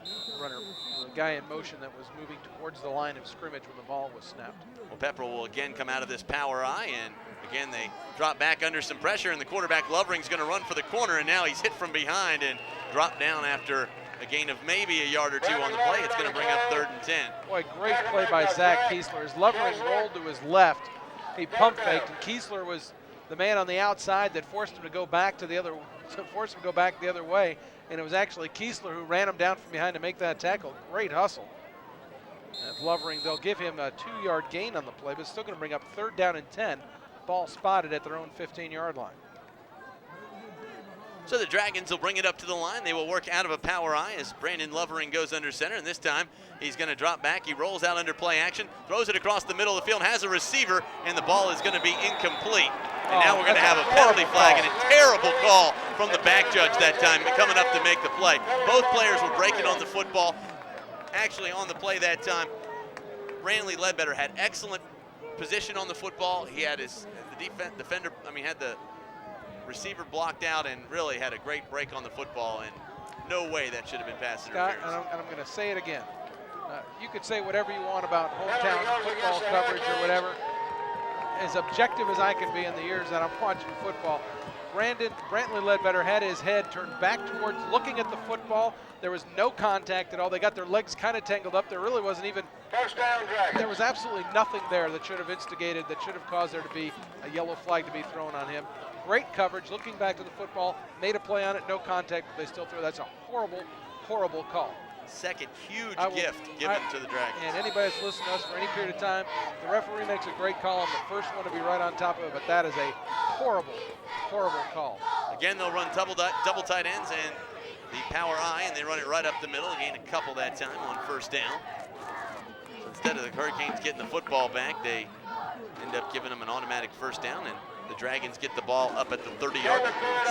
The guy in motion that was moving towards the line of scrimmage when the ball was snapped. Well, Pepperell will again come out of this power eye, and again they drop back under some pressure, and the quarterback Lovering's going to run for the corner, and now he's hit from behind and dropped down after a gain of maybe a yard or two on the play. It's going to bring up third and 10. Boy, great play by Zach Kiesler. As Lovering rolled to his left, he pump faked, and Kiesler was the man on the outside that forced him to go back the other way. And it was actually Kiesler who ran him down from behind to make that tackle. Great hustle. And Lovering, they'll give him a 2-yard gain on the play, but it's still going to bring up third down and 10. Ball spotted at their own 15-yard line. So the Dragons will bring it up to the line. They will work out of a power eye as Brandon Lovering goes under center, and this time he's going to drop back. He rolls out under play action, throws it across the middle of the field, has a receiver, and the ball is going to be incomplete. And now we're going to have a penalty flag and a terrible call from the back judge that time coming up to make the play. Both players were breaking on the football. Actually, on the play that time, Ranley Ledbetter had excellent position on the football. He had had the receiver blocked out and really had a great break on the football, and no way that should have been pass interference. Scott, and I'm going to say it again. You could say whatever you want about hometown football coverage or whatever. As objective as I can be in the years that I'm watching football, Brantley Ledbetter had his head turned back towards looking at the football. There was no contact at all. They got their legs kind of tangled up. There really wasn't even First down, Dragons. There was absolutely nothing there that should have instigated, that should have caused there to be a yellow flag to be thrown on him. Great coverage, looking back to the football, made a play on it, no contact, but they still threw. That's a horrible, horrible call. Second huge gift given to the Dragons. And anybody that's listened to us for any period of time, the referee makes a great call. I'm the first one to be right on top of it, but that is a horrible, horrible call. Again, they'll run double tight ends and the power I, and they run it right up the middle. Gain a couple that time on first down. So instead of the Hurricanes getting the football back, they end up giving them an automatic first down, and the Dragons get the ball up at the 30-yard.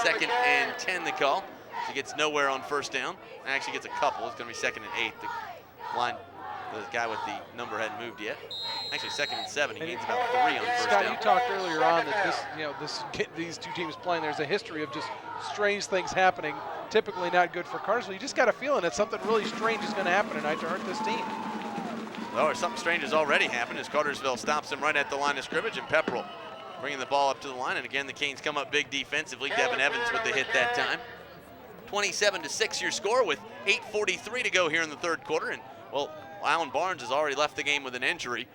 Second and 10 the call. He gets nowhere on first down. Actually gets a couple. It's going to be second and 8. The guy with the number hadn't moved yet. Actually, second and 7. He gains about 3 on first Scott, down. you talked earlier on that these two teams playing, there's a history of just strange things happening, typically not good for Cartersville. You just got a feeling that something really strange is going to happen tonight to hurt this team. Well, or something strange has already happened as Cartersville stops him right at the line of scrimmage, and Pepperell bringing the ball up to the line. And again, the Canes come up big defensively. Devin Evans with the hit that time. 27-6 your score with 8:43 to go here in the third quarter. And, well, Alan Barnes has already left the game with an injury.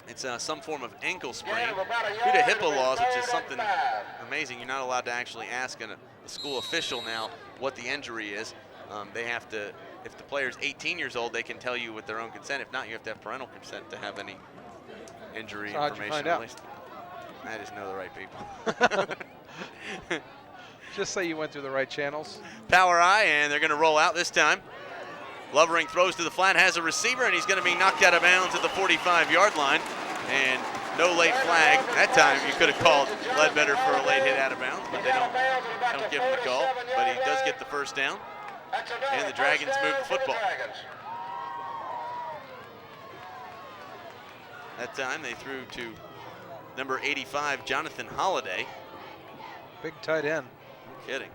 It's some form of ankle sprain due to HIPAA laws, which is something amazing. You're not allowed to actually ask a school official now what the injury is. They have to, if the player's 18 years old, they can tell you with their own consent. If not, you have to have parental consent to have any injury So how'd you information find out? released. I just know the right people. Just say you went through the right channels. Power I, and they're going to roll out this time. Lovering throws to the flat, has a receiver, and he's going to be knocked out of bounds at the 45-yard line. And no late flag. That time you could have called Ledbetter for a late hit out of bounds, but they don't give him the call. But he does get the first down, and the Dragons move the football. That time they threw to number 85, Jonathan Holliday. Big tight end. Kidding.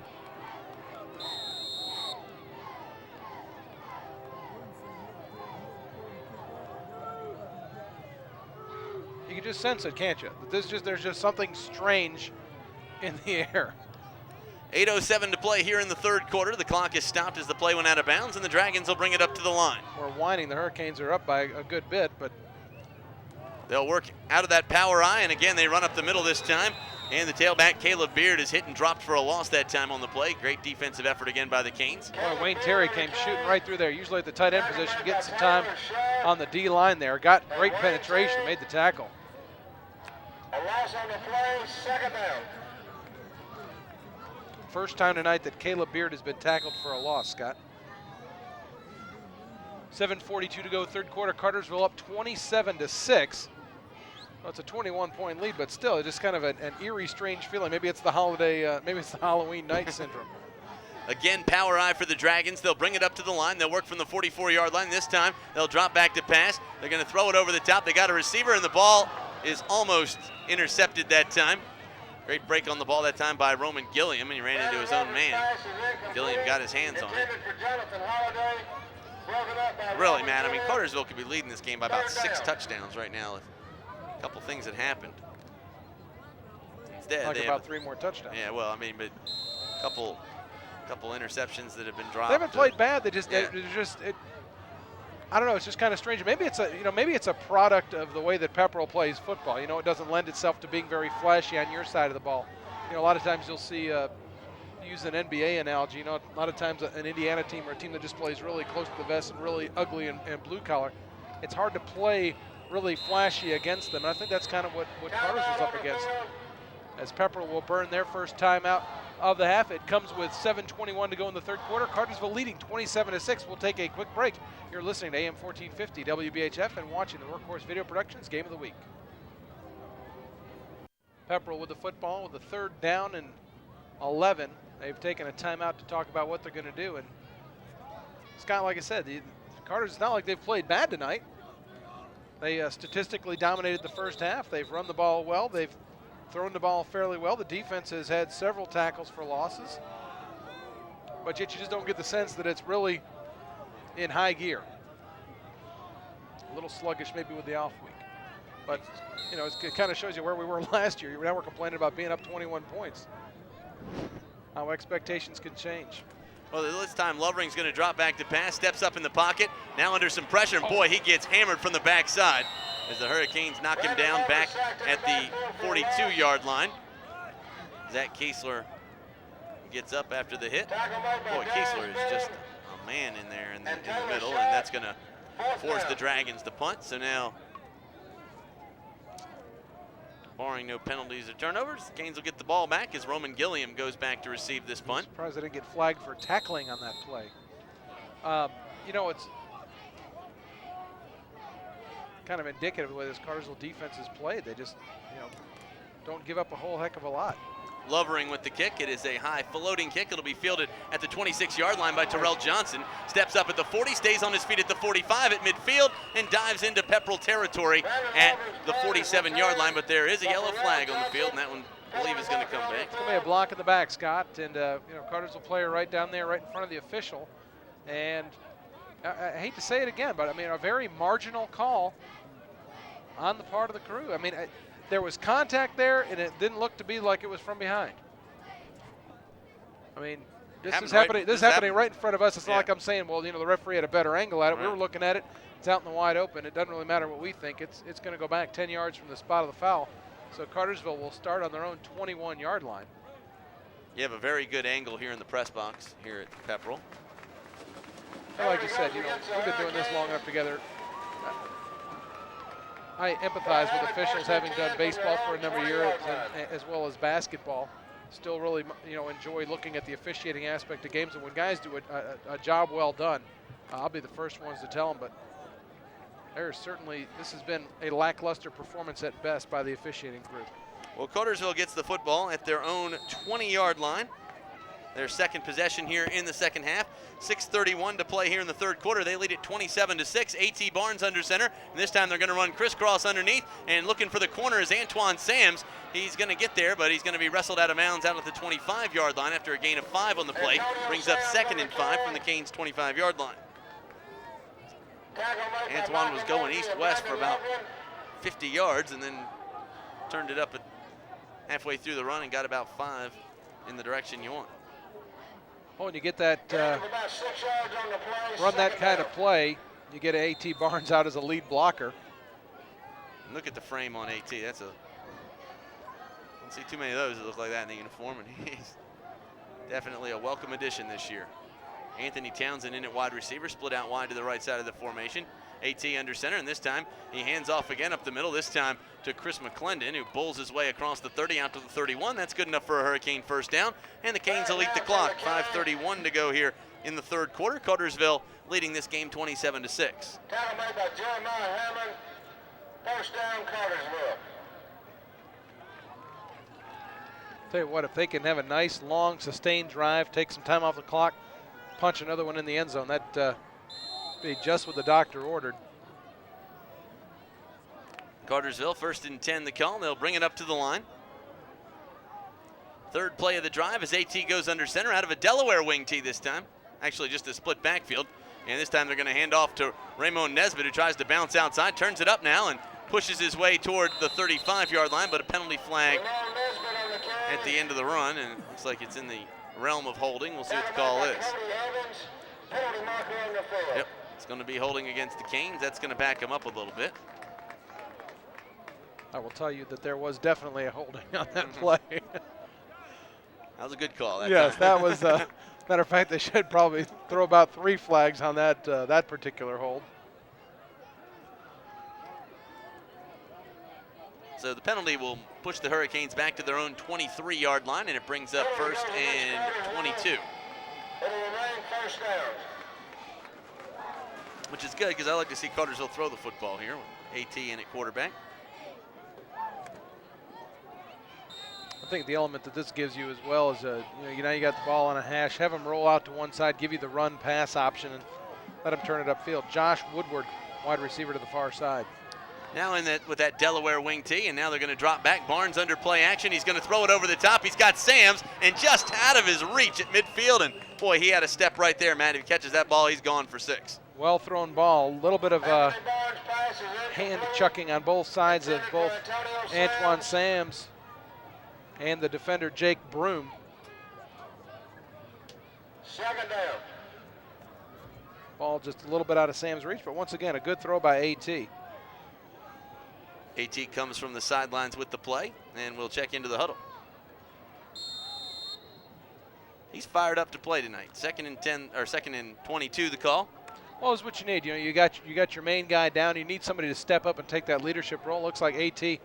You can just sense it, can't you? There's just something strange in the air. 8:07 to play here in the third quarter. The clock is stopped as the play went out of bounds, and the Dragons will bring it up to the line. We're whining. The Hurricanes are up by a good bit, but they'll work out of that power I, and again, they run up the middle this time. And the tailback, Caleb Beard, is hit and dropped for a loss that time on the play. Great defensive effort again by the Canes. boy, Wayne Terry came shooting right through there, usually at the tight end position, getting some time on the D line there. Got great penetration, made the tackle. A loss on the play, second down. First time tonight that Caleb Beard has been tackled for a loss, Scott. 7:42 to go, third quarter. Cartersville up 27-6. Well, it's a 21-point lead, but still, it's just kind of an eerie, strange feeling. Maybe it's the holiday, maybe it's the Halloween night syndrome. Again, power I for the Dragons. They'll bring it up to the line. They'll work from the 44-yard line. This time, they'll drop back to pass. They're going to throw it over the top. They got a receiver, and the ball is almost intercepted that time. Great break on the ball that time by Roman Gilliam, and he ran into his own man. Gilliam got his hands on it. Really, man, I mean, Cartersville could be leading this game by about 6 touchdowns right now. A couple things that happened. Instead, Like they about have, 3 more touchdowns. yeah, well, I mean, but a couple interceptions that have been dropped. They haven't played bad. They just, Yeah. I don't know. It's just kind of strange. Maybe it's a product of the way that Pepperell plays football. You know, it doesn't lend itself to being very flashy on your side of the ball. You know, a lot of times you'll see, use an NBA analogy. You know, a lot of times an Indiana team or a team that just plays really close to the vest and really ugly and blue collar, it's hard to play really flashy against them. And I think that's kind of what Cartersville's up against. As Pepperell will burn their first timeout of the half. It comes with 7:21 to go in the third quarter. Cartersville leading 27-6. We'll take a quick break. You're listening to AM 1450 WBHF and watching the Workhorse Video Productions Game of the Week. Pepperell with the football with the third down and 11. They've taken a timeout to talk about what they're going to do. And Scott, like I said, Carter's not like they've played bad tonight. They statistically dominated the first half. They've run the ball well. They've thrown the ball fairly well. The defense has had several tackles for losses. But yet you just don't get the sense that it's really in high gear. A little sluggish maybe with the off week. But, you know, it kind of shows you where we were last year. Now we're complaining about being up 21 points. How expectations can change. Well, this time Lovering's going to drop back to pass, steps up in the pocket, now under some pressure, and boy, he gets hammered from the backside as the Hurricanes knock him down back at the 42-yard line. Zach Kiesler gets up after the hit. Boy, Kiesler is just a man in there in the middle, and that's going to force the Dragons to punt. So now, barring no penalties or turnovers, the Canes will get the ball back as Roman Gilliam goes back to receive this punt. I'm surprised I didn't get flagged for tackling on that play. You know, it's kind of indicative of the way this Cartersville defense is played. They just, you know, don't give up a whole heck of a lot. Lovering with the kick. It is a high floating kick. It'll be fielded at the 26-yard line by Terrell Johnson. Steps up at the 40, stays on his feet at the 45 at midfield, and dives into Pepperell territory at the 47-yard line. But there is a yellow flag on the field, and that one, I believe, is going to come back. It's going to be a block in the back, Scott. And, you know, Cartersville player right down there, right in front of the official. And I hate to say it again, but, I mean, a very marginal call on the part of the crew. I mean, there was contact there, and it didn't look to be like it was from behind. I mean, this is happening right in front of us. It's not like I'm saying, well, you know, the referee had a better angle at it. Right. We were looking at it. It's out in the wide open. It doesn't really matter what we think. It's going to go back 10 yards from the spot of the foul. So Cartersville will start on their own 21-yard line. You have a very good angle here in the press box here at Pepperell. Like you said, you know, we've been doing this long enough together. I empathize with officials, having done baseball for a number of years as well as basketball. Still really, you know, enjoy looking at the officiating aspect of games. And when guys do a job well done, I'll be the first ones to tell them. But there's certainly, this has been a lackluster performance at best by the officiating group. Well, Cartersville gets the football at their own 20-yard line. Their second possession here in the second half. 6:31 to play here in the third quarter. They lead it 27-6. A.T. Barnes under center. And this time they're going to run crisscross underneath. And looking for the corner is Antoine Sams. He's going to get there, but he's going to be wrestled out of bounds out at the 25-yard line after a gain of 5 on the play. Brings up 2nd and 5 from the Canes' 25-yard line. Antoine was going east-west for about 50 yards and then turned it up at halfway through the run and got about 5 in the direction you want. Oh, and you get that, run that kind of play, you get A.T. Barnes out as a lead blocker. Look at the frame on A.T. That's a, don't see too many of those that look like that in the uniform, and he's definitely a welcome addition this year. Anthony Townsend in at wide receiver, split out wide to the right side of the formation. A.T. under center, and this time he hands off again up the middle, this time to Chris McClendon, who bowls his way across the 30 out to the 31. That's good enough for a Hurricane first down, and the Canes will eat the clock. 5:31 to go here in the third quarter. Cartersville leading this game 27-6. Tackle made by Jeremiah Hammond. First down, Cartersville. Tell you what, if they can have a nice, long, sustained drive, take some time off the clock, punch another one in the end zone, that be just what the doctor ordered. Cartersville, 1st and 10 the call. They'll bring it up to the line. Third play of the drive as A.T. goes under center out of a Delaware wing tee this time. Actually, just a split backfield. And this time they're going to hand off to Raymond Nesbitt, who tries to bounce outside, turns it up now, and pushes his way toward the 35-yard line, but a penalty flag at the end of the run, and it looks like it's in the realm of holding. We'll see what the call is. Yep, it's going to be holding against the Canes. That's going to back them up a little bit. I will tell you that there was definitely a holding on that play. That was a good call. Yes, that was, matter of fact, they should probably throw about 3 flags on that, that particular hold. So the penalty will push the Hurricanes back to their own 23-yard line, and it brings up 1st and 22. Which is good, because I like to see Cartersville throw the football here with A.T. in at quarterback. I think the element that this gives you as well is, you know, you got the ball on a hash, have them roll out to one side, give you the run-pass option, and let them turn it upfield. Josh Woodward, wide receiver to the far side. Now with that Delaware wing tee, and now they're going to drop back. Barnes under play action. He's going to throw it over the top. He's got Sams, and just out of his reach at midfield. And boy, he had a step right there, Matt. If he catches that ball, he's gone for 6. Well thrown ball. A little bit of hand chucking on both sides of both Antoine Sams and the defender Jake Broom. Second down. Ball just a little bit out of Sam's reach, but once again, a good throw by AT. AT comes from the sidelines with the play, and we'll check into the huddle. He's fired up to play tonight. 2nd and 10, or 2nd and 22, the call. Well, it's what you need. You know, you got your main guy down. You need somebody to step up and take that leadership role. Looks like AT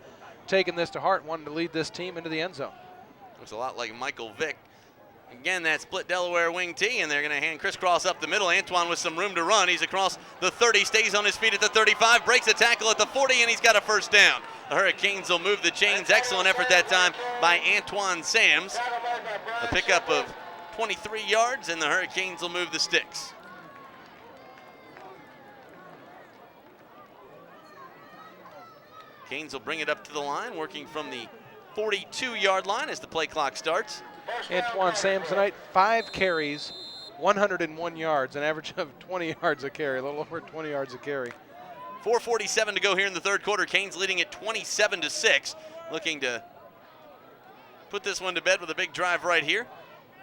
taking this to heart, wanting to lead this team into the end zone. Looks a lot like Michael Vick. Again, that split Delaware wing T, and they're going to hand crisscross up the middle. Antoine with some room to run. He's across the 30, stays on his feet at the 35, breaks a tackle at the 40, and he's got a first down. The Hurricanes will move the chains. Excellent effort that time by Antoine Sams. A pickup of 23 yards, and the Hurricanes will move the sticks. Canes will bring it up to the line, working from the 42-yard line as the play clock starts. Antoine Sams tonight, 5 carries, 101 yards, an average of 20 yards a carry, a little over 20 yards a carry. 4:47 to go here in the third quarter. Canes leading at 27-6, looking to put this one to bed with a big drive right here.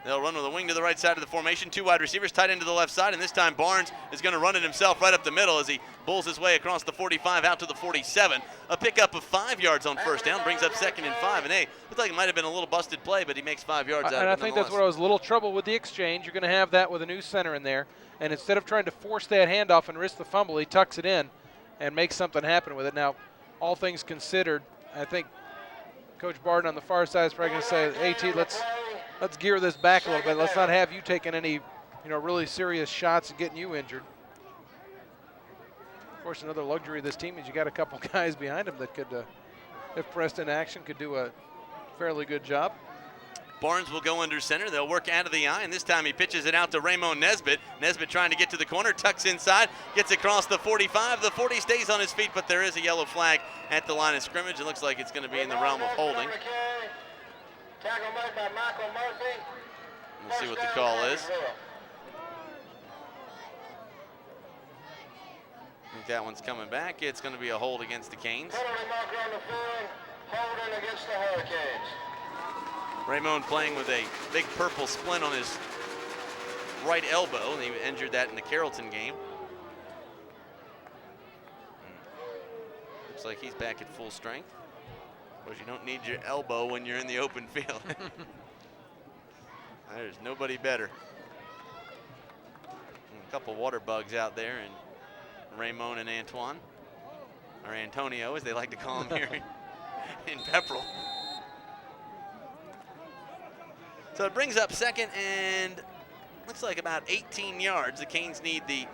They'll run with a wing to the right side of the formation. 2 wide receivers tight end to the left side, and this time Barnes is going to run it himself right up the middle as he bulls his way across the 45 out to the 47. A pickup of 5 yards on first down, brings up 2nd and 5. And hey, looked like it might have been a little busted play, but he makes 5 yards out of it. And I think that's what I was a little trouble with the exchange. You're going to have that with a new center in there, and instead of trying to force that handoff and risk the fumble, he tucks it in and makes something happen with it. Now, all things considered, I think Coach Barden on the far side is probably going to say, AT, let's gear this back a little bit. Let's not have you taking any, really serious shots and getting you injured. Of course, another luxury of this team is you got a couple guys behind him that could, if pressed in action, could do a fairly good job. Barnes will go under center. They'll work out of the eye, and this time he pitches it out to Raymond Nesbitt. Nesbitt trying to get to the corner, tucks inside, gets across the 45. The 40 stays on his feet, but there is a yellow flag at the line of scrimmage. It looks like it's going to be in the realm of holding. Tackle made by Michael Murphy. We'll see what the call is. I think that one's coming back. It's going to be a hold against the Canes. Penalty marker on the field, holding against the Hurricanes. Raymond playing with a big purple splint on his right elbow, and he injured that in the Carrollton game. Looks like he's back at full strength. Of course, you don't need your elbow when you're in the open field. There's nobody better. A couple water bugs out there, and Raymond and Antoine, or Antonio as they like to call him here in Pepperell. So it brings up 2nd and looks like about 18 yards. The Canes need the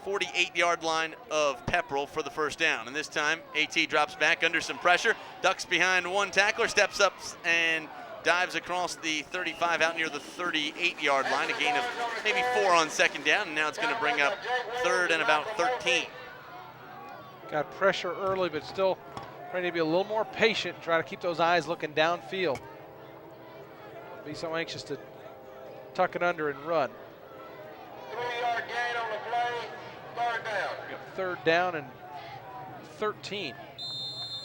48-yard line of Pepperell for the first down. And this time, AT drops back under some pressure, ducks behind one tackler, steps up and dives across the 35 out near the 38-yard line, a gain of maybe 4 on 2nd down, and now it's going to bring up 3rd and about 13. Got pressure early, but still trying to be a little more patient and try to keep those eyes looking downfield. Be so anxious to tuck it under and run. 3-yard gain on the play, 3rd down. 3rd down and 13.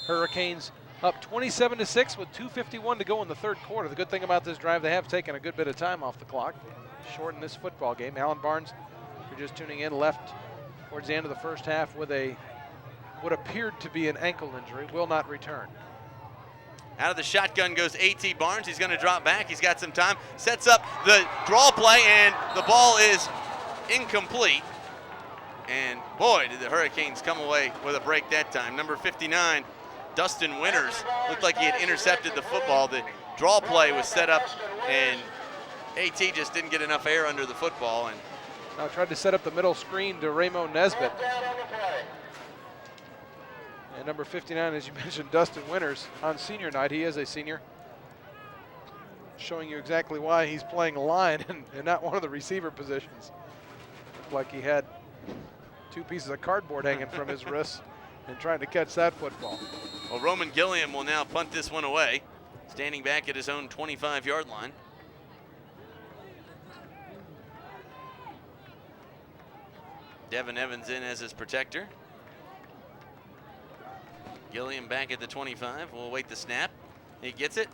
Hurricanes up 27-6 with 2:51 to go in the third quarter. The good thing about this drive, they have taken a good bit of time off the clock, shortened this football game. Alan Barnes, if you're just tuning in, left towards the end of the first half with what appeared to be an ankle injury, will not return. Out of the shotgun goes A.T. Barnes. He's going to drop back. He's got some time. Sets up the draw play, and the ball is incomplete. And boy, did the Hurricanes come away with a break that time. Number 59, Dustin Winters, looked like he had intercepted the football. The draw play was set up, and A.T. just didn't get enough air under the football. And now tried to set up the middle screen to Raymond Nesbitt. And number 59, as you mentioned, Dustin Winters on senior night. He is a senior. Showing you exactly why he's playing line and not one of the receiver positions. Looked like he had 2 pieces of cardboard hanging from his wrists and trying to catch that football. Well, Roman Gilliam will now punt this one away, standing back at his own 25-yard line. Devin Evans in as his protector. Gilliam back at the 25. We'll wait the snap. He gets it.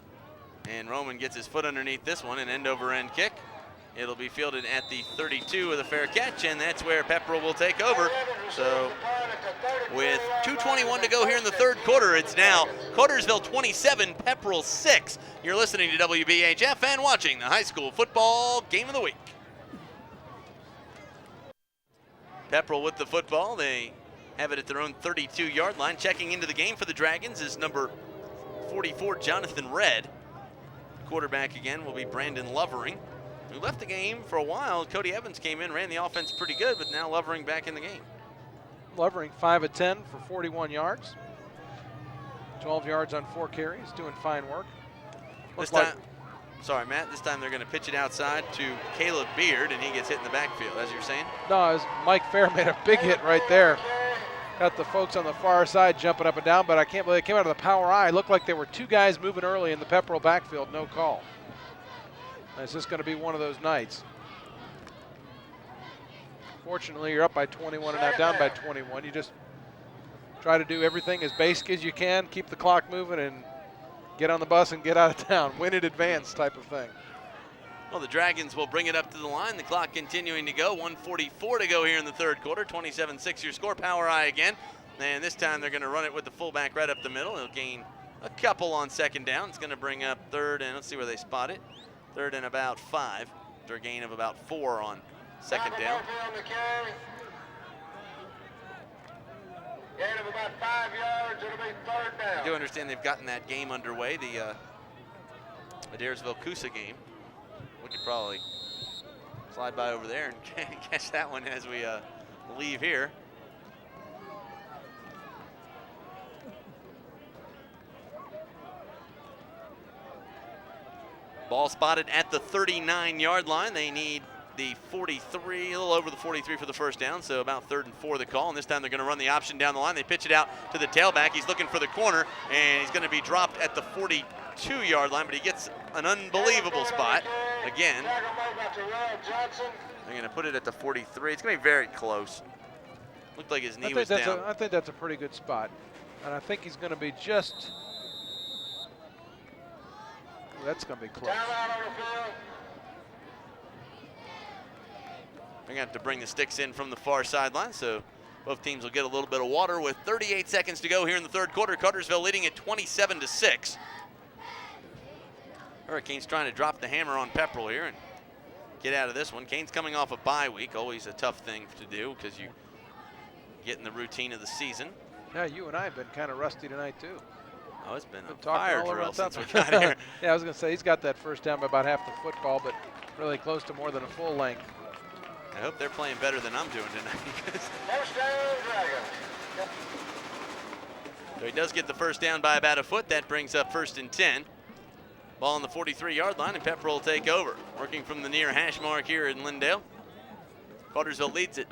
And Roman gets his foot underneath this one, an end-over-end kick. It'll be fielded at the 32 with a fair catch, and that's where Pepperell will take over. So with 2:21 to go here in the third quarter, it's now Cartersville 27, Pepperell 6. You're listening to WBHF and watching the high school football game of the week. Pepperell with the football. They have it at their own 32-yard line. Checking into the game for the Dragons is number 44, Jonathan Redd. Quarterback again will be Brandon Lovering, who left the game for a while. Cody Evans came in, ran the offense pretty good, but now Lovering back in the game. Lovering 5 of 10 for 41 yards. 12 yards on 4 carries, doing fine work. This time, sorry, Matt, this time they're going to pitch it outside to Caleb Beard, and he gets hit in the backfield, as you're saying. No, Mike Fair made a big hit right there. Got the folks on the far side jumping up and down, but I can't believe it came out of the power eye. Looked like there were 2 guys moving early in the Pepperell backfield, no call. It's just going to be one of those nights. Fortunately, you're up by 21 and not down by 21. You just try to do everything as basic as you can, keep the clock moving, and get on the bus and get out of town. Win in advance type of thing. Well, the Dragons will bring it up to the line. The clock continuing to go. 1:44 to go here in the third quarter. 27-6 your score. Power eye again. And this time they're going to run it with the fullback right up the middle. He'll gain a couple on second down. It's going to bring up third, and let's see where they spot it. Third and about 5. After a gain of about 4 on second down. Gain of about 5 yards, it'll be third down. I do understand they've gotten that game underway, the Adairsville-Coosa game. We could probably slide by over there and catch that one as we leave here. Ball spotted at the 39-yard line. They need the 43, a little over the 43 for the first down, so about 3rd and 4 the call. And this time they're going to run the option down the line. They pitch it out to the tailback. He's looking for the corner, and he's going to be dropped at the 42-yard line, but he gets an unbelievable spot. Again, they're going to put it at the 43. It's going to be very close. Looked like his knee was down. I think that's a pretty good spot. And I think he's going to be just... That's going to be close. They're going to have to bring the sticks in from the far sideline, so both teams will get a little bit of water with 38 seconds to go here in the third quarter. Cartersville leading at 27-6. Hurricanes trying to drop the hammer on Pepperell here and get out of this one. Canes coming off a bye week, always a tough thing to do because you get in the routine of the season. Yeah, you and I have been kind of rusty tonight, too. Oh, it's been a fire drill since we got here. Yeah, I was going to say, he's got that first down by about half the football, but really close to more than a full length. I hope they're playing better than I'm doing tonight. First down, Dragon. So he does get the first down by about a foot. That brings up 1st and 10. Ball on the 43-yard line, and Pepperell will take over. Working from the near hash mark here in Lindale. Cartersville leads it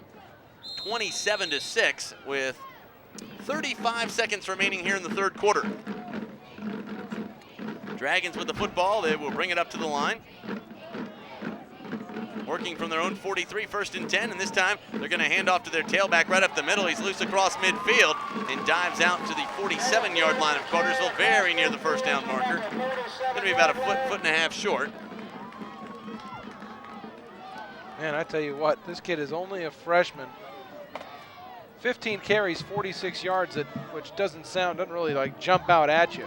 27-6 with 35 seconds remaining here in the third quarter. Dragons with the football. They will bring it up to the line. Working from their own 43, 1st and 10, and this time they're going to hand off to their tailback right up the middle. He's loose across midfield and dives out to the 47-yard line of Cartersville, very near the first down marker. Going to be about a foot and a half short. Man, I tell you what, this kid is only a freshman. 15 carries, 46 yards, which doesn't really like jump out at you.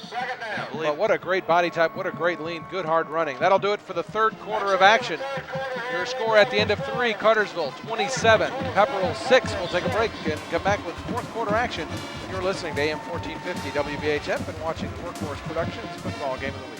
Second down. But what a great body type, what a great lean, good hard running. That'll do it for the third quarter of action. Your score at the end of 3, Cartersville 27, Pepperell 6. We'll take a break and come back with fourth quarter action. You're listening to AM 1450 WBHF and watching Workhorse Productions Football Game of the Week.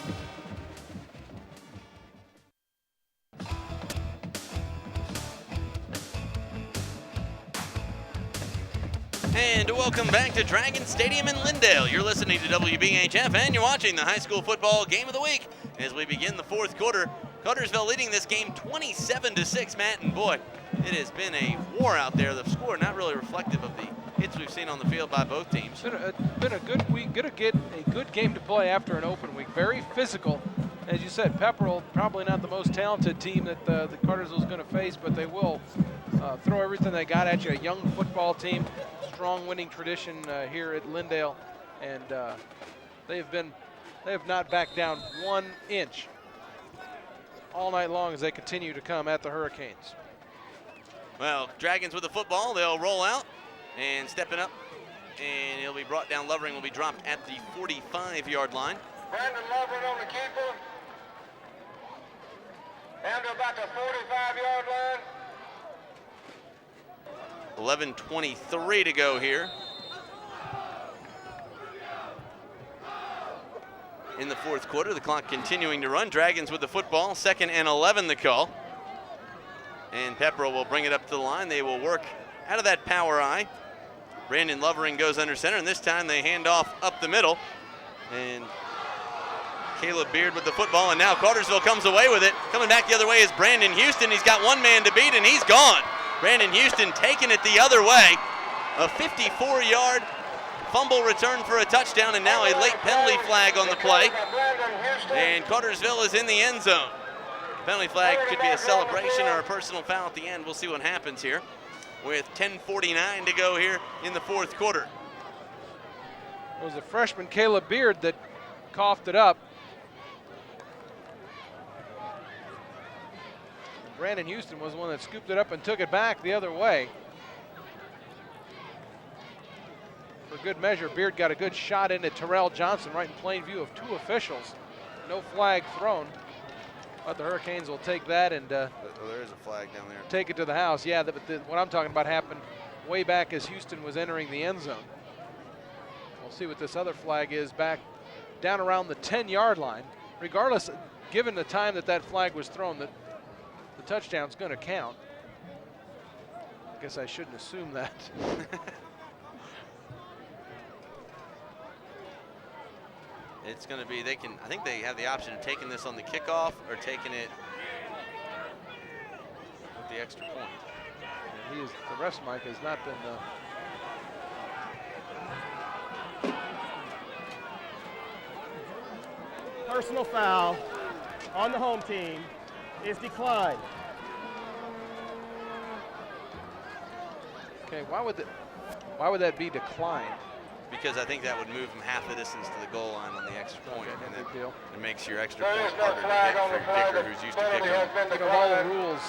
And welcome back to Dragon Stadium in Lindale. You're listening to WBHF and you're watching the high school football game of the week as we begin the fourth quarter. Cartersville leading this game 27-6, Matt, and boy, it has been a war out there. The score not really reflective of the hits we've seen on the field by both teams. It's been a good week, a good game to play after an open week. Very physical. As you said, Pepperell probably not the most talented team that the Cartersville's going to face, but they will throw everything they got at you. A young football team, strong winning tradition here at Lindale, and they have been They have not backed down 1 inch all night long as they continue to come at the Hurricanes. Well, Dragons with the football. They'll roll out and stepping up. And it'll be brought down. Lovering will be dropped at the 45-yard line. Brandon Lovering on the keeper. Down to about the 45-yard line. 11:23 to go here in the fourth quarter. The clock continuing to run. Dragons with the football. 2nd and 11 the call. And Pepperell will bring it up to the line. They will work out of that power eye. Brandon Lovering goes under center, and this time they hand off up the middle. And Caleb Beard with the football, and now Cartersville comes away with it. Coming back the other way is Brandon Houston. He's got 1 man to beat, and he's gone. Brandon Houston taking it the other way. A 54-yard fumble return for a touchdown, and now a late penalty flag on the play. And Cartersville is in the end zone. Penalty flag could be a celebration or a personal foul at the end. We'll see what happens here with 10:49 to go here in the fourth quarter. It was the freshman Caleb Beard that coughed it up. Brandon Houston was the one that scooped it up and took it back the other way. For good measure, Beard got a good shot into Terrell Johnson right in plain view of 2 officials. No flag thrown. But the Hurricanes will take that and There is a flag down there. take it to the house. Yeah, but what I'm talking about happened way back as Houston was entering the end zone. We'll see what this other flag is back down around the 10-yard line. Regardless, given the time that flag was thrown, that the touchdown's going to count. I guess I shouldn't assume that. It's going to be, I think they have the option of taking this on the kickoff or taking it with the extra point. And the rest, Mike, has not been personal foul on the home team is declined. Okay, why would that be declined? Because I think that would move them half the distance to the goal line on the extra point, Okay, and no big deal. it makes your extra point harder to hit for a kicker who's used to kicking. You know, all the rules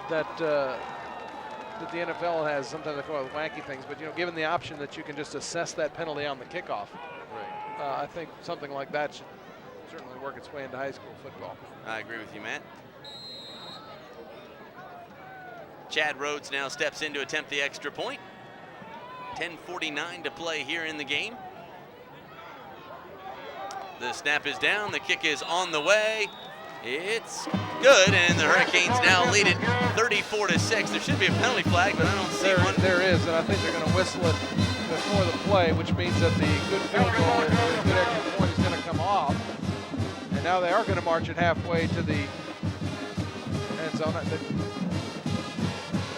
that the NFL has, sometimes they call it wacky things, but given the option that you can just assess that penalty on the kickoff, Right. I think something like that should certainly work its way into high school football. I agree with you, Matt. Chad Rhodes now steps in to attempt the extra point. 10:49 to play here in the game. The snap is down, the kick is on the way. It's good, and the Hurricanes now lead it 34-6. There should be a penalty flag, but I don't see one. There is, and I think they're going to whistle it before the play, which means that the good field goal, the good extra point is going to come off. And now they are going to march it halfway to the end zone. Are they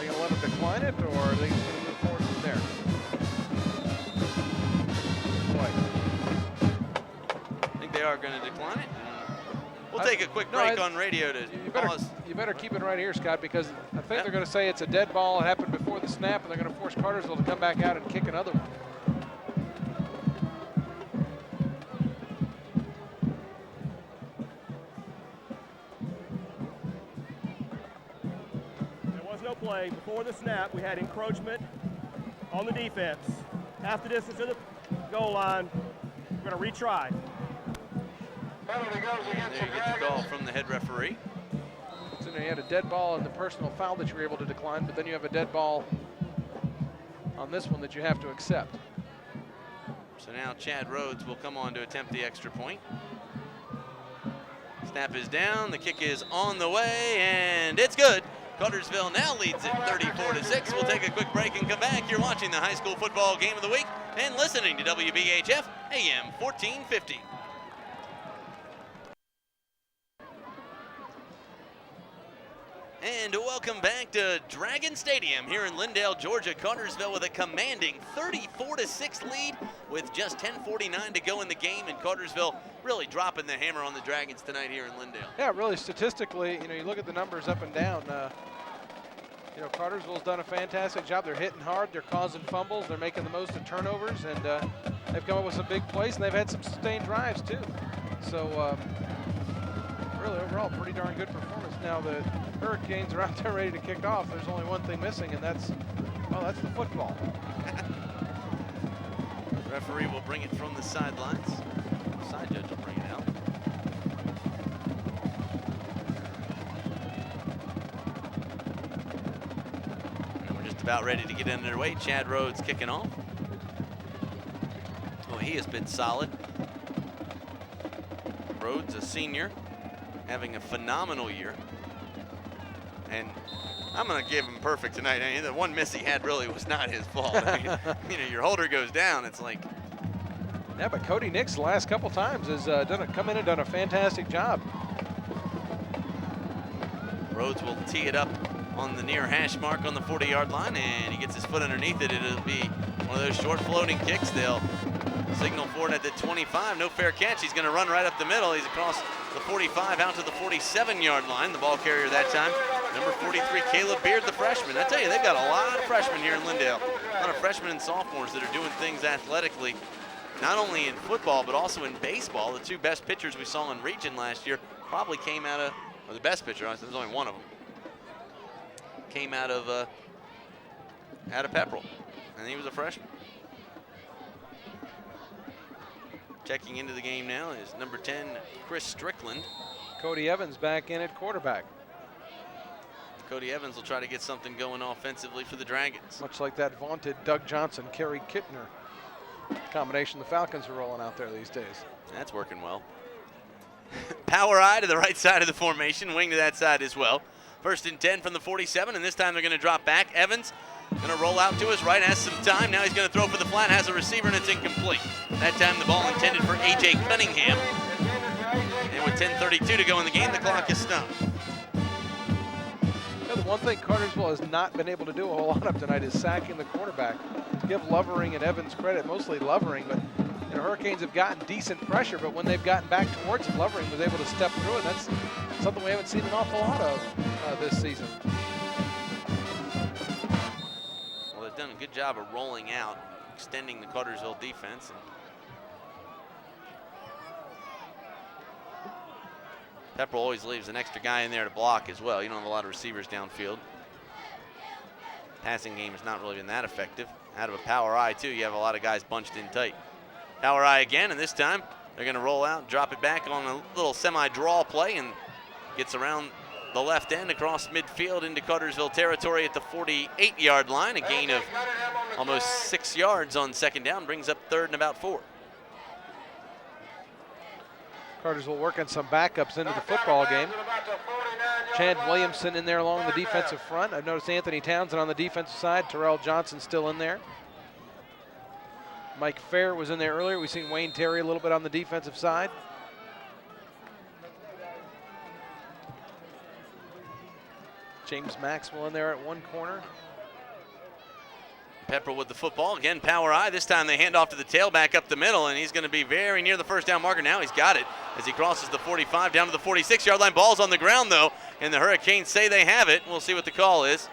going to let them decline it, or are they going to move forward from there? I think they are going to decline it. We'll take a quick break on radio to pause. You better keep it right here, Scott, because I think they're going to say it's a dead ball. It happened before the snap, and they're going to force Cartersville to come back out and kick another one. There was no play. Before the snap, we had encroachment on the defense. Half the distance to the goal line. We're going to retry. Penalty goes against There you get the call from the head referee. So you had a dead ball in the personal foul that you were able to decline, but then you have a dead ball on this one that you have to accept. So now Chad Rhodes will come on to attempt the extra point. Snap is down, the kick is on the way, and it's good. Cartersville now leads it 34-6. We'll take a quick break and come back. You're watching the high school football game of the week and listening to WBHF AM 1450. And welcome back to Dragon Stadium here in Lindale, Georgia. Cartersville with a commanding 34-6 lead with just 10:49 to go in the game, and Cartersville really dropping the hammer on the Dragons tonight here in Lindale. Yeah, really statistically, you look at the numbers up and down. Cartersville's done a fantastic job. They're hitting hard, they're causing fumbles, they're making the most of turnovers, and they've come up with some big plays, and they've had some sustained drives too. So really, overall, pretty darn good performance. Now the Hurricanes are out there ready to kick off. There's only one thing missing, and that's the football. Referee will bring it from the sidelines. Side judge will bring it out. And we're just about ready to get underway. Chad Rhodes kicking off. Oh, he has been solid. Rhodes, a senior, having a phenomenal year. And I'm going to give him perfect tonight. I mean, the one miss he had really was not his fault. I mean, your holder goes down. It's like. Yeah, but Cody Nix the last couple times has come in and done a fantastic job. Rhodes will tee it up on the near hash mark on the 40-yard line, and he gets his foot underneath it. It'll be one of those short floating kicks. They'll signal for it at the 25. No fair catch. He's going to run right up the middle. He's across the 45 out to the 47-yard line. The ball carrier that time, number 43, Caleb Beard, the freshman. I tell you, they've got a lot of freshmen here in Lindale. A lot of freshmen and sophomores that are doing things athletically, not only in football, but also in baseball. The two best pitchers we saw in region last year probably came out of, or the best pitcher, there's only one of them, came out of Pepperell, and he was a freshman. Checking into the game now is number 10, Chris Strickland. Cody Evans back in at quarterback. Cody Evans will try to get something going offensively for the Dragons. Much like that vaunted Doug Johnson, Kerry Kittner combination the Falcons are rolling out there these days. That's working well. Power eye to the right side of the formation, wing to that side as well. First and 10 from the 47, and this time they're going to drop back. Evans going to roll out to his right, has some time. Now he's going to throw for the flat, has a receiver, and it's incomplete. That time the ball intended for A.J. Cunningham. And with 10:32 to go in the game, the clock is stopped. Yeah, the one thing Cartersville has not been able to do a whole lot of tonight is sacking the quarterback. Give Lovering and Evans credit, mostly Lovering, but Hurricanes have gotten decent pressure, but when they've gotten back towards him, Lovering was able to step through it. That's something we haven't seen an awful lot of this season. Well, they've done a good job of rolling out, extending the Cartersville defense. Pepperell always leaves an extra guy in there to block as well. You don't have a lot of receivers downfield. Passing game has not really been that effective. Out of a power eye, too, you have a lot of guys bunched in tight. Power eye again, and this time they're going to roll out, drop it back on a little semi-draw play, and gets around the left end across midfield into Cartersville territory at the 48-yard line. A gain of almost 6 yards on second down, brings up third and about 4. Cartersville working some backups into the football game. Chad Williamson in there along the defensive front. I've noticed Anthony Townsend on the defensive side. Terrell Johnson still in there. Mike Fair was in there earlier. We've seen Wayne Terry a little bit on the defensive side. James Maxwell in there at one corner. Pepperell with the football. Again, power eye. This time they hand off to the tailback up the middle, and he's going to be very near the first down marker. Now he's got it as he crosses the 45 down to the 46-yard line. Ball's on the ground, though, and the Hurricanes say they have it. We'll see what the call is.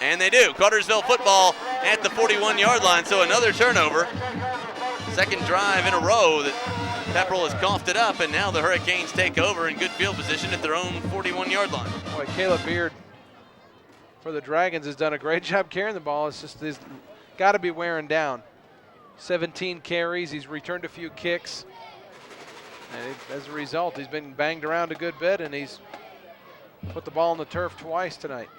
And they do. Cartersville football at the 41-yard line, so another turnover. Second drive in a row that Pepperell has coughed it up, and now the Hurricanes take over in good field position at their own 41-yard line. Boy, Caleb Beard for the Dragons has done a great job carrying the ball. It's just he's got to be wearing down. 17 carries. He's returned a few kicks. And as a result, he's been banged around a good bit, and he's put the ball on the turf twice tonight.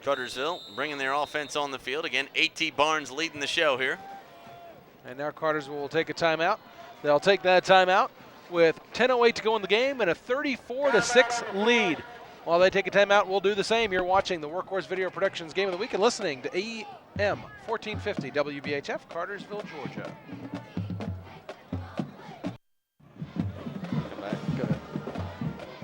Cartersville bringing their offense on the field. Again, A.T. Barnes leading the show here. And now Cartersville will take a timeout. They'll take that timeout with 10:08 to go in the game and a 34-6 lead. While they take a timeout, we'll do the same. You're watching the Workhorse Video Productions Game of the Week and listening to AM 1450 WBHF, Cartersville, Georgia.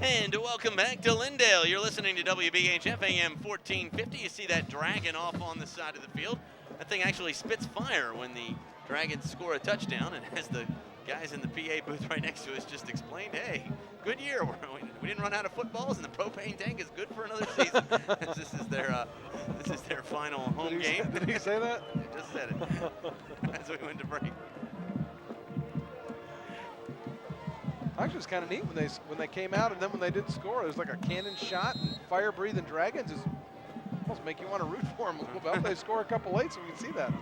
And welcome back to Lindale. You're listening to WBHF AM 1450. You see that dragon off on the side of the field. That thing actually spits fire when the Dragons score a touchdown, and as the guys in the PA booth right next to us just explained, hey, good year. We didn't run out of footballs, and the propane tank is good for another season. This is their final home game. Did he say that? He just said it as we went to break. Actually, it's kind of neat when they came out, and then when they did score, it was like a cannon shot, and fire-breathing dragons is almost make you want to root for them a little bit. I hope they score a couple late so we can see that.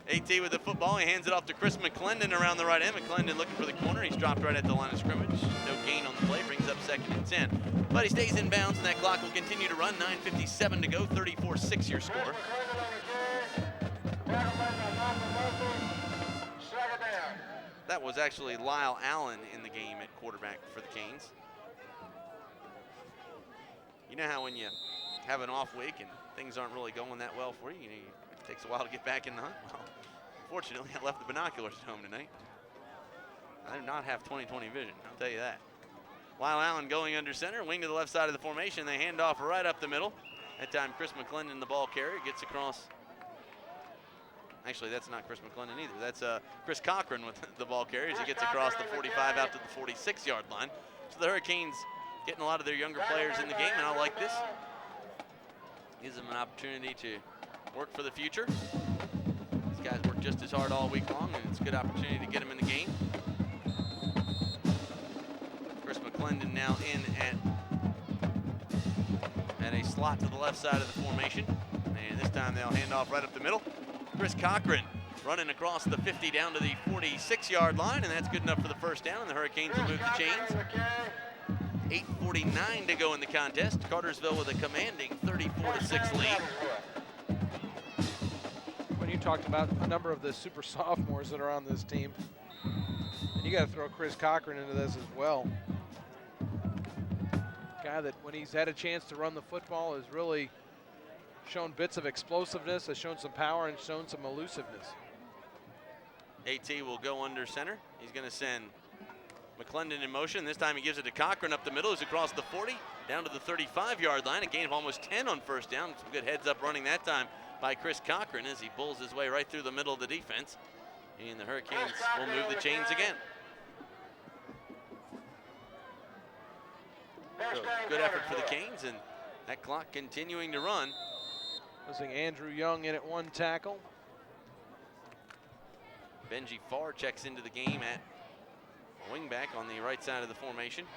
AT with the football. He hands it off to Chris McClendon around the right end. McClendon looking for the corner. He's dropped right at the line of scrimmage. No gain on the play. Brings up 2nd and 10. But he stays in bounds, and that clock will continue to run. 9:57 to go. 34-6 your score. That was actually Lyle Allen in the game at quarterback for the Canes. You know how when you have an off week and things aren't really going that well for you, it takes a while to get back in the hunt. Well, fortunately, I left the binoculars at home tonight. I do not have 20/20 vision, I'll tell you that. Lyle Allen going under center, wing to the left side of the formation. They hand off right up the middle. That time, Chris McClendon, the ball carrier, gets across. Actually, that's not Chris McClendon either. That's Chris Cochran with the ball carrier as he gets across the 45 out to the 46-yard line. So the Hurricanes getting a lot of their younger players in the game, and I like this. Gives them an opportunity to work for the future. These guys work just as hard all week long, and it's a good opportunity to get them in the game. Chris McClendon now in at a slot to the left side of the formation. And this time they'll hand off right up the middle. Chris Cochran running across the 50 down to the 46-yard line, and that's good enough for the first down, and the Hurricanes will move the chains. 8:49 to go in the contest. Cartersville with a commanding 34-6 lead. When you talked about a number of the super sophomores that are on this team, and you got to throw Chris Cochran into this as well. Guy that when he's had a chance to run the football has really shown bits of explosiveness, has shown some power, and shown some elusiveness. AT will go under center. He's going to send McClendon in motion. This time he gives it to Cochran up the middle. He's across the 40, down to the 35-yard line. A gain of almost 10 on first down. Some good heads-up running that time by Chris Cochran as he pulls his way right through the middle of the defense. And the Hurricanes will move the chains again. So good effort for the Canes, and that clock continuing to run. Losing Andrew Young in at one tackle. Benji Farr checks into the game at wingback on the right side of the formation.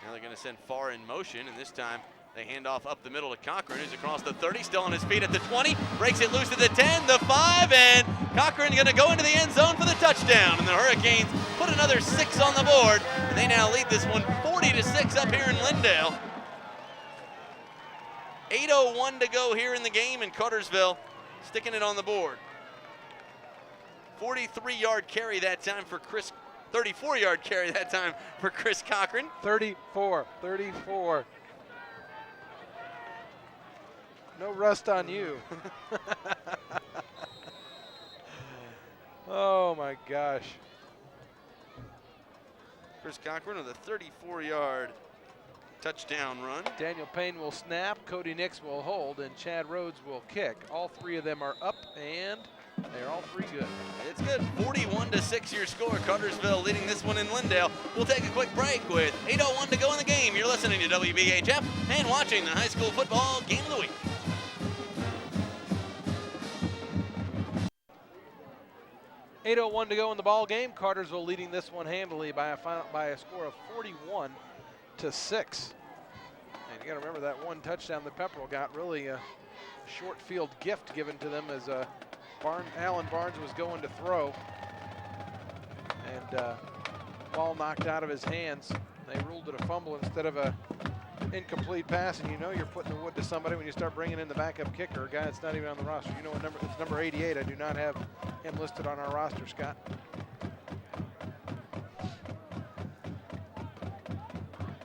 Now they're going to send Farr in motion, and this time they hand off up the middle to Cochran, who's across the 30, still on his feet at the 20, breaks it loose at the 10, the 5, and Cochran going to go into the end zone for the touchdown. And the Hurricanes put another 6 on the board, and they now lead this one 40-6 up here in Lindale. 8:01 to go here in the game, and Cartersville sticking it on the board. 43-yard carry that time for Chris, 34-yard carry that time for Chris Cochran. 34. No rust on you. Oh my gosh. Chris Cochran with a 34-yard touchdown run. Daniel Payne will snap, Cody Nix will hold, and Chad Rhodes will kick. All three of them are up, and they're all three good. It's good. 41-6 your score. Cartersville leading this one in Lindale. We'll take a quick break with 8:01 to go in the game. You're listening to WBHF and watching the high school football game of the week. .801 to go in the ball game. Cartersville leading this one handily by a score of 41-6. And you got to remember that one touchdown that Pepperell got, really a short field gift given to them as Alan Barnes was going to throw, and ball knocked out of his hands. They ruled it a fumble instead of a incomplete pass, and you know you're putting the wood to somebody when you start bringing in the backup kicker, a guy that's not even on the roster. You know what number? It's number 88. I do not have him listed on our roster, Scott. I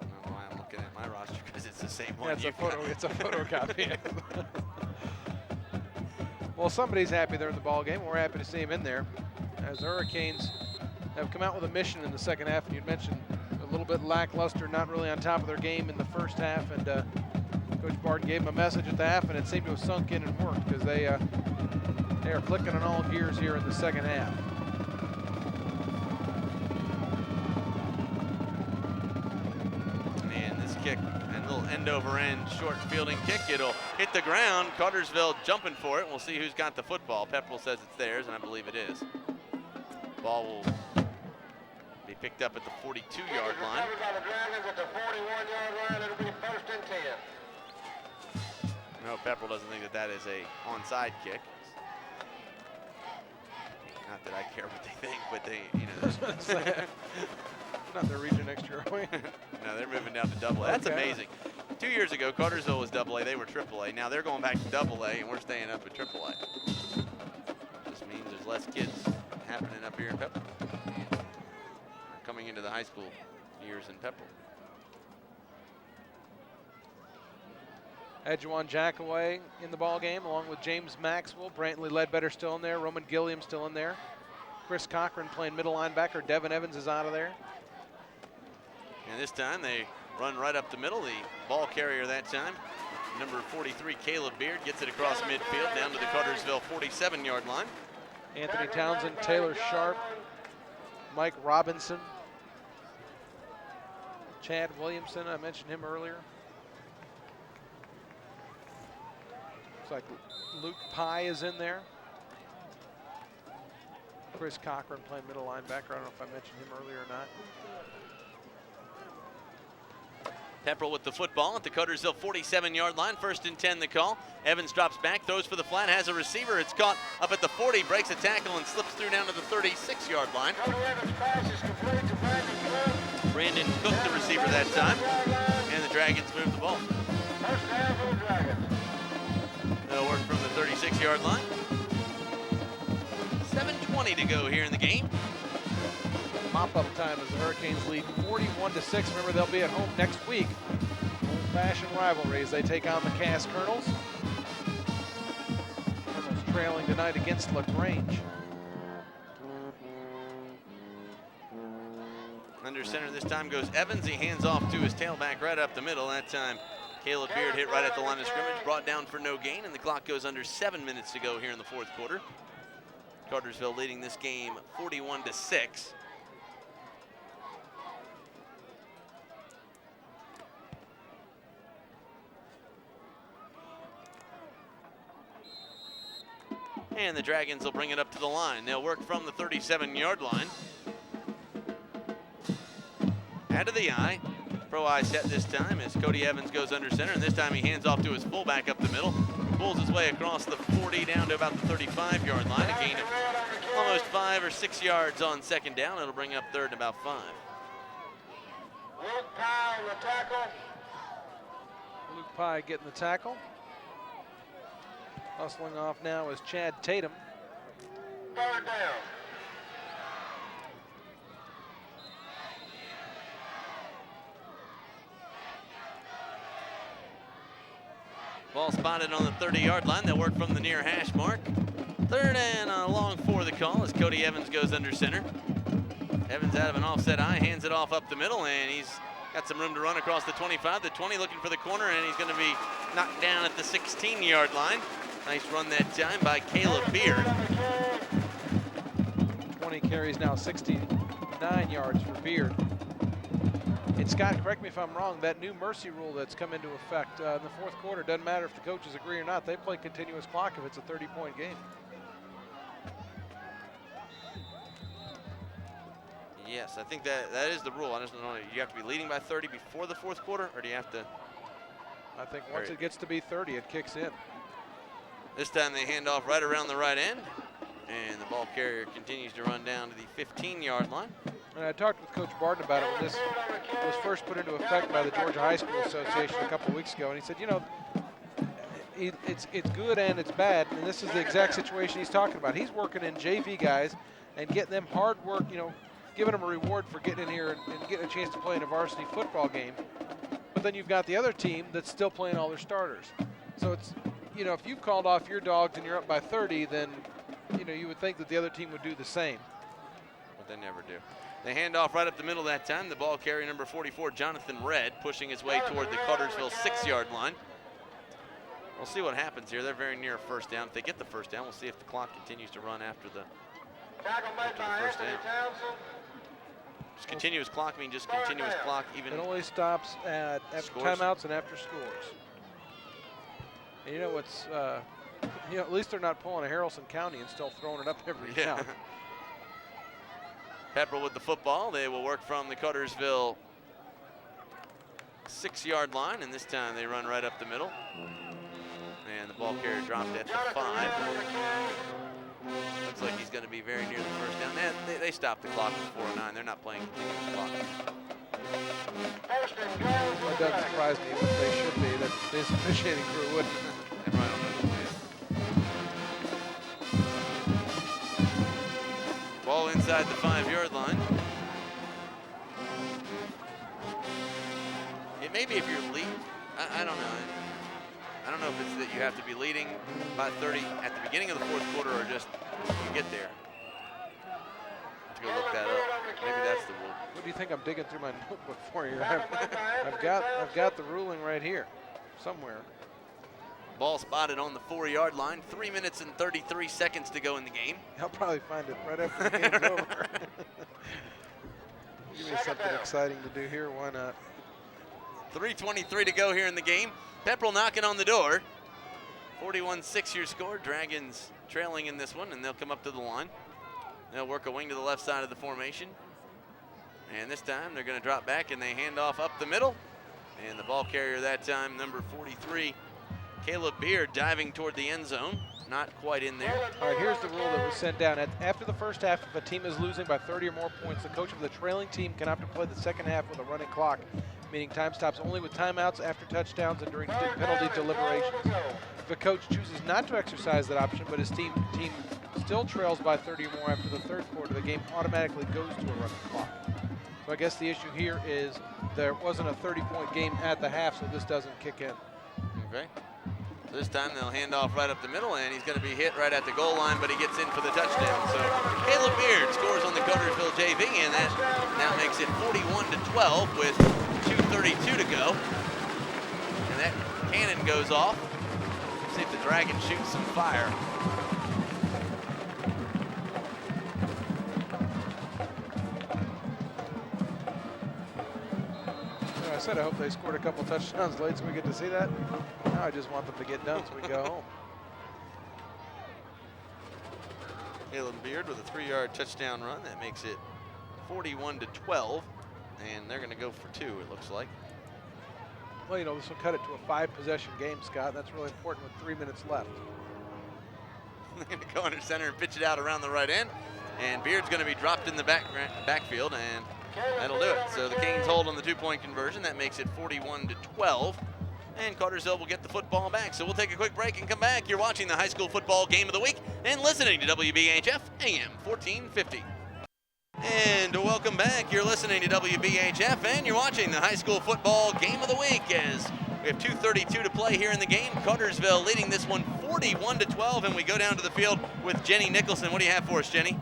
don't know why I'm looking at my roster, because it's the same one. Yeah, it's a photocopy. Well, somebody's happy they're in the ball game. We're happy to see him in there, as the Hurricanes have come out with a mission in the second half. And you mentioned a little bit lackluster, not really on top of their game in the first half. And Coach Barton gave them a message at the half, and it seemed to have sunk in and worked, because they are clicking on all gears here in the second half. kick and a little end-over-end short fielding kick. It'll hit the ground. Cartersville jumping for it. We'll see who's got the football. Pepperell says it's theirs, and I believe it is. Ball will be picked up at the 42-yard line. No, Pepperell doesn't think that that is a onside kick. Not that I care what they think, but they, Not their region next year, are we? No, they're moving down to Double A. That's amazing. 2 years ago, Cartersville was Double A. They were Triple A. Now they're going back to Double A, and we're staying up at Triple A. Just means there's less kids happening up here in Pepperell. Coming into the high school years in Pepperell. Edgewan Jackaway in the ball game, along with James Maxwell. Brantley Ledbetter still in there. Roman Gilliam still in there. Chris Cochran playing middle linebacker. Devin Evans is out of there. And this time they run right up the middle. The ball carrier that time, number 43, Caleb Beard, gets it across midfield down to the Cartersville 47-yard line. Anthony Townsend, Taylor Sharp, Mike Robinson, Chad Williamson, I mentioned him earlier. Looks like Luke Pye is in there. Chris Cochran playing middle linebacker. I don't know if I mentioned him earlier or not. Pepperell with the football at the Cartersville 47-yard line. 1st and 10 the call. Evans drops back, throws for the flat, has a receiver. It's caught up at the 40, breaks a tackle and slips through down to the 36-yard line. Brandon Cook, the receiver that time. And the Dragons move the ball. They'll work from the 36-yard line. 7:20 to go here in the game. Mop-up time as the Hurricanes lead 41-6. Remember, they'll be at home next week. Old-fashioned rivalry as they take on the Cass Colonels. Colonels trailing tonight against LaGrange. Under center this time goes Evans. He hands off to his tailback right up the middle. That time Caleb Beard hit right at the line of scrimmage, brought down for no gain, and the clock goes under 7 minutes to go here in the 4th quarter. Cartersville leading this game 41-6. And the Dragons will bring it up to the line. They'll work from the 37-yard line. Out of the eye. Pro eye set this time as Cody Evans goes under center, and this time he hands off to his fullback up the middle. Pulls his way across the 40 down to about the 35-yard line. A gain of almost 5 or 6 yards on 2nd down. It'll bring up 3rd and about 5. Luke Pye on the tackle. Luke Pye getting the tackle. Hustling off now is Chad Tatum. 3rd down. Ball spotted on the 30-yard line. They'll work from the near hash mark. 3rd and a long 4 the call as Cody Evans goes under center. Evans out of an offset eye, hands it off up the middle, and he's got some room to run across the 25, the 20, looking for the corner, and he's going to be knocked down at the 16-yard line. Nice run that time by Caleb Beard. 20 carries now, 69 yards for Beard. And Scott, correct me if I'm wrong, that new mercy rule that's come into effect in the 4th quarter, doesn't matter if the coaches agree or not, they play continuous clock if it's a 30-point game. Yes, I think that is the rule. I just don't know, you have to be leading by 30 before the 4th quarter, or do you have to? I think once it gets to be 30, it kicks in. This time they hand off right around the right end, and the ball carrier continues to run down to the 15-yard line. And I talked with Coach Barton about it when this was first put into effect by the Georgia High School Association a couple weeks ago, and he said, you know, it's good and it's bad, and this is the exact situation he's talking about. He's working in JV guys and getting them hard work, you know, giving them a reward for getting in here and getting a chance to play in a varsity football game. But then you've got the other team that's still playing all their starters. So it's, you know, if you've called off your dogs and you're up by 30, then, you know, you would think that the other team would do the same. But they never do. They hand off right up the middle that time. The ball carrier number 44, Jonathan Redd, pushing his way toward the Cartersville 6-yard line. We'll see what happens here. They're very near a 1st down. If they get the 1st down, we'll see if the clock continues to run after the first down. Does continuous clock mean just continuous clock even? It only stops at after Scores? timeouts and after scores. And you know what's, at least they're not pulling a Haralson County and still throwing it up every count. Pepperell with the football. They will work from the Cartersville 6-yard line, and this time they run right up the middle. And the ball carrier dropped at the 5. Looks like he's going to be very near the first down. They stopped the clock at 4:09. They're not playing continuous clock. It doesn't surprise me, but they should be. That this officiating crew wouldn't. They probably don't know the ball inside the 5-yard line. It may be if you're leading. I don't know. I don't know if it's that you have to be leading by 30 at the beginning of the fourth quarter or just you get there. To go look that up. Maybe that's the rule. What do you think I'm digging through my notebook for here? I've got the ruling right here somewhere. Ball spotted on the 4-yard line. 3 minutes and 33 seconds to go in the game. I'll probably find it right after the game's over. Give me something exciting to do here. Why not? 3:23 to go here in the game. Pepperell knocking on the door. 41-6 your score. Dragons trailing in this one, and they'll come up to the line. They'll work a wing to the left side of the formation. And this time they're going to drop back, and they hand off up the middle. And the ball carrier that time, number 43, Caleb Beard, diving toward the end zone. Not quite in there. All right, here's the rule that was sent down. After the first half, if a team is losing by 30 or more points, the coach of the trailing team can opt to play the second half with a running clock, meaning time stops only with timeouts, after touchdowns, and during penalty deliberations. If a coach chooses not to exercise that option, but his team still trails by 30 or more after the third quarter, the game automatically goes to a running clock. So I guess the issue here is there wasn't a 30-point game at the half, so this doesn't kick in. Okay. This time they'll hand off right up the middle, and he's going to be hit right at the goal line, but he gets in for the touchdown. So Caleb Beard scores on the Cartersville JV, and that now makes it 41-12 with 2:32 to go. And that cannon goes off. See if the Dragons shoot some fire. I said I hope they scored a couple touchdowns late so we get to see that. Now I just want them to get done so we go home. Caleb Beard with a 3-yard touchdown run. That makes it 41-12. And they're going to go for 2, it looks like. Well, this will cut it to a 5-possession game, Scott. That's really important with 3 minutes left. They're going to go under center and pitch it out around the right end. And Beard's going to be dropped in the backfield, and that'll do it. So the Canes hold on the 2-point conversion. That makes it 41-12. And Cartersville will get the football back. So we'll take a quick break and come back. You're watching the high school football game of the week and listening to WBHF AM 1450. And welcome back. You're listening to WBHF and you're watching the high school football game of the week as we have 2:32 to play here in the game. Cartersville leading this one 41-12, and we go down to the field with Jenny Nicholson. What do you have for us, Jenny?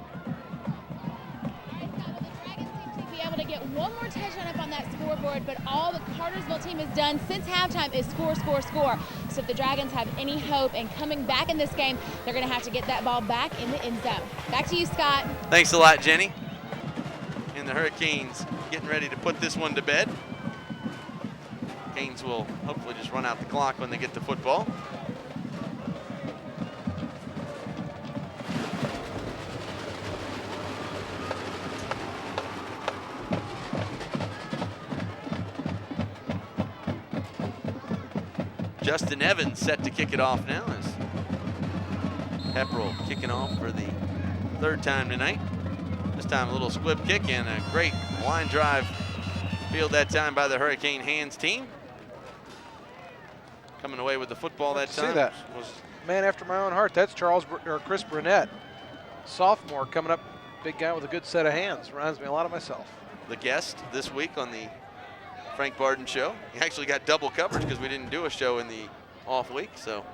Be able to get one more touchdown up on that scoreboard, but all the Cartersville team has done since halftime is score, score, score. So if the Dragons have any hope in coming back in this game, they're going to have to get that ball back in the end zone. Back to you, Scott. Thanks a lot, Jenny. And the Hurricanes getting ready to put this one to bed. Canes will hopefully just run out the clock when they get the football. Justin Evans set to kick it off now as Pepperell kicking off for the 3rd time tonight. This time a little squib kick and a great line drive field that time by the Hurricane Hands team. Coming away with the football that time. See that? Was man after my own heart. That's Chris Burnett, sophomore, coming up, big guy with a good set of hands. Reminds me a lot of myself. the guest this week on the Frank Barden show. He actually got double coverage because we didn't do a show in the off week, so.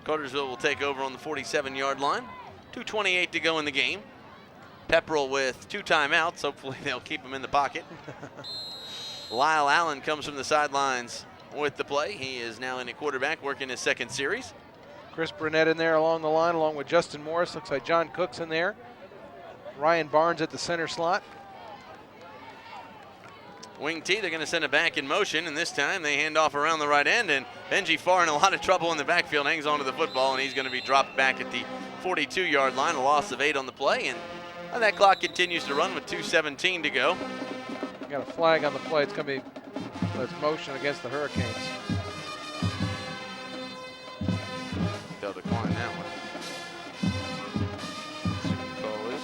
Cartersville will take over on the 47-yard line. 2:28 to go in the game. Pepperell with 2 timeouts. Hopefully they'll keep him in the pocket. Lyle Allen comes from the sidelines with the play. He is now in a quarterback working his 2nd series. Chris Burnett in there along the line along with Justin Morris. Looks like John Cook's in there. Ryan Barnes at the center slot. Wing T, they're going to send it back in motion, and this time they hand off around the right end, and Benji Farr in a lot of trouble in the backfield, hangs onto the football, and he's going to be dropped back at the 42-yard line, a loss of 8 on the play, and that clock continues to run with 2:17 to go. Got a flag on the play. It's going to be motion against the Hurricanes. They'll decline that one. Call is.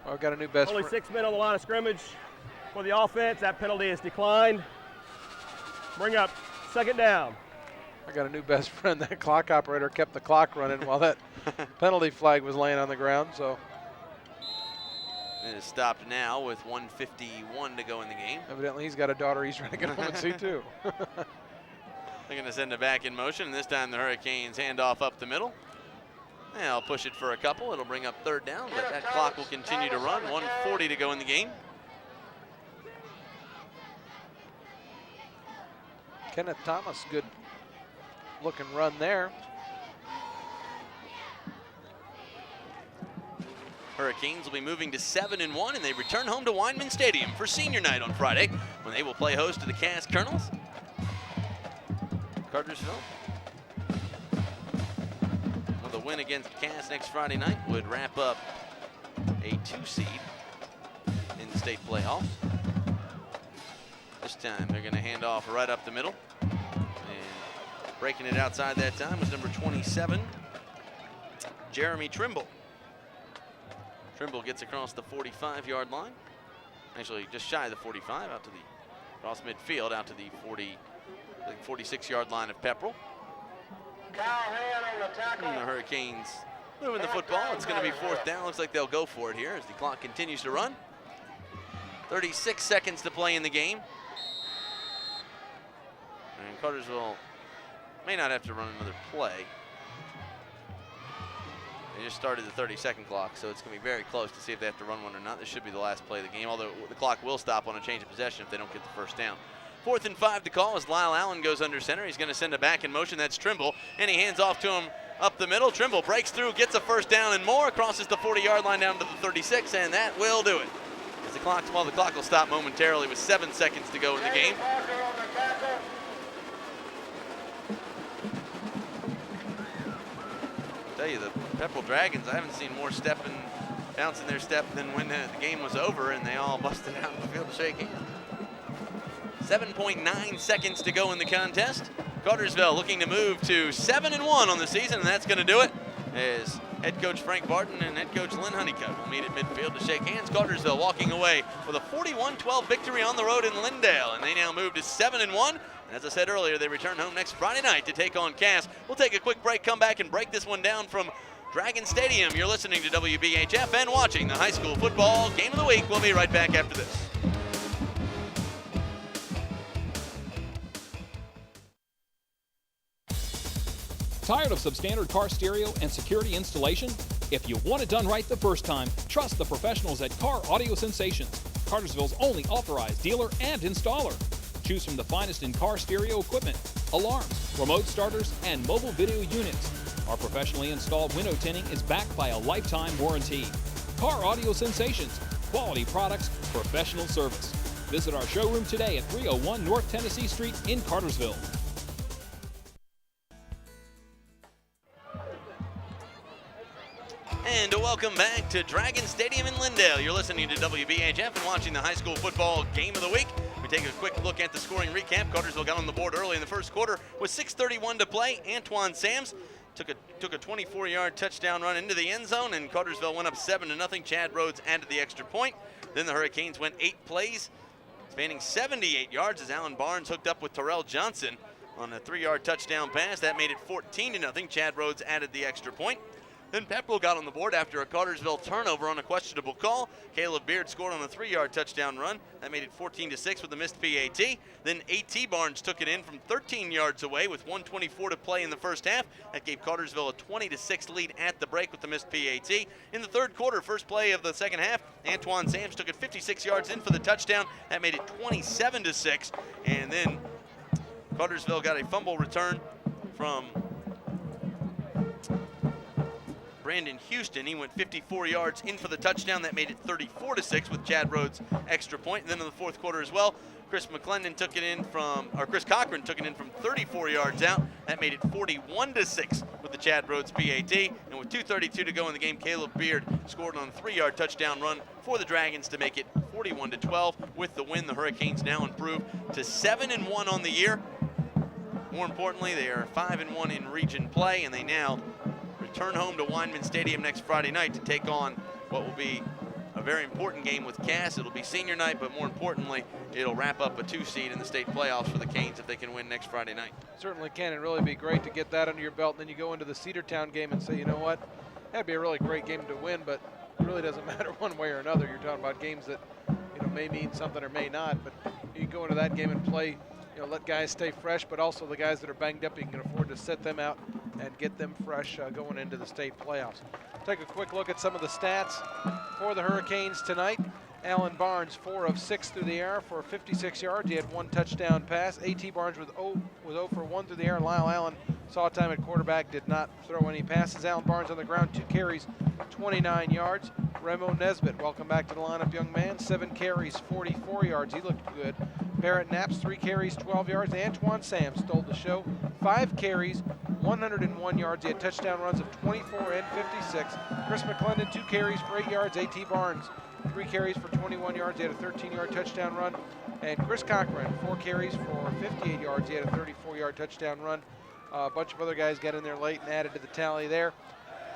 Well, got a new best Only friend. 6 men on the line of scrimmage for the offense. That penalty is declined. Bring up 2nd down. I got a new best friend. That clock operator kept the clock running while that penalty flag was laying on the ground. So It is stopped now with 1:51 to go in the game. evidently he's got a daughter he's trying to get home and see too. They're going to send it back in motion, and this time the Hurricanes hand off up the middle. They'll push it for a couple. It'll bring up 3rd down, but that clock will continue to run. 1:40 to go in the game. Kenneth Thomas, good looking run there. Hurricanes will be moving to 7-1, and they return home to Weinman Stadium for senior night on Friday, when they will play host to the Cass Colonels. Cartersville, with a win against Cass next Friday night, would wrap up a 2 seed in the state playoffs. This time they're going to hand off right up the middle, and breaking it outside that time was number 27, Jeremy Trimble. Trimble gets across the 45-yard line. Actually, just shy of the 45, out to the cross midfield, out to the 46-yard line of Pepperell. And the Hurricanes moving the football. It's going to be 4th down. Looks like they'll go for it here as the clock continues to run. 36 seconds to play in the game. And Cartersville may not have to run another play. They just started the 30-second clock, so it's going to be very close to see if they have to run one or not. This should be the last play of the game, although the clock will stop on a change of possession if they don't get the 1st down. 4th and 5 to call as Lyle Allen goes under center. He's going to send it back in motion. That's Trimble, and he hands off to him up the middle. Trimble breaks through, gets a 1st down and more, crosses the 40-yard line down to the 36, and that will do it. As the clock will stop momentarily with 7 seconds to go in the game. Tell you, the Pepperell Dragons, I haven't seen more bouncing their step than when the game was over and they all busted out in the field to shake hands. 7.9 seconds to go in the contest. Cartersville looking to move to 7-1 on the season, and that's going to do it as head coach Frank Barton and head coach Lynn Honeycutt will meet at midfield to shake hands. Cartersville walking away with a 41-12 victory on the road in Lindale, and they now move to 7-1. As I said earlier, they return home next Friday night to take on Cass. We'll take a quick break, come back and break this one down from Dragon Stadium. You're listening to WBHF and watching the high school football game of the week. We'll be right back after this. Tired of substandard car stereo and security installation? If you want it done right the first time, trust the professionals at Car Audio Sensations, Cartersville's only authorized dealer and installer. Choose from the finest in car stereo equipment, alarms, remote starters, and mobile video units. Our professionally installed window tinting is backed by a lifetime warranty. Car Audio Sensations, quality products, professional service. Visit our showroom today at 301 North Tennessee Street in Cartersville. And welcome back to Dragon Stadium in Lindale. You're listening to WBHF and watching the high school football game of the week. We take a quick look at the scoring recap. Cartersville got on the board early in the first quarter with 6:31 to play. Antoine Sams took a 24-yard touchdown run into the end zone, and Cartersville went up 7-0. Chad Rhodes added the extra point. Then the Hurricanes went 8 plays, spanning 78 yards as Alan Barnes hooked up with Terrell Johnson on a 3-yard touchdown pass. That made it 14-0. Chad Rhodes added the extra point. Then Pepperell got on the board after a Cartersville turnover on a questionable call. Caleb Beard scored on a 3-yard touchdown run. That made it 14-6 with a missed PAT. Then A.T. Barnes took it in from 13 yards away with 1:24 to play in the first half. That gave Cartersville a 20-6 lead at the break with the missed PAT. In the third quarter, first play of the second half, Antoine Sams took it 56 yards in for the touchdown. That made it 27-6. And then Cartersville got a fumble return from Brandon Houston. He went 54 yards in for the touchdown. That made it 34-6 with Chad Rhodes' extra point. And then in the fourth quarter as well, Chris Cochran took it in from 34 yards out. That made it 41-6 with the Chad Rhodes PAT. And with 2:32 to go in the game, Caleb Beard scored on a 3-yard touchdown run for the Dragons to make it 41-12. With the win, the Hurricanes now improve to 7-1 on the year. More importantly, they are 5-1 in region play, and they now return home to Weinman Stadium next Friday night to take on what will be a very important game with Cass. It'll be senior night, but more importantly, it'll wrap up a 2 seed in the state playoffs for the Canes if they can win next Friday night. Certainly can. It'd really be great to get that under your belt, and then you go into the Cedartown game and say, you know what, that'd be a really great game to win, but it really doesn't matter one way or another. You're talking about games that, you know, may mean something or may not, but you go into that game and play, you know, let guys stay fresh, but also the guys that are banged up, you can afford to set them out and get them fresh going into the state playoffs. Take a quick look at some of the stats for the Hurricanes tonight. Alan Barnes, 4 of 6 through the air for 56 yards. He had 1 touchdown pass. A.T. Barnes was 0 for 1 through the air. Lyle Allen saw time at quarterback, did not throw any passes. Alan Barnes on the ground, 2 carries, 29 yards. Remo Nesbitt, welcome back to the lineup, young man. 7 carries, 44 yards. He looked good. Barrett Knapp's 3 carries, 12 yards. Antoine Sam stole the show. 5 carries, 101 yards. He had touchdown runs of 24 and 56. Chris McClendon, 2 carries for 8 yards. A.T. Barnes, 3 carries for 21 yards. He had a 13-yard touchdown run. And Chris Cochran, 4 carries for 58 yards. He had a 34-yard touchdown run. A bunch of other guys got in there late and added to the tally there.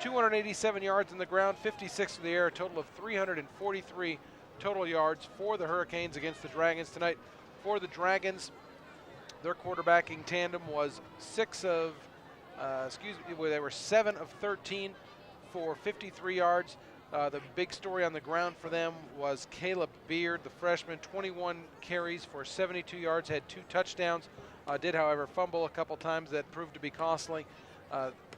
287 yards on the ground, 56 through the air, a total of 343 total yards for the Hurricanes against the Dragons tonight. For the Dragons, their quarterbacking tandem was 7 of 13 for 53 yards. The big story on the ground for them was Caleb Beard, the freshman, 21 carries for 72 yards, had 2 touchdowns. Did, however, fumble a couple times that proved to be costly.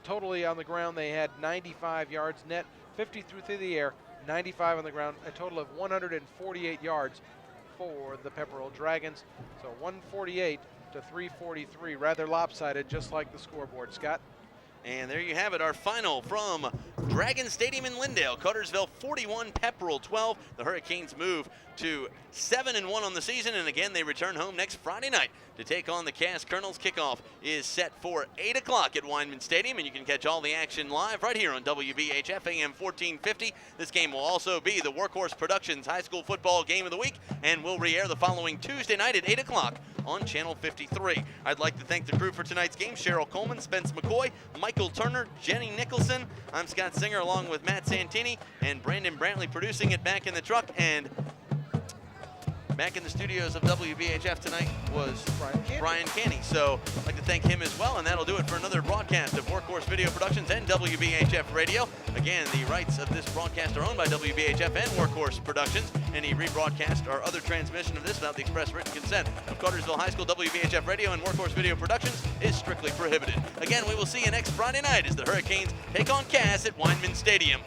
Totally on the ground, they had 95 yards net, 50 through the air, 95 on the ground, a total of 148 yards for the Pepperell Dragons. So 148 to 343, rather lopsided, just like the scoreboard, Scott. And there you have it, our final from Dragon Stadium in Lindale. Cartersville 41, Pepperell 12. The Hurricanes move to 7-1 on the season, and again, they return home next Friday night to take on the Cass Colonels. Kickoff is set for 8 o'clock at Weinman Stadium, and you can catch all the action live right here on WBHF AM 1450. This game will also be the Workhorse Productions High School Football Game of the Week, and will re-air the following Tuesday night at 8 o'clock on Channel 53. I'd like to thank the crew for tonight's game: Cheryl Coleman, Spence McCoy, Michael Turner, Jenny Nicholson. I'm Scott Singer along with Matt Santini and Brandon Brantley producing it back in the truck. And back in the studios of WBHF tonight was Brian Canny. So I'd like to thank him as well, and that'll do it for another broadcast of Workhorse Video Productions and WBHF Radio. Again, the rights of this broadcast are owned by WBHF and Workhorse Productions. Any rebroadcast or other transmission of this without the express written consent of Cartersville High School, WBHF Radio, and Workhorse Video Productions is strictly prohibited. Again, we will see you next Friday night as the Hurricanes take on Cass at Weinman Stadium.